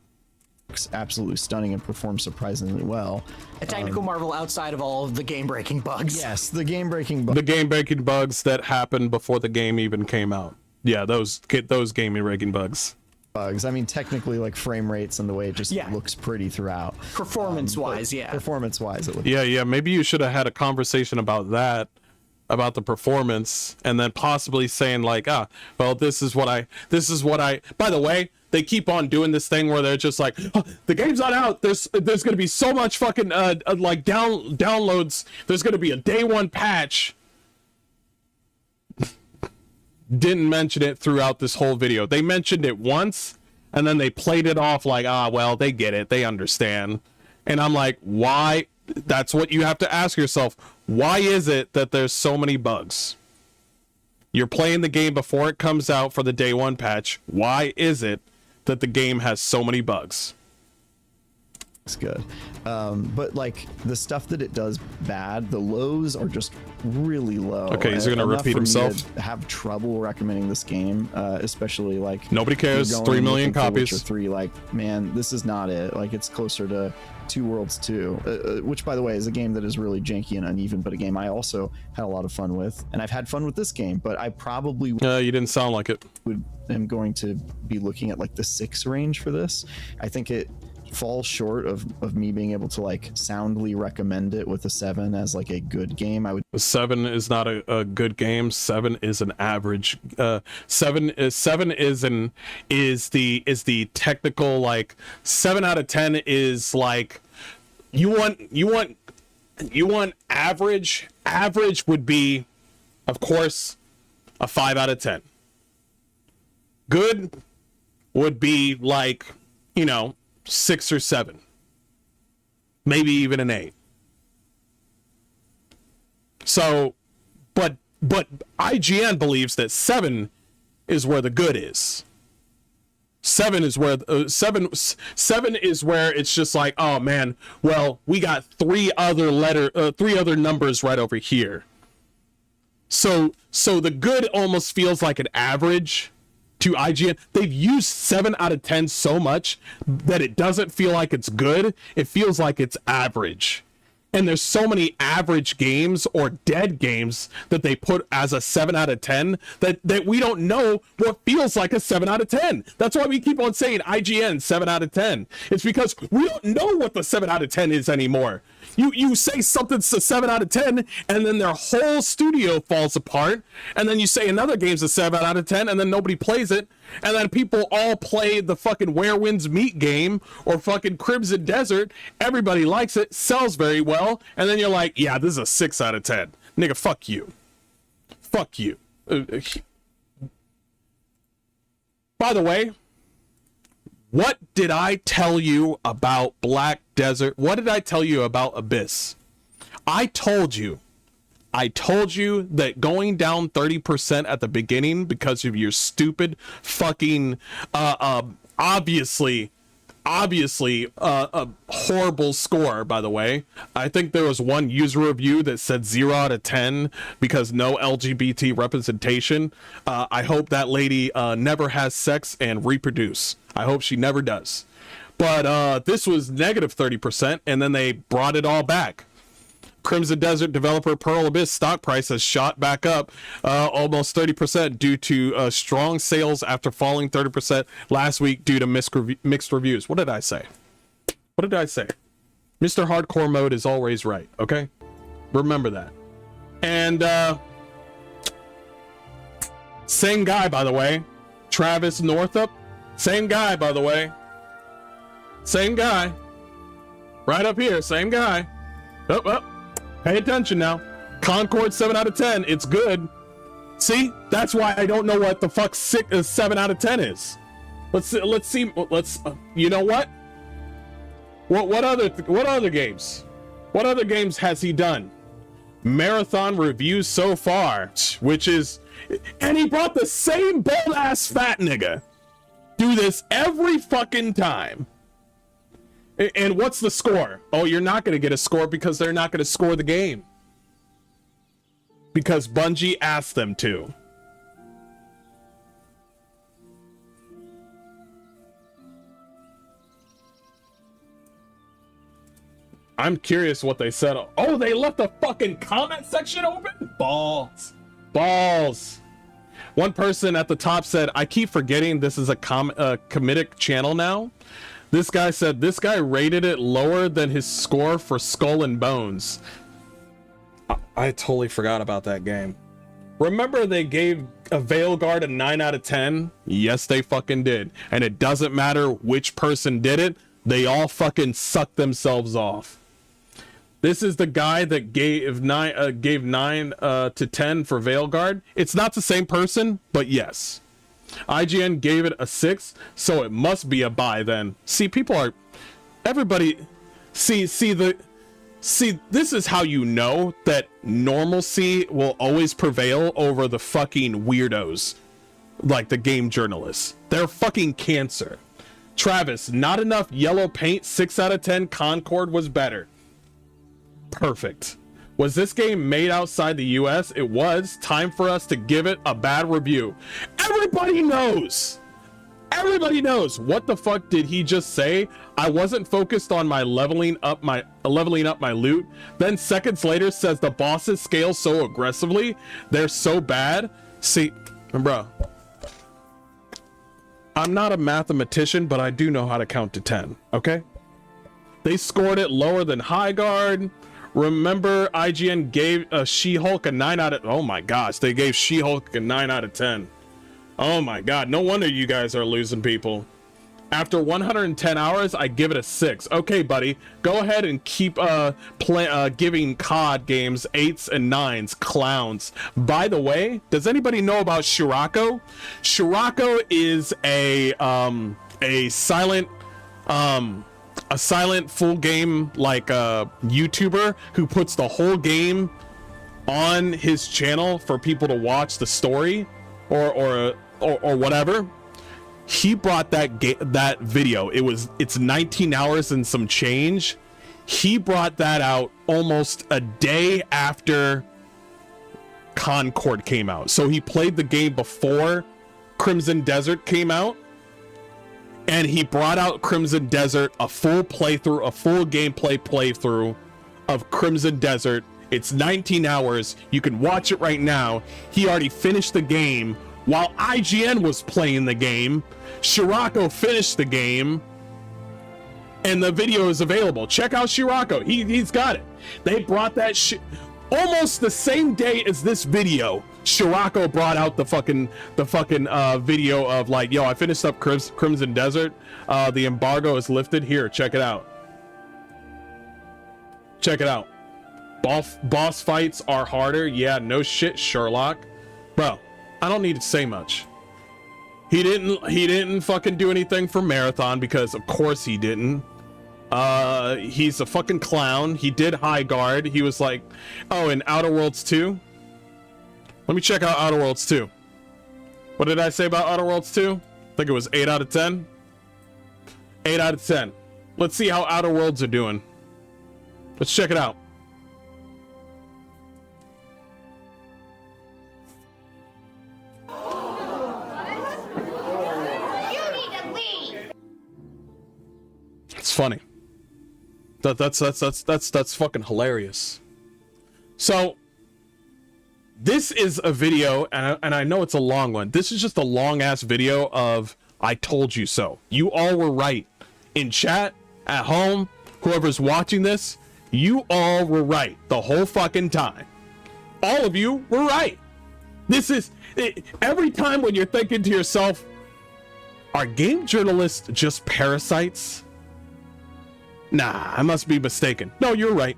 Absolutely stunning and performs surprisingly well. A technical marvel outside of all of the game-breaking bugs. Yes, the game-breaking bugs. The game-breaking bugs that happened before the game even came out. Yeah, those game-breaking bugs. I mean, technically, like frame rates and the way it just looks pretty throughout. Performance-wise, Performance-wise, it looks. Yeah. Maybe you should have had a conversation about that, about the performance, and then possibly saying like, well, this is what I. By the way, they keep on doing this thing where they're just like, oh, the game's not out. There's gonna be so much fucking downloads. There's gonna be a day one patch. Didn't mention it throughout this whole video. They mentioned it once, and then they played it off like, well, they get it, they understand. And I'm like, why? That's what you have to ask yourself. Why is it that there's so many bugs? You're playing the game before it comes out for the day one patch. Why is it that the game has so many bugs? It's good. But like the stuff that it does bad, the lows are just really low. Okay, he's gonna repeat himself. Have trouble recommending this game, especially like nobody cares. 3 million copies. 3, like, man, this is not it. Like, it's closer to Two Worlds 2, which, by the way, is a game that is really janky and uneven, but a game I also had a lot of fun with, and I've had fun with this game. But I probably you didn't sound like it. am going to be looking at like the 6 range for this. I think it falls short of me being able to like soundly recommend it with a 7 as like a good game. I would. 7 is not a good game. 7 is an average. 7 is the technical, like 7 out of 10 is like you want average. Average would be, of course, a 5 out of 10. Good would be like, you know, 6 or 7, maybe even an 8. So, but IGN believes that 7 is where the good is. 7 is where 7 is where it's just like, oh man, well, we got 3 other numbers right over here. So the good almost feels like an average to IGN. They've used 7 out of 10 so much that it doesn't feel like it's good. It feels like it's average. And there's so many average games or dead games that they put as a 7 out of 10 that we don't know what feels like a 7 out of 10. That's why we keep on saying IGN 7 out of 10. It's because we don't know what the 7 out of 10 is anymore. You say something's a 7 out of 10 and then their whole studio falls apart, and then you say another game's a 7 out of 10 and then nobody plays it, and then people all play the fucking Where Winds Meet game or fucking Crimson Desert. Everybody likes it, sells very well, and then you're like, yeah, this is a 6 out of 10. Nigga, fuck you. Fuck you. By the way, what did I tell you about Black Desert? What did I tell you about Abyss? I told you that going down 30% at the beginning because of your stupid fucking obviously a horrible score, by the way. I think there was one user review that said 0 out of 10 because no LGBT representation. I hope that lady never has sex and reproduce. I hope she never does. But this was negative 30%, and then they brought it all back. Crimson Desert developer Pearl Abyss stock price has shot back up almost 30% due to strong sales after falling 30% last week due to mixed reviews. What did I say? What did I say? Mr. Hardcore Mode is always right, okay? Remember that. And same guy, by the way. Travis Northup. Same guy, by the way. Same guy. Right up here, same guy. Up. Pay attention now. Concord 7 out of 10. It's good. See, that's why I don't know what the fuck 7 out of 10 is. Let's see. You know what? What other games? What other games has he done? Marathon reviews so far, which is, and he brought the same bold ass fat nigga. Do this every fucking time. And what's the score? Oh, you're not going to get a score because they're not going to score the game. Because Bungie asked them to. I'm curious what they said. Oh, they left the fucking comment section open? Balls. One person at the top said, I keep forgetting this is a comedic channel now. This guy said this guy rated it lower than his score for Skull and Bones. I totally forgot about that game. Remember they gave a Veilguard a 9 out of 10? Yes, they fucking did. And it doesn't matter which person did it. They all fucking sucked themselves off. This is the guy that gave 9 to 10 for Veilguard. It's not the same person, but yes. IGN gave it a 6, so it must be a buy then. See, everybody see this is how you know that normalcy will always prevail over the fucking weirdos like the game journalists. They're fucking cancer. Travis, not enough yellow paint, 6 out of 10. Concord was better. Perfect. Was this game made outside the US? It was. Time for us to give it a bad review. Everybody knows. Everybody knows. What the fuck did he just say? I wasn't focused on my leveling up my loot. Then seconds later says the bosses scale so aggressively. They're so bad. See, bro. I'm not a mathematician, but I do know how to count to 10, okay? They scored it lower than High Guard. Remember, IGN gave She-Hulk a 9 out of... Oh my gosh, they gave She-Hulk a 9 out of 10. Oh my god, no wonder you guys are losing people. After 110 hours, I give it a 6. Okay, buddy, go ahead and keep giving COD games 8s and 9s, clowns. By the way, does anybody know about Shirako? Shirako is a silent full game like YouTuber who puts the whole game on his channel for people to watch the story or whatever. He brought that video. It's 19 hours and some change. He brought that out almost a day after Concord came out. So he played the game before Crimson Desert came out, and he brought out Crimson Desert, a full playthrough, a full gameplay playthrough of Crimson Desert. It's 19 hours. You can watch it right now. He already finished the game while IGN was playing the game. Shirako finished the game, and the video is available. Check out Shirako. He's got it. They brought that shit almost the same day as this video. Shirako brought out the fucking video of like, yo, I finished up Crimson Desert. The embargo is lifted. Here, check it out. Check it out. Boss fights are harder. Yeah, no shit, Sherlock. Bro, I don't need to say much. He didn't fucking do anything for Marathon, because of course he didn't. He's a fucking clown. He did High Guard. He was like, oh, in Outer Worlds 2? Let me check out Outer Worlds 2. What did I say about Outer Worlds 2? I think it was 8 out of 10. 8 out of 10. Let's see how Outer Worlds are doing. Let's check it out. It's funny. That's fucking hilarious. So this is a video, and I know it's a long one. This is just a long ass video of I told you so. You all were right. In chat, at home, whoever's watching this, you all were right the whole fucking time. All of you were right. This is every time when you're thinking to yourself, are game journalists just parasites? Nah, I must be mistaken. No, you're right.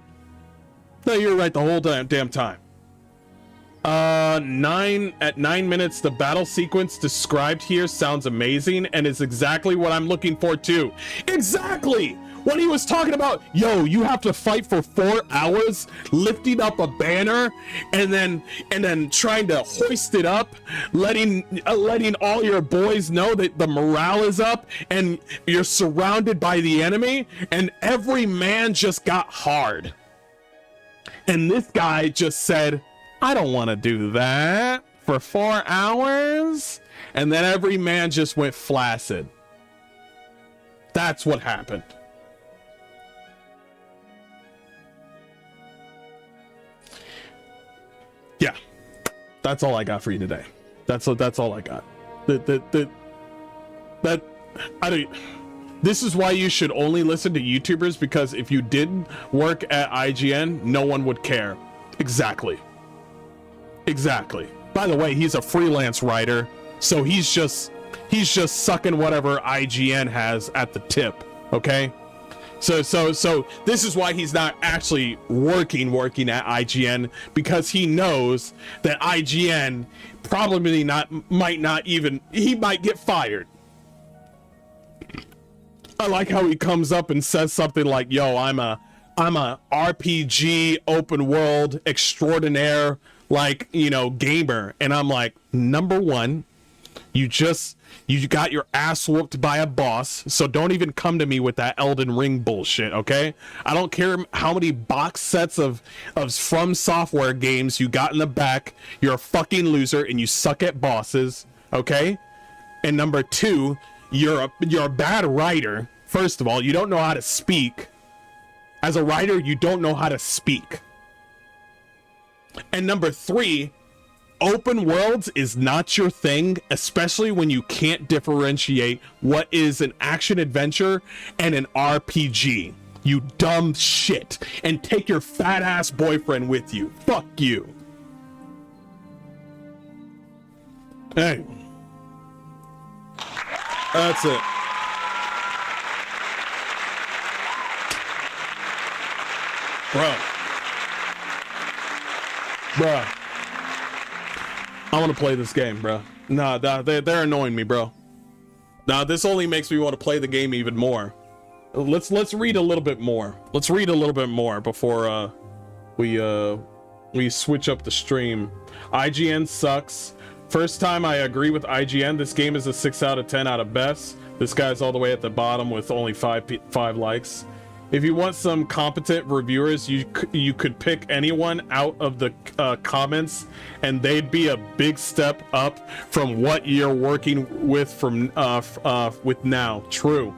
No, you're right the whole damn time. 9 minutes, the battle sequence described here sounds amazing and is exactly what I'm looking for too. Exactly! When he was talking about, yo, you have to fight for 4 hours, lifting up a banner, and then trying to hoist it up, letting all your boys know that the morale is up, and you're surrounded by the enemy, and every man just got hard. And this guy just said, I don't want to do that for 4 hours. And then every man just went flaccid. That's what happened. Yeah, that's all I got for you today. That's all I got. This is why you should only listen to YouTubers, because if you didn't work at IGN, no one would care. Exactly. By the way, he's a freelance writer, so he's just sucking whatever IGN has at the tip. Okay. So this is why he's not actually working at IGN, because he knows that IGN probably might get fired. I like how he comes up and says something like, yo, I'm a RPG open world extraordinaire, like, you know, gamer. And I'm like, number one, you got your ass whooped by a boss, so don't even come to me with that Elden Ring bullshit, okay? I don't care how many box sets of From Software games you got in the back. You're a fucking loser and you suck at bosses, okay? And number two, you're a bad writer. First of all, you don't know how to speak. As a writer, you don't know how to speak. And number three, open worlds is not your thing, especially when you can't differentiate what is an action adventure and an RPG. you dumb shit, and take your fat ass boyfriend with you. Fuck you. Hey, that's it. Bruh. I want to play this game, bruh. Nah, they're annoying me, bro. Nah, this only makes me want to play the game even more. Let's read a little bit more. Let's read a little bit more before we switch up the stream. IGN sucks. First time I agree with IGN. This game is a 6 out of 10 out of best. This guy's all the way at the bottom with only five likes. If you want some competent reviewers, you could pick anyone out of the comments, and they'd be a big step up from what you're working with with now. True.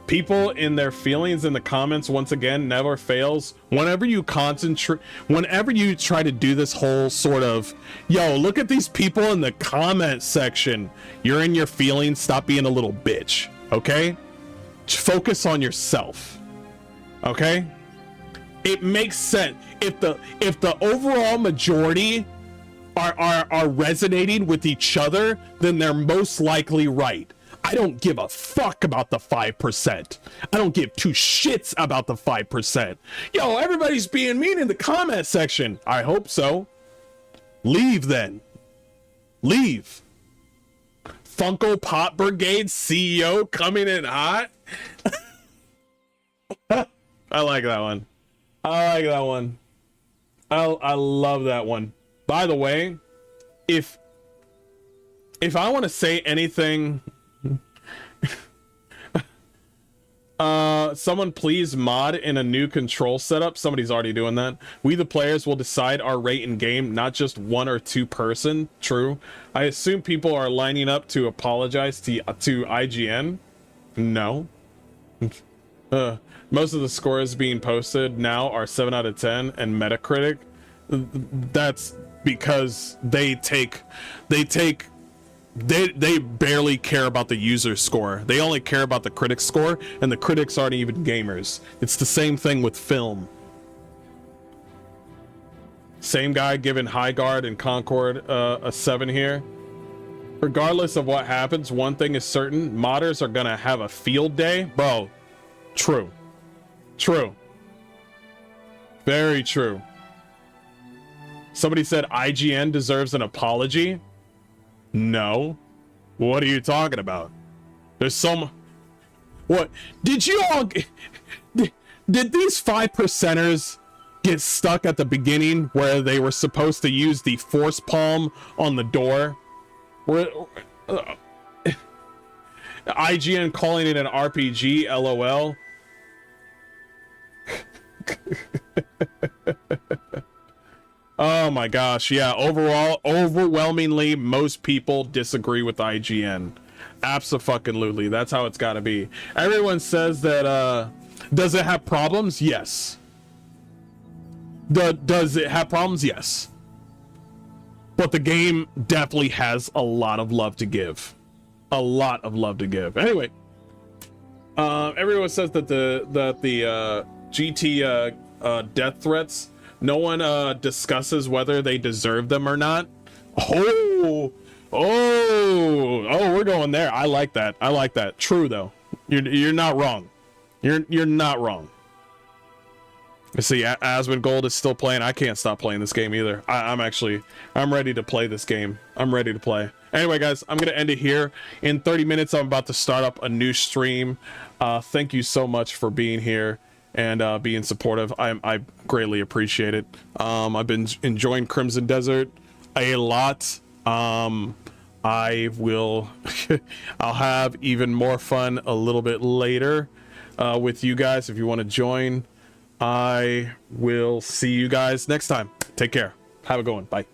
People in their feelings in the comments, once again, never fails. Whenever you try to do this whole sort of, yo, look at these people in the comment section. You're in your feelings. Stop being a little bitch. Okay? Focus on yourself. Okay? It makes sense. If the overall majority are resonating with each other, then they're most likely right. I don't give a fuck about the 5%. I don't give two shits about the 5%. Yo, everybody's being mean in the comment section. I hope so. Leave then. Leave. Funko Pop Brigade CEO coming in hot. I like that one. I love that one. By the way, if I want to say anything, someone please mod in a new control setup. Somebody's already doing that. We the players will decide our rate in game, not just one or two person. True. I assume people are lining up to apologize to IGN. No. Most of the scores being posted now are 7 out of 10 and Metacritic. That's because they barely care about the user score. They only care about the critic score, and the critics aren't even gamers. It's the same thing with film. Same guy giving High Guard and Concord a 7 here. Regardless of what happens, one thing is certain: modders are gonna have a field day, bro. True. Very true. Somebody said IGN deserves an apology. No. What are you talking about? There's some... What? Did you all... Did these 5%ers get stuck at the beginning where they were supposed to use the force palm on the door? IGN calling it an RPG, LOL. Oh my gosh, yeah, overall, overwhelmingly, most people disagree with IGN. Abso-fucking-lutely, that's how it's gotta be. Everyone says that, does it have problems? Yes. Does it have problems? Yes. But the game definitely has a lot of love to give. A lot of love to give. Anyway, everyone says that the GT death threats, no one discusses whether they deserve them or not. Oh, we're going there. I like that. True though. You're not wrong. You're not wrong. Let's see, Asmund Gold is still playing. I can't stop playing this game either. I'm ready to play this game. I'm ready to play. Anyway, guys, I'm gonna end it here. In 30 minutes, I'm about to start up a new stream. Thank you so much for being here and being supportive. I greatly appreciate it. I've been enjoying Crimson Desert a lot. I will I'll have even more fun a little bit later with you guys if you want to join. I will see you guys next time. Take care. Have a good one. Bye.